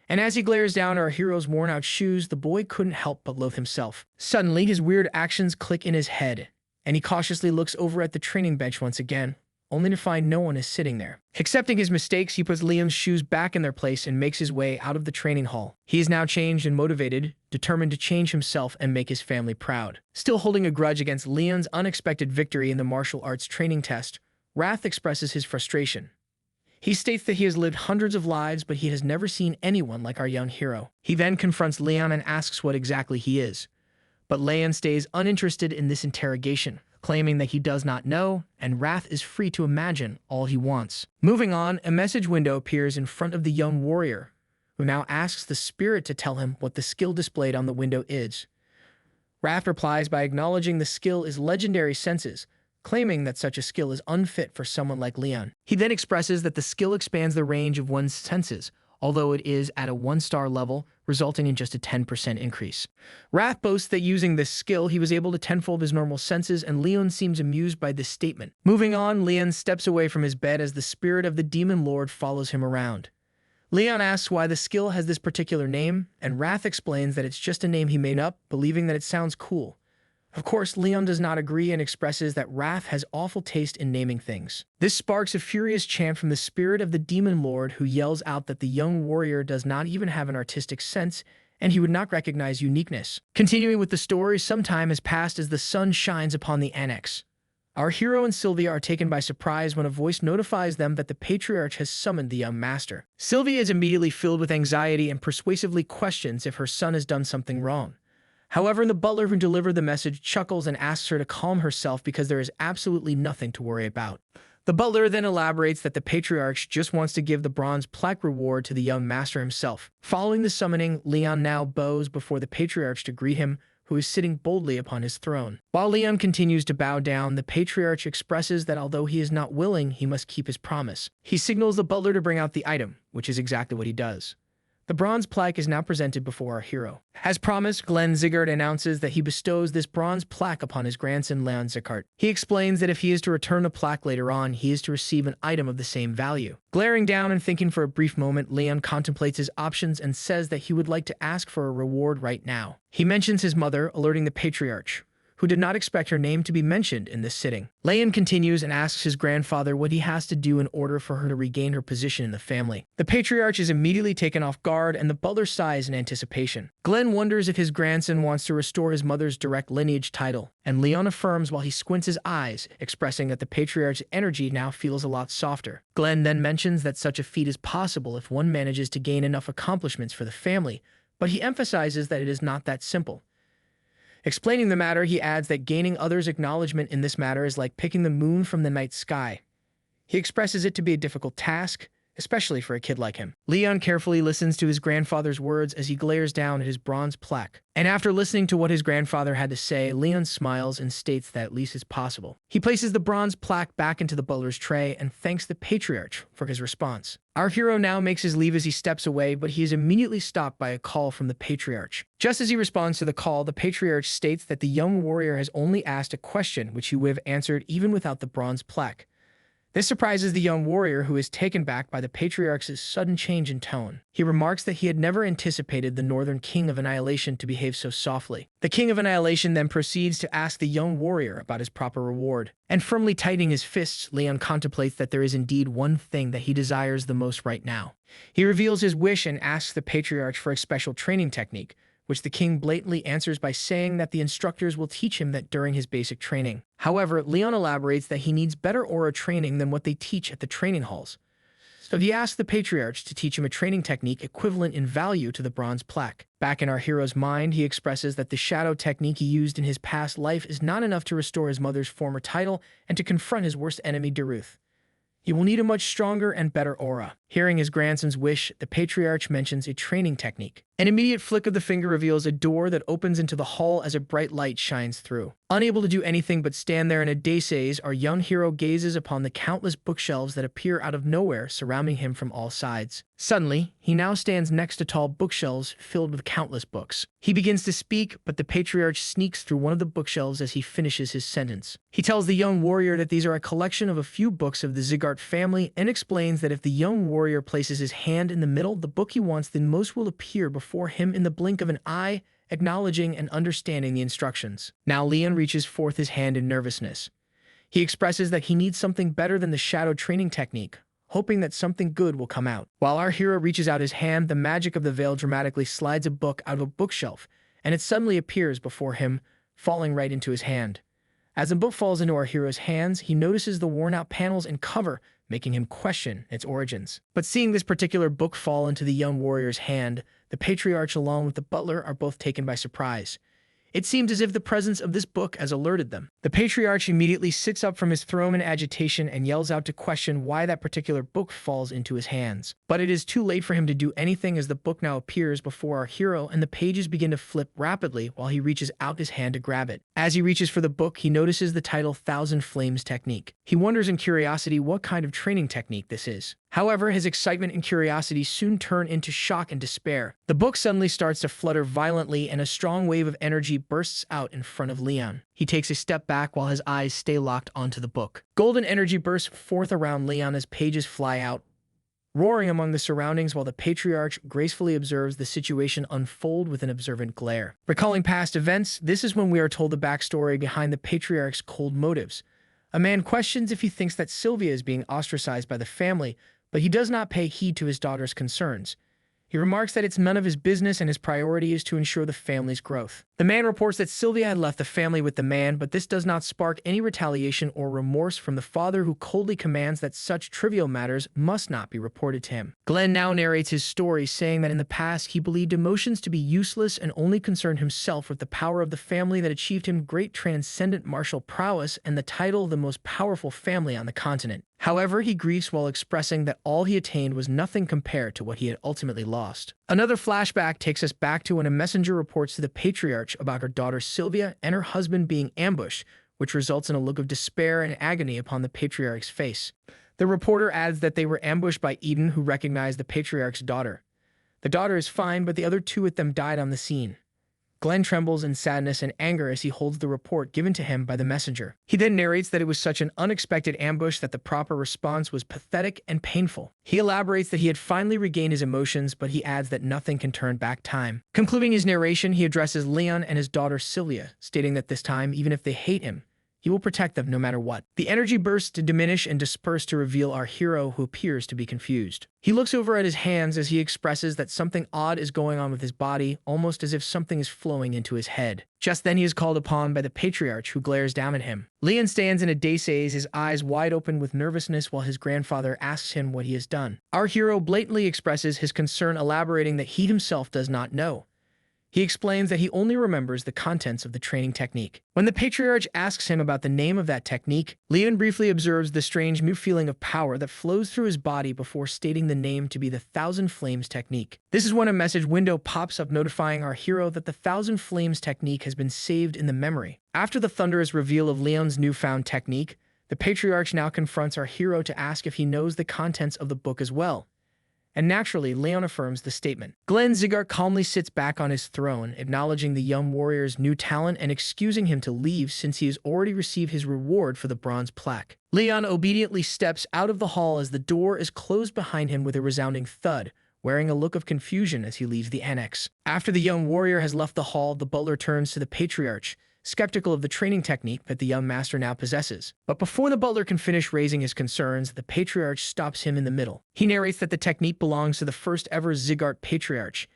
And as he glares down at our hero's worn-out shoes, the boy couldn't help but loathe himself. Suddenly, his weird actions click in his head, and he cautiously looks over at the training bench once again, only to find no one is sitting there. Accepting his mistakes, he puts Leon's shoes back in their place and makes his way out of the training hall. He is now changed and motivated, determined to change himself and make his family proud. Still holding a grudge against Leon's unexpected victory in the martial arts training test, Wrath expresses his frustration. He states that he has lived hundreds of lives, but he has never seen anyone like our young hero. He then confronts Leon and asks what exactly he is. But Leon stays uninterested in this interrogation, claiming that he does not know, and Wrath is free to imagine all he wants. Moving on, a message window appears in front of the young warrior, who now asks the spirit to tell him what the skill displayed on the window is. Wrath replies by acknowledging the skill is legendary senses, claiming that such a skill is unfit for someone like Leon. He then expresses that the skill expands the range of one's senses, although it is at a 1-star level, resulting in just a 10% increase. Wrath boasts that using this skill, he was able to tenfold his normal senses, and Leon seems amused by this statement. Moving on, Leon steps away from his bed as the spirit of the demon lord follows him around. Leon asks why the skill has this particular name, and Wrath explains that it's just a name he made up, believing that it sounds cool. Of course, Leon does not agree and expresses that Wrath has awful taste in naming things. This sparks a furious chant from the spirit of the demon lord, who yells out that the young warrior does not even have an artistic sense and he would not recognize uniqueness. Continuing with the story, some time has passed as the sun shines upon the annex. Our hero and Sylvia are taken by surprise when a voice notifies them that the patriarch has summoned the young master. Sylvia is immediately filled with anxiety and persuasively questions if her son has done something wrong. However, the butler who delivered the message chuckles and asks her to calm herself because there is absolutely nothing to worry about. The butler then elaborates that the patriarch just wants to give the bronze plaque reward to the young master himself. Following the summoning, Leon now bows before the patriarch to greet him, who is sitting boldly upon his throne. While Leon continues to bow down, the patriarch expresses that although he is not willing, he must keep his promise. He signals the butler to bring out the item, which is exactly what he does. The bronze plaque is now presented before our hero. As promised, Glenn Zygarde announces that he bestows this bronze plaque upon his grandson Leon Zygarde. He explains that if he is to return the plaque later on, he is to receive an item of the same value. Glaring down and thinking for a brief moment, Leon contemplates his options and says that he would like to ask for a reward right now. He mentions his mother, alerting the patriarch, who did not expect her name to be mentioned in this sitting. Leon continues and asks his grandfather what he has to do in order for her to regain her position in the family. The patriarch is immediately taken off guard, and the butler sighs in anticipation. Glenn wonders if his grandson wants to restore his mother's direct lineage title, and Leon affirms while he squints his eyes, expressing that the patriarch's energy now feels a lot softer. Glenn then mentions that such a feat is possible if one manages to gain enough accomplishments for the family, but he emphasizes that it is not that simple. Explaining the matter, he adds that gaining others' acknowledgement in this matter is like picking the moon from the night sky. He expresses it to be a difficult task, especially for a kid like him. Leon carefully listens to his grandfather's words as he glares down at his bronze plaque. And after listening to what his grandfather had to say, Leon smiles and states that at least it's possible. He places the bronze plaque back into the butler's tray and thanks the patriarch for his response. Our hero now makes his leave as he steps away, but he is immediately stopped by a call from the patriarch. Just as he responds to the call, the patriarch states that the young warrior has only asked a question which he would have answered even without the bronze plaque. This surprises the young warrior, who is taken back by the patriarch's sudden change in tone. He remarks that he had never anticipated the Northern King of Annihilation to behave so softly. The King of Annihilation then proceeds to ask the young warrior about his proper reward. And firmly tightening his fists, Leon contemplates that there is indeed one thing that he desires the most right now. He reveals his wish and asks the patriarch for a special training technique, which the king blatantly answers by saying that the instructors will teach him that during his basic training. However, Leon elaborates that he needs better aura training than what they teach at the training halls. So he asks the patriarch to teach him a training technique equivalent in value to the bronze plaque. Back in our hero's mind, he expresses that the shadow technique he used in his past life is not enough to restore his mother's former title and to confront his worst enemy, Daruth. He will need a much stronger and better aura. Hearing his grandson's wish, the patriarch mentions a training technique. An immediate flick of the finger reveals a door that opens into the hall as a bright light shines through. Unable to do anything but stand there in a daze, our young hero gazes upon the countless bookshelves that appear out of nowhere, surrounding him from all sides. Suddenly, he now stands next to tall bookshelves filled with countless books. He begins to speak, but the patriarch sneaks through one of the bookshelves as he finishes his sentence. He tells the young warrior that these are a collection of a few books of the Zigart family and explains that if the young warrior places his hand in the middle, the book he wants the most will appear before him in the blink of an eye, acknowledging and understanding the instructions. Now Leon reaches forth his hand in nervousness. He expresses that he needs something better than the shadow training technique, hoping that something good will come out. While our hero reaches out his hand, the magic of the veil dramatically slides a book out of a bookshelf, and it suddenly appears before him, falling right into his hand. As the book falls into our hero's hands, he notices the worn-out panels and cover, making him question its origins. But seeing this particular book fall into the young warrior's hand, the patriarch along with the butler are both taken by surprise. It seemed as if the presence of this book has alerted them. The patriarch immediately sits up from his throne in agitation and yells out to question why that particular book falls into his hands. But it is too late for him to do anything, as the book now appears before our hero and the pages begin to flip rapidly while he reaches out his hand to grab it. As he reaches for the book, he notices the title Thousand Flames Technique. He wonders in curiosity what kind of training technique this is. However, his excitement and curiosity soon turn into shock and despair. The book suddenly starts to flutter violently and a strong wave of energy bursts out in front of Leon. He takes a step back while his eyes stay locked onto the book. Golden energy bursts forth around Leon as pages fly out, roaring among the surroundings, while the patriarch gracefully observes the situation unfold with an observant glare. Recalling past events, this is when we are told the backstory behind the patriarch's cold motives. A man questions if he thinks that Sylvia is being ostracized by the family, but he does not pay heed to his daughter's concerns. He remarks that it's none of his business and his priority is to ensure the family's growth. The man reports that Sylvia had left the family with the man, but this does not spark any retaliation or remorse from the father, who coldly commands that such trivial matters must not be reported to him. Glenn now narrates his story, saying that in the past he believed emotions to be useless and only concerned himself with the power of the family that achieved him great transcendent martial prowess and the title of the most powerful family on the continent. However, he grieves while expressing that all he attained was nothing compared to what he had ultimately lost. Another flashback takes us back to when a messenger reports to the patriarch about her daughter Sylvia and her husband being ambushed, which results in a look of despair and agony upon the patriarch's face. The reporter adds that they were ambushed by Eden, who recognized the patriarch's daughter. The daughter is fine, but the other two with them died on the scene. Glenn trembles in sadness and anger as he holds the report given to him by the messenger. He then narrates that it was such an unexpected ambush that the proper response was pathetic and painful. He elaborates that he had finally regained his emotions, but he adds that nothing can turn back time. Concluding his narration, he addresses Leon and his daughter Sylvia, stating that this time, even if they hate him, he will protect them no matter what. The energy bursts to diminish and disperse to reveal our hero, who appears to be confused. He looks over at his hands as he expresses that something odd is going on with his body, almost as if something is flowing into his head. Just then he is called upon by the patriarch, who glares down at him. Leon stands in a daze, his eyes wide open with nervousness, while his grandfather asks him what he has done. Our hero blatantly expresses his concern, elaborating that he himself does not know. He explains that he only remembers the contents of the training technique. When the patriarch asks him about the name of that technique, Leon briefly observes the strange new feeling of power that flows through his body before stating the name to be the Thousand Flames Technique. This is when a message window pops up notifying our hero that the Thousand Flames Technique has been saved in the memory. After the thunderous reveal of Leon's newfound technique, the patriarch now confronts our hero to ask if he knows the contents of the book as well. And naturally, Leon affirms the statement. Glenn Zigart calmly sits back on his throne, acknowledging the young warrior's new talent and excusing him to leave since he has already received his reward for the bronze plaque. Leon obediently steps out of the hall as the door is closed behind him with a resounding thud, wearing a look of confusion as he leaves the annex. After the young warrior has left the hall, the butler turns to the patriarch, skeptical of the training technique that the young master now possesses. But before the butler can finish raising his concerns, the patriarch stops him in the middle. He narrates that the technique belongs to the first ever Zigart patriarch,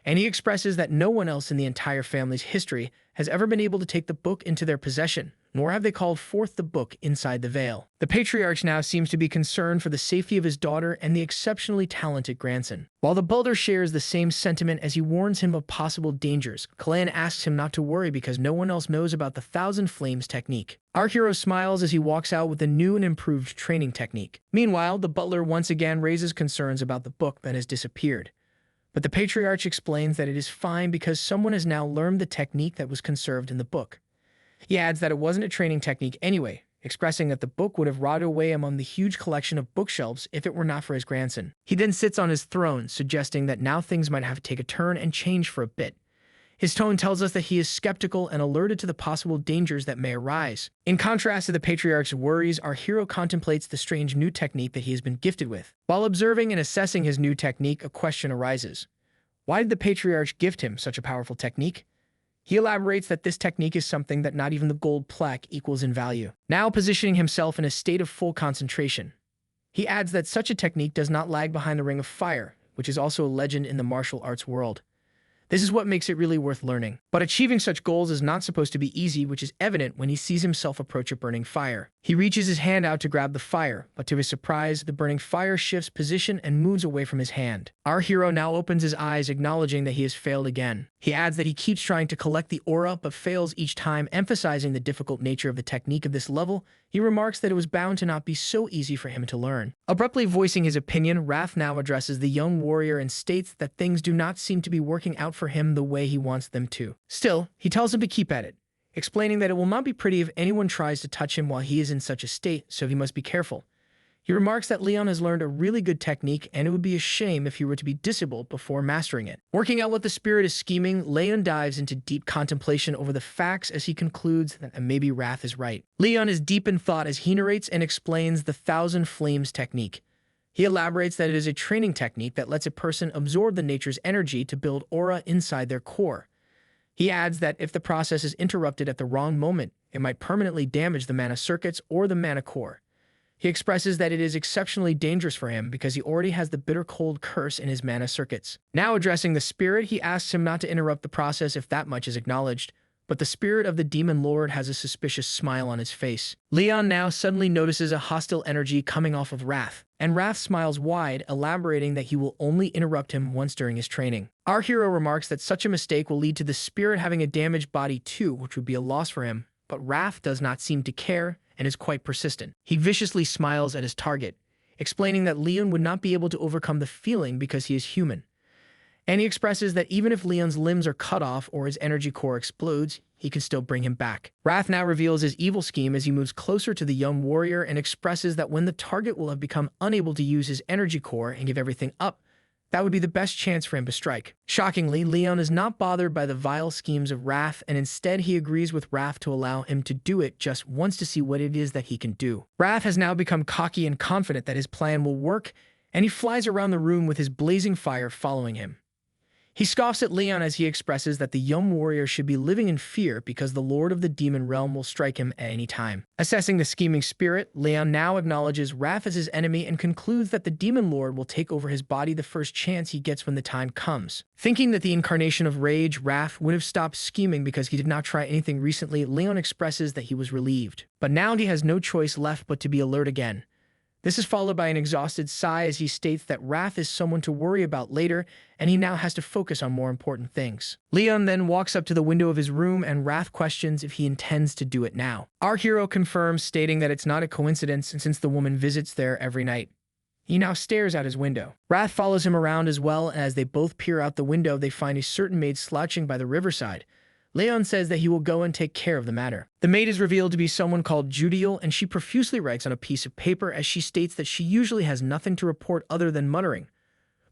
and he expresses that no one else in the entire family's history has ever been able to take the book into their possession, nor have they called forth the book inside the veil. The patriarch now seems to be concerned for the safety of his daughter and the exceptionally talented grandson. While the butler shares the same sentiment as he warns him of possible dangers, Kalan asks him not to worry because no one else knows about the Thousand Flames technique. Our hero smiles as he walks out with a new and improved training technique. Meanwhile, the butler once again raises concerns about the book that has disappeared. But the patriarch explains that it is fine because someone has now learned the technique that was conserved in the book. He adds that it wasn't a training technique anyway, expressing that the book would have rotted away among the huge collection of bookshelves if it were not for his grandson. He then sits on his throne, suggesting that now things might have to take a turn and change for a bit. His tone tells us that he is skeptical and alerted to the possible dangers that may arise. In contrast to the patriarch's worries, our hero contemplates the strange new technique that he has been gifted with. While observing and assessing his new technique, a question arises. Why did the patriarch gift him such a powerful technique? He elaborates that this technique is something that not even the gold plaque equals in value. Now positioning himself in a state of full concentration, he adds that such a technique does not lag behind the Ring of Fire, which is also a legend in the martial arts world. This is what makes it really worth learning. But achieving such goals is not supposed to be easy, which is evident when he sees himself approach a burning fire. He reaches his hand out to grab the fire, but to his surprise, the burning fire shifts position and moves away from his hand. Our hero now opens his eyes, acknowledging that he has failed again. He adds that he keeps trying to collect the aura, but fails each time, emphasizing the difficult nature of the technique of this level. He remarks that it was bound to not be so easy for him to learn. Abruptly voicing his opinion, Wrath now addresses the young warrior and states that things do not seem to be working out for him the way he wants them to. Still, he tells him to keep at it, explaining that it will not be pretty if anyone tries to touch him while he is in such a state, so he must be careful. He remarks that Leon has learned a really good technique and it would be a shame if he were to be disabled before mastering it. Working out what the spirit is scheming, Leon dives into deep contemplation over the facts as he concludes that maybe Wrath is right. Leon is deep in thought as he narrates and explains the Thousand Flames technique. He elaborates that it is a training technique that lets a person absorb the nature's energy to build aura inside their core. He adds that if the process is interrupted at the wrong moment, it might permanently damage the mana circuits or the mana core. He expresses that it is exceptionally dangerous for him because he already has the bitter cold curse in his mana circuits. Now addressing the spirit, he asks him not to interrupt the process if that much is acknowledged, but the spirit of the demon lord has a suspicious smile on his face. Leon now suddenly notices a hostile energy coming off of Wrath, and Wrath smiles wide, elaborating that he will only interrupt him once during his training. Our hero remarks that such a mistake will lead to the spirit having a damaged body too, which would be a loss for him, but Wrath does not seem to care and is quite persistent. He viciously smiles at his target, explaining that Leon would not be able to overcome the feeling because he is human. And he expresses that even if Leon's limbs are cut off or his energy core explodes, he can still bring him back. Wrath now reveals his evil scheme as he moves closer to the young warrior and expresses that when the target will have become unable to use his energy core and give everything up, that would be the best chance for him to strike. Shockingly, Leon is not bothered by the vile schemes of Wrath, and instead he agrees with Wrath to allow him to do it just once to see what it is that he can do. Wrath has now become cocky and confident that his plan will work, and he flies around the room with his blazing fire following him. He scoffs at Leon as he expresses that the young warrior should be living in fear because the Lord of the Demon Realm will strike him at any time. Assessing the scheming spirit, Leon now acknowledges Wrath as his enemy and concludes that the Demon Lord will take over his body the first chance he gets when the time comes. Thinking that the incarnation of rage, Wrath, would have stopped scheming because he did not try anything recently, Leon expresses that he was relieved. But now he has no choice left but to be alert again. This is followed by an exhausted sigh as he states that Wrath is someone to worry about later, and he now has to focus on more important things. Leon then walks up to the window of his room, and Wrath questions if he intends to do it now. Our hero confirms, stating that it's not a coincidence since the woman visits there every night. He now stares out his window. Wrath follows him around as well, and as they both peer out the window, they find a certain maid slouching by the riverside. Leon says that he will go and take care of the matter. The maid is revealed to be someone called Judiel, and she profusely writes on a piece of paper as she states that she usually has nothing to report other than muttering.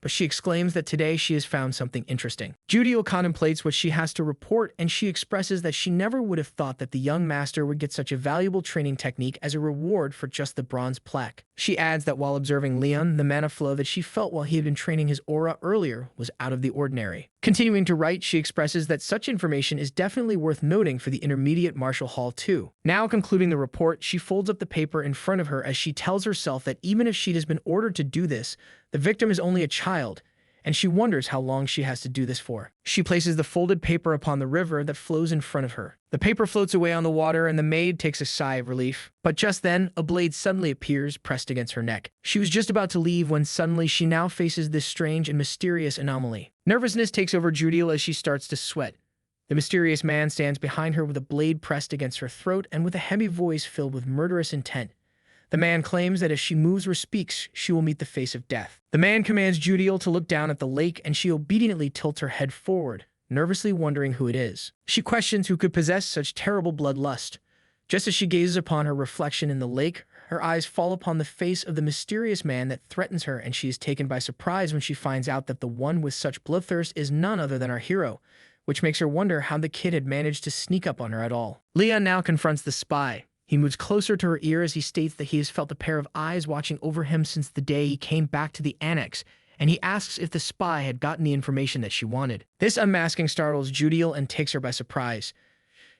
but she exclaims that today she has found something interesting. Judeo contemplates what she has to report, and she expresses that she never would have thought that the young master would get such a valuable training technique as a reward for just the bronze plaque. She adds that while observing Leon, the mana flow that she felt while he had been training his aura earlier was out of the ordinary. Continuing to write, she expresses that such information is definitely worth noting for the intermediate martial hall too. Now concluding the report, she folds up the paper in front of her as she tells herself that even if she has been ordered to do this, the victim is only a child, and she wonders how long she has to do this for. She places the folded paper upon the river that flows in front of her. The paper floats away on the water, and the maid takes a sigh of relief. But just then, a blade suddenly appears, pressed against her neck. She was just about to leave when suddenly she now faces this strange and mysterious anomaly. Nervousness takes over Judeo as she starts to sweat. The mysterious man stands behind her with a blade pressed against her throat and with a heavy voice filled with murderous intent. The man claims that if she moves or speaks, she will meet the face of death. The man commands Judeo to look down at the lake, and she obediently tilts her head forward, nervously wondering who it is. She questions who could possess such terrible bloodlust. Just as she gazes upon her reflection in the lake, her eyes fall upon the face of the mysterious man that threatens her, and she is taken by surprise when she finds out that the one with such bloodthirst is none other than our hero, which makes her wonder how the kid had managed to sneak up on her at all. Leon now confronts the spy. He moves closer to her ear as he states that he has felt a pair of eyes watching over him since the day he came back to the annex, and he asks if the spy had gotten the information that she wanted. This unmasking startles Judeo and takes her by surprise.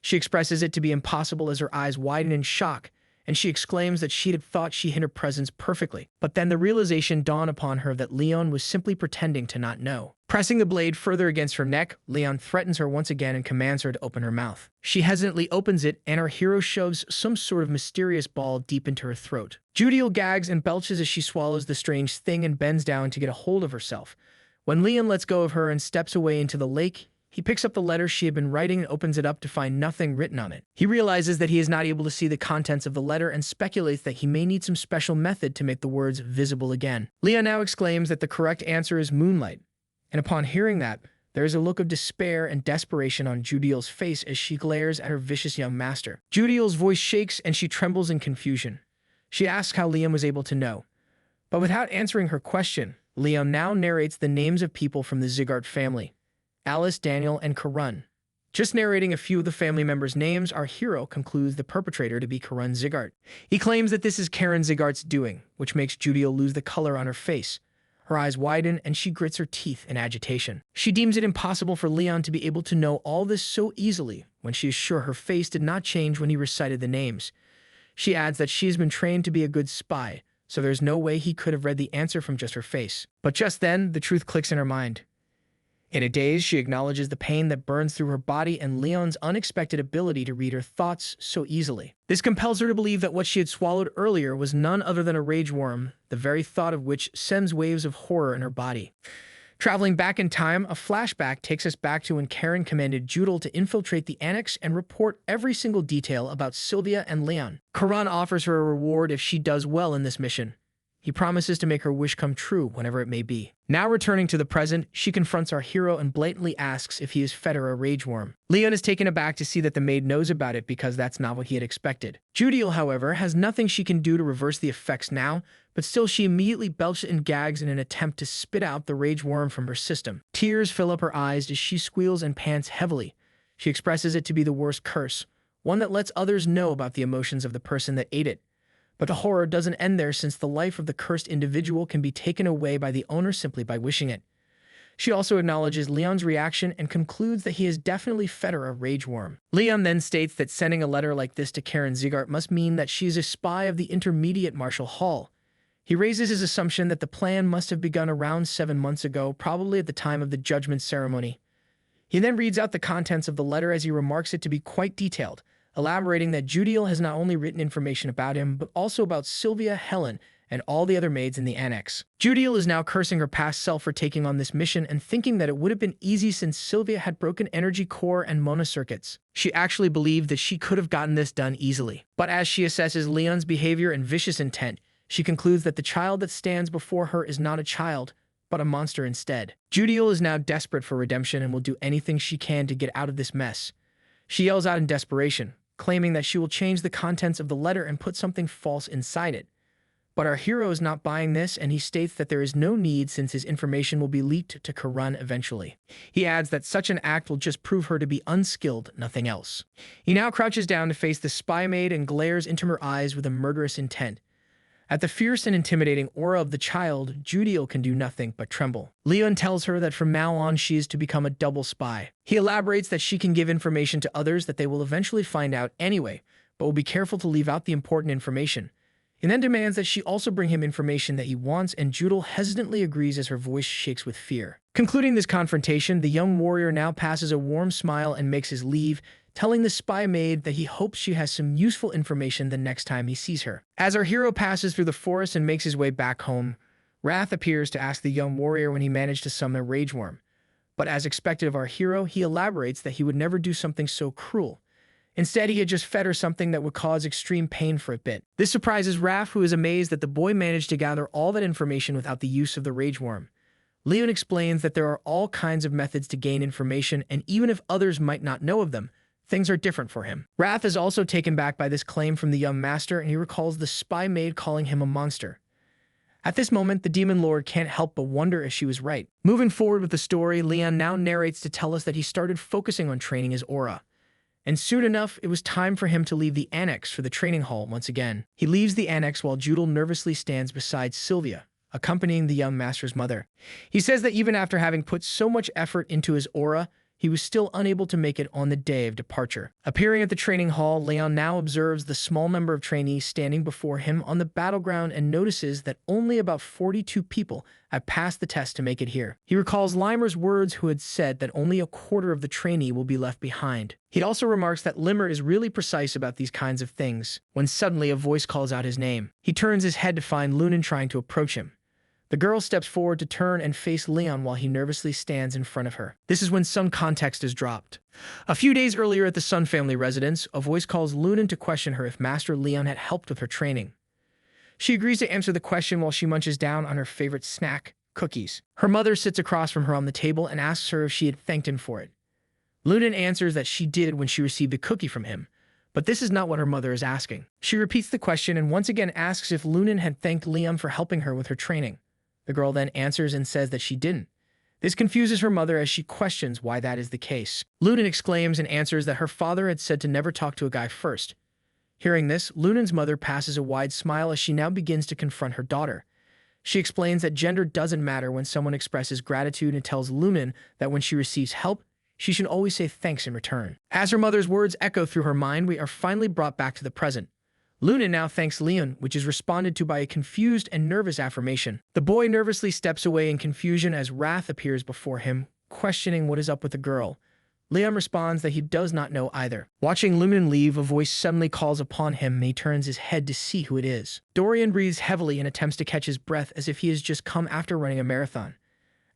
She expresses it to be impossible as her eyes widen in shock, and she exclaims that she had thought she hid her presence perfectly. But then the realization dawned upon her that Leon was simply pretending to not know. Pressing the blade further against her neck, Leon threatens her once again and commands her to open her mouth. She hesitantly opens it, and our hero shoves some sort of mysterious ball deep into her throat. Judeo gags and belches as she swallows the strange thing and bends down to get a hold of herself. When Leon lets go of her and steps away into the lake, he picks up the letter she had been writing and opens it up to find nothing written on it. He realizes that he is not able to see the contents of the letter and speculates that he may need some special method to make the words visible again. Leon now exclaims that the correct answer is moonlight, and upon hearing that, there is a look of despair and desperation on Judeo's face as she glares at her vicious young master. Judeo's voice shakes and she trembles in confusion. She asks how Leon was able to know. But without answering her question, Leon now narrates the names of people from the Zigart family: Alice, Daniel, and Karun. Just narrating a few of the family members' names, our hero concludes the perpetrator to be Karun Zigart. He claims that this is Karen Zigart's doing, which makes Judeo lose the color on her face. Her eyes widen, and she grits her teeth in agitation. She deems it impossible for Leon to be able to know all this so easily when she is sure her face did not change when he recited the names. She adds that she has been trained to be a good spy, so there's no way he could have read the answer from just her face. But just then, the truth clicks in her mind. In a daze, she acknowledges the pain that burns through her body and Leon's unexpected ability to read her thoughts so easily. This compels her to believe that what she had swallowed earlier was none other than a rage worm, the very thought of which sends waves of horror in her body. Traveling back in time, a flashback takes us back to when Karen commanded Judel to infiltrate the annex and report every single detail about Sylvia and Leon. Karan offers her a reward if she does well in this mission. He promises to make her wish come true whenever it may be. Now returning to the present, she confronts our hero and blatantly asks if he has fed her a rage worm. Leon is taken aback to see that the maid knows about it because that's not what he had expected. Judeo, however, has nothing she can do to reverse the effects now, but still she immediately belches and gags in an attempt to spit out the rage worm from her system. Tears fill up her eyes as she squeals and pants heavily. She expresses it to be the worst curse, one that lets others know about the emotions of the person that ate it. But the horror doesn't end there, since the life of the cursed individual can be taken away by the owner simply by wishing it. She also acknowledges Leon's reaction and concludes that he has definitely fed her a rage worm. Leon then states that sending a letter like this to Karen Zigart must mean that she is a spy of the intermediate Martial Hall. He raises his assumption that the plan must have begun around 7 months ago, probably at the time of the judgment ceremony. He then reads out the contents of the letter as he remarks it to be quite detailed, elaborating that Judeo has not only written information about him, but also about Sylvia, Helen, and all the other maids in the annex. Judeo is now cursing her past self for taking on this mission and thinking that it would have been easy since Sylvia had broken energy core and Mona circuits. She actually believed that she could have gotten this done easily. But as she assesses Leon's behavior and vicious intent, she concludes that the child that stands before her is not a child, but a monster instead. Judeo is now desperate for redemption and will do anything she can to get out of this mess. She yells out in desperation, claiming that she will change the contents of the letter and put something false inside it. But our hero is not buying this, and he states that there is no need since his information will be leaked to Karan eventually. He adds that such an act will just prove her to be unskilled, nothing else. He now crouches down to face the spy maid and glares into her eyes with a murderous intent. At the fierce and intimidating aura of the child, Judiel can do nothing but tremble. Leon tells her that from now on she is to become a double spy. He elaborates that she can give information to others that they will eventually find out anyway, but will be careful to leave out the important information. And then demands that she also bring him information that he wants, and Judiel hesitantly agrees as her voice shakes with fear. Concluding this confrontation, the young warrior now passes a warm smile and makes his leave, telling the spy maid that he hopes she has some useful information the next time he sees her. As our hero passes through the forest and makes his way back home, Wrath appears to ask the young warrior when he managed to summon a rage worm. But as expected of our hero, he elaborates that he would never do something so cruel. Instead, he had just fed her something that would cause extreme pain for a bit. This surprises Raph, who is amazed that the boy managed to gather all that information without the use of the rage worm. Leon explains that there are all kinds of methods to gain information, and even if others might not know of them, things are different for him. Raph is also taken back by this claim from the young master, and he recalls the spy maid calling him a monster. At this moment, the demon lord can't help but wonder if she was right. Moving forward with the story, Leon now narrates to tell us that he started focusing on training his aura. And soon enough, it was time for him to leave the annex for the training hall once again. He leaves the annex while Judiel nervously stands beside Sylvia, accompanying the young master's mother. He says that even after having put so much effort into his aura, he was still unable to make it on the day of departure. Appearing at the training hall, Leon now observes the small number of trainees standing before him on the battleground and notices that only about 42 people have passed the test to make it here. He recalls Limer's words, who had said that only a quarter of the trainee will be left behind. He also remarks that Limer is really precise about these kinds of things, when suddenly a voice calls out his name. He turns his head to find Lunan trying to approach him. The girl steps forward to turn and face Leon while he nervously stands in front of her. This is when some context is dropped. A few days earlier at the Sun family residence, a voice calls Lunan to question her if Master Leon had helped with her training. She agrees to answer the question while she munches down on her favorite snack, cookies. Her mother sits across from her on the table and asks her if she had thanked him for it. Lunan answers that she did when she received a cookie from him, but this is not what her mother is asking. She repeats the question and once again asks if Lunan had thanked Leon for helping her with her training. The girl then answers and says that she didn't. This confuses her mother as she questions why that is the case. Lunan exclaims and answers that her father had said to never talk to a guy first. Hearing this, Lunan's mother passes a wide smile as she now begins to confront her daughter. She explains that gender doesn't matter when someone expresses gratitude and tells Lunan that when she receives help, she should always say thanks in return. As her mother's words echo through her mind, we are finally brought back to the present. Lunan now thanks Leon, which is responded to by a confused and nervous affirmation. The boy nervously steps away in confusion as Wrath appears before him, questioning what is up with the girl. Leon responds that he does not know either. Watching Lunan leave, a voice suddenly calls upon him and he turns his head to see who it is. Dorian breathes heavily and attempts to catch his breath as if he has just come after running a marathon.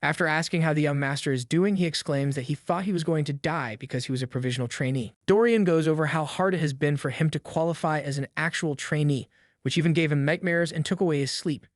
After asking how the young master is doing, he exclaims that he thought he was going to die because he was a provisional trainee. Dorian goes over how hard it has been for him to qualify as an actual trainee, which even gave him nightmares and took away his sleep.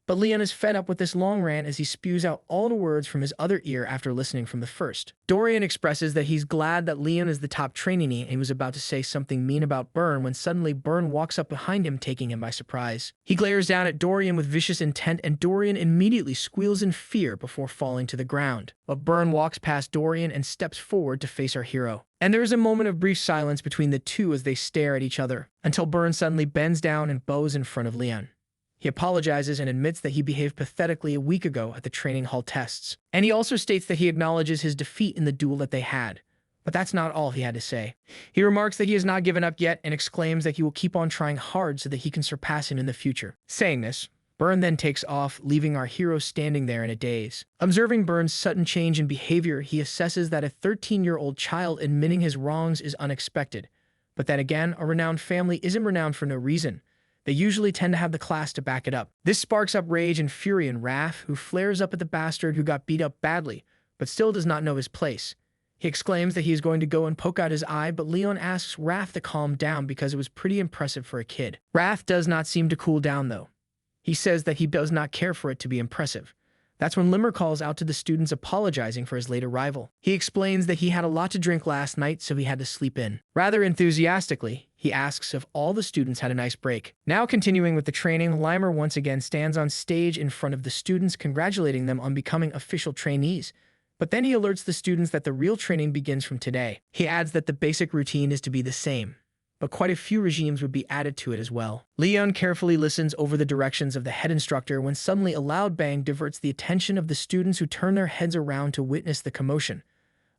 But Leon is fed up with this long rant as he spews out all the words from his other ear after listening from the first. Dorian expresses that he's glad that Leon is the top trainee and he was about to say something mean about Byrne when suddenly Byrne walks up behind him, taking him by surprise. He glares down at Dorian with vicious intent and Dorian immediately squeals in fear before falling to the ground. But Byrne walks past Dorian and steps forward to face our hero. And there is a moment of brief silence between the two as they stare at each other, until Byrne suddenly bends down and bows in front of Leon. He apologizes and admits that he behaved pathetically a week ago at the training hall tests. And he also states that he acknowledges his defeat in the duel that they had. But that's not all he had to say. He remarks that he has not given up yet and exclaims that he will keep on trying hard so that he can surpass him in the future. Saying this, Byrne then takes off, leaving our hero standing there in a daze. Observing Byrne's sudden change in behavior, he assesses that a 13-year-old child admitting his wrongs is unexpected. But then again, a renowned family isn't renowned for no reason. They usually tend to have the class to back it up. This sparks up rage and fury in Wrath, who flares up at the bastard who got beat up badly, but still does not know his place. He exclaims that he is going to go and poke out his eye, but Leon asks Wrath to calm down because it was pretty impressive for a kid. Wrath does not seem to cool down though. He says that he does not care for it to be impressive, That's when Limmer calls out to the students apologizing for his late arrival. He explains that he had a lot to drink last night, so he had to sleep in. Rather enthusiastically, he asks if all the students had a nice break. Now continuing with the training, Limmer once again stands on stage in front of the students, congratulating them on becoming official trainees. But then he alerts the students that the real training begins from today. He adds that the basic routine is to be the same, but quite a few regimes would be added to it as well. Leon carefully listens over the directions of the head instructor when suddenly a loud bang diverts the attention of the students, who turn their heads around to witness the commotion.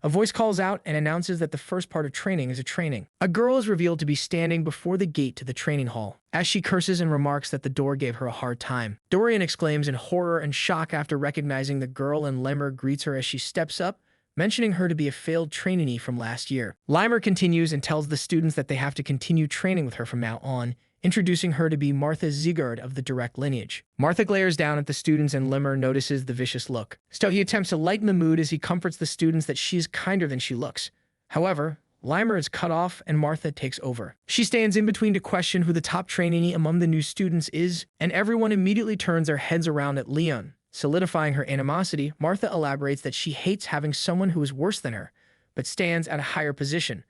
A voice calls out and announces that the first part of training is a training. A girl is revealed to be standing before the gate to the training hall, as she curses and remarks that the door gave her a hard time. Dorian exclaims in horror and shock after recognizing the girl, and Limmer greets her as she steps up, mentioning her to be a failed trainee from last year. Limmer continues and tells the students that they have to continue training with her from now on, introducing her to be Martha Ziegard of the direct lineage. Martha glares down at the students, and Limmer notices the vicious look. So he attempts to lighten the mood as he comforts the students that she is kinder than she looks. However, Limmer is cut off and Martha takes over. She stands in between to question who the top trainee among the new students is, and everyone immediately turns their heads around at Leon. Solidifying her animosity, Martha elaborates that she hates having someone who is worse than her, but stands at a higher position.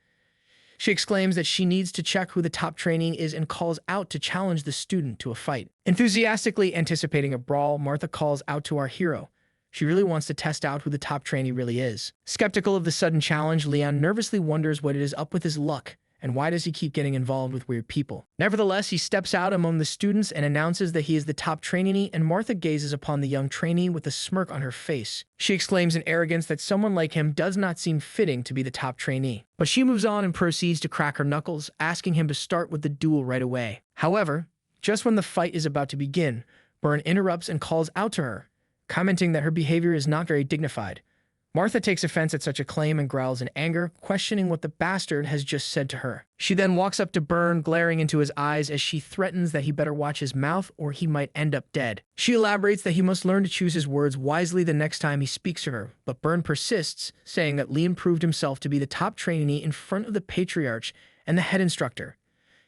She exclaims that she needs to check who the top trainee is and calls out to challenge the student to a fight. Enthusiastically anticipating a brawl, Martha calls out to our hero. She really wants to test out who the top trainee really is. Skeptical of the sudden challenge, Leon nervously wonders what it is up with his luck, and why does he keep getting involved with weird people. Nevertheless, he steps out among the students and announces that he is the top trainee, and Martha gazes upon the young trainee with a smirk on her face. She exclaims in arrogance that someone like him does not seem fitting to be the top trainee. But she moves on and proceeds to crack her knuckles, asking him to start with the duel right away. However, just when the fight is about to begin, Byrne interrupts and calls out to her, commenting that her behavior is not very dignified. Martha takes offense at such a claim and growls in anger, questioning what the bastard has just said to her. She then walks up to Byrne, glaring into his eyes as she threatens that he better watch his mouth or he might end up dead. She elaborates that he must learn to choose his words wisely the next time he speaks to her, but Byrne persists, saying that Leon proved himself to be the top trainee in front of the patriarch and the head instructor.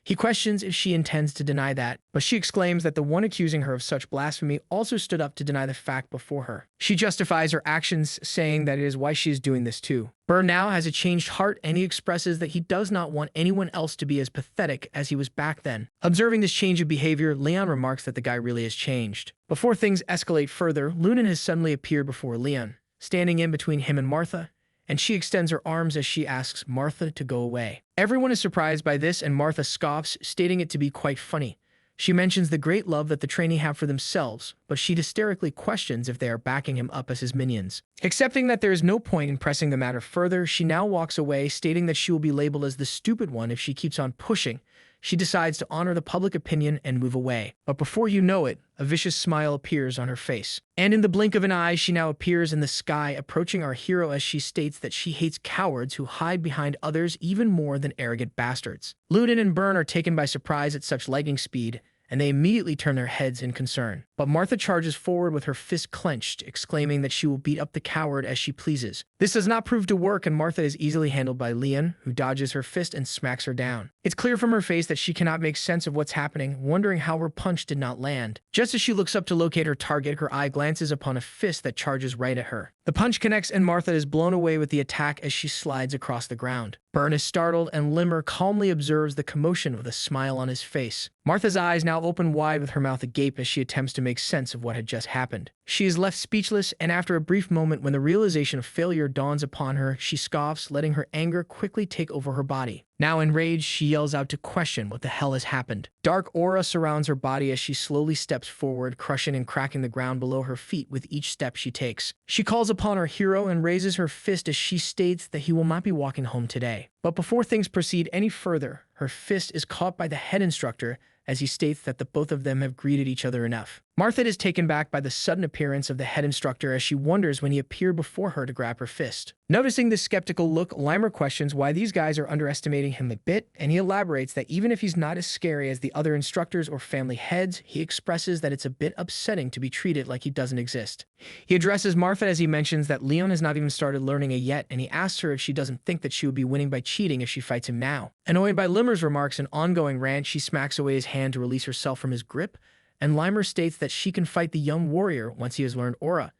He questions if she intends to deny that, but she exclaims that the one accusing her of such blasphemy also stood up to deny the fact before her. She justifies her actions, saying that it is why she is doing this too. Byrne now has a changed heart, and he expresses that he does not want anyone else to be as pathetic as he was back then. Observing this change of behavior, Leon remarks that the guy really has changed. Before things escalate further, Lunan has suddenly appeared before Leon, standing in between him and Martha, and she extends her arms as she asks Martha to go away. Everyone is surprised by this, and Martha scoffs, stating it to be quite funny. She mentions the great love that the trainee have for themselves, but she hysterically questions if they are backing him up as his minions. Accepting that there is no point in pressing the matter further, she now walks away, stating that she will be labeled as the stupid one if she keeps on pushing. She decides to honor the public opinion and move away. But before you know it, a vicious smile appears on her face. And in the blink of an eye, she now appears in the sky, approaching our hero as she states that she hates cowards who hide behind others even more than arrogant bastards. Lunan and Byrne are taken by surprise at such lightning speed, and they immediately turn their heads in concern. But Martha charges forward with her fist clenched, exclaiming that she will beat up the coward as she pleases. This does not prove to work, and Martha is easily handled by Leon, who dodges her fist and smacks her down. It's clear from her face that she cannot make sense of what's happening, wondering how her punch did not land. Just as she looks up to locate her target, her eye glances upon a fist that charges right at her. The punch connects, and Martha is blown away with the attack as she slides across the ground. Byrne is startled, and Limmer calmly observes the commotion with a smile on his face. Martha's eyes now open wide with her mouth agape as she attempts to make sense of what had just happened. She is left speechless, and after a brief moment when the realization of failure dawns upon her, she scoffs, letting her anger quickly take over her body. Now enraged, she yells out to question what the hell has happened. Dark aura surrounds her body as she slowly steps forward, crushing and cracking the ground below her feet with each step she takes. She calls upon her hero and raises her fist as she states that he will not be walking home today. But before things proceed any further, her fist is caught by the head instructor as he states that the both of them have greeted each other enough. Martha is taken back by the sudden appearance of the head instructor as she wonders when he appeared before her to grab her fist. Noticing this skeptical look, Limmer questions why these guys are underestimating him a bit, and he elaborates that even if he's not as scary as the other instructors or family heads, he expresses that it's a bit upsetting to be treated like he doesn't exist. He addresses Martha as he mentions that Leon has not even started learning it yet, and he asks her if she doesn't think that she would be winning by cheating if she fights him now. Annoyed by Limmer's remarks and ongoing rant, she smacks away his hand to release herself from his grip, and Limmer states that she can fight the young warrior once he has learned aura.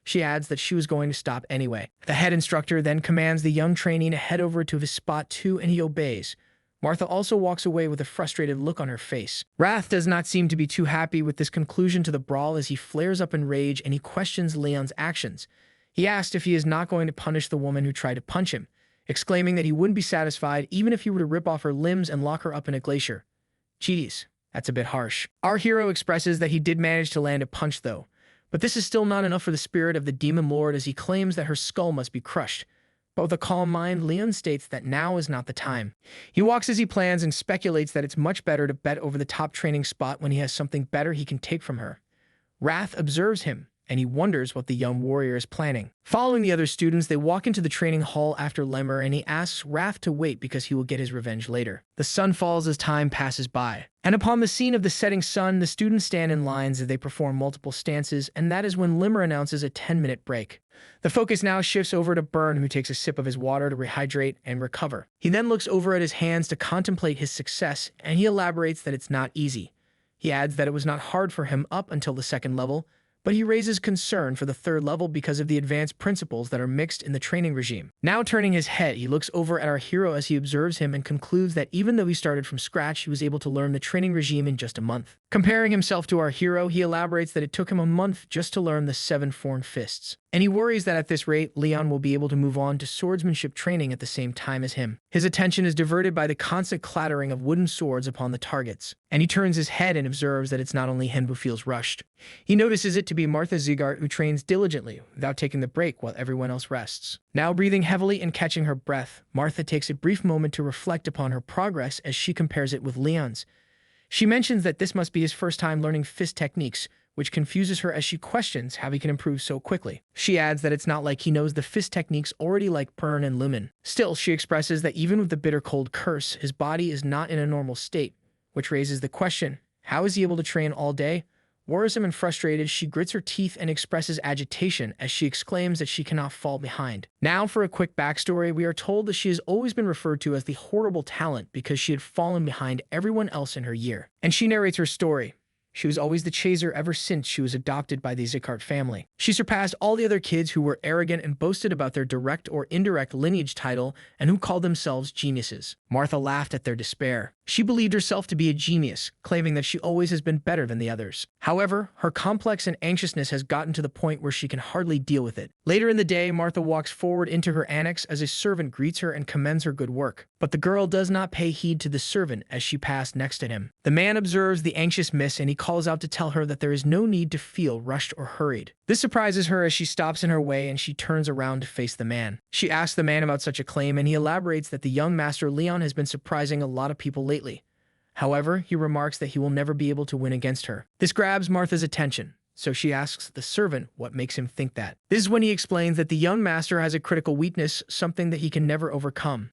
She adds that she was going to stop anyway. The head instructor then commands the young trainee to head over to his spot too, and he obeys. Martha also walks away with a frustrated look on her face. Wrath does not seem to be too happy with this conclusion to the brawl as he flares up in rage and he questions Leon's actions. He asks if he is not going to punish the woman who tried to punch him, exclaiming that he wouldn't be satisfied even if he were to rip off her limbs and lock her up in a glacier. Jeez, that's a bit harsh. Our hero expresses that he did manage to land a punch though, but this is still not enough for the spirit of the demon lord as he claims that her skull must be crushed. But with a calm mind, Leon states that now is not the time. He walks as he plans and speculates that it's much better to bet over the top training spot when he has something better he can take from her. Wrath observes him, and he wonders what the young warrior is planning. Following the other students, they walk into the training hall after Lemur, and he asks Wrath to wait because he will get his revenge later. The sun falls as time passes by, and upon the scene of the setting sun, the students stand in lines as they perform multiple stances, and that is when Lemur announces a 10-minute break. The focus now shifts over to Burn, who takes a sip of his water to rehydrate and recover. He then looks over at his hands to contemplate his success, and he elaborates that it's not easy. He adds that it was not hard for him up until the second level, but he raises concern for the third level because of the advanced principles that are mixed in the training regime. Now turning his head, he looks over at our hero as he observes him and concludes that even though he started from scratch, he was able to learn the training regime in just a month. Comparing himself to our hero, he elaborates that it took him a month just to learn the 7 foreign fists. And he worries that at this rate, Leon will be able to move on to swordsmanship training at the same time as him. His attention is diverted by the constant clattering of wooden swords upon the targets, and he turns his head and observes that it's not only him who feels rushed. He notices it to be Martha Ziegart, who trains diligently without taking the break while everyone else rests. Now breathing heavily and catching her breath, Martha takes a brief moment to reflect upon her progress as she compares it with Leon's. She mentions that this must be his first time learning fist techniques, which confuses her as she questions how he can improve so quickly. She adds that it's not like he knows the fist techniques already like Pern and Lumen. Still, she expresses that even with the bitter cold curse, his body is not in a normal state, which raises the question, how is he able to train all day? Worrisome and frustrated, she grits her teeth and expresses agitation as she exclaims that she cannot fall behind. Now for a quick backstory, we are told that she has always been referred to as the horrible talent because she had fallen behind everyone else in her year. And she narrates her story. She was always the chaser ever since she was adopted by the Zickart family. She surpassed all the other kids who were arrogant and boasted about their direct or indirect lineage title and who called themselves geniuses. Martha laughed at their despair. She believed herself to be a genius, claiming that she always has been better than the others. However, her complex and anxiousness has gotten to the point where she can hardly deal with it. Later in the day, Martha walks forward into her annex as a servant greets her and commends her good work. But the girl does not pay heed to the servant as she passed next to him. The man observes the anxious miss and he calls out to tell her that there is no need to feel rushed or hurried. This surprises her as she stops in her way and she turns around to face the man. She asks the man about such a claim and he elaborates that the young master Leon has been surprising a lot of people lately. However, he remarks that he will never be able to win against her. This grabs Martha's attention, so she asks the servant what makes him think that. This is when he explains that the young master has a critical weakness, something that he can never overcome.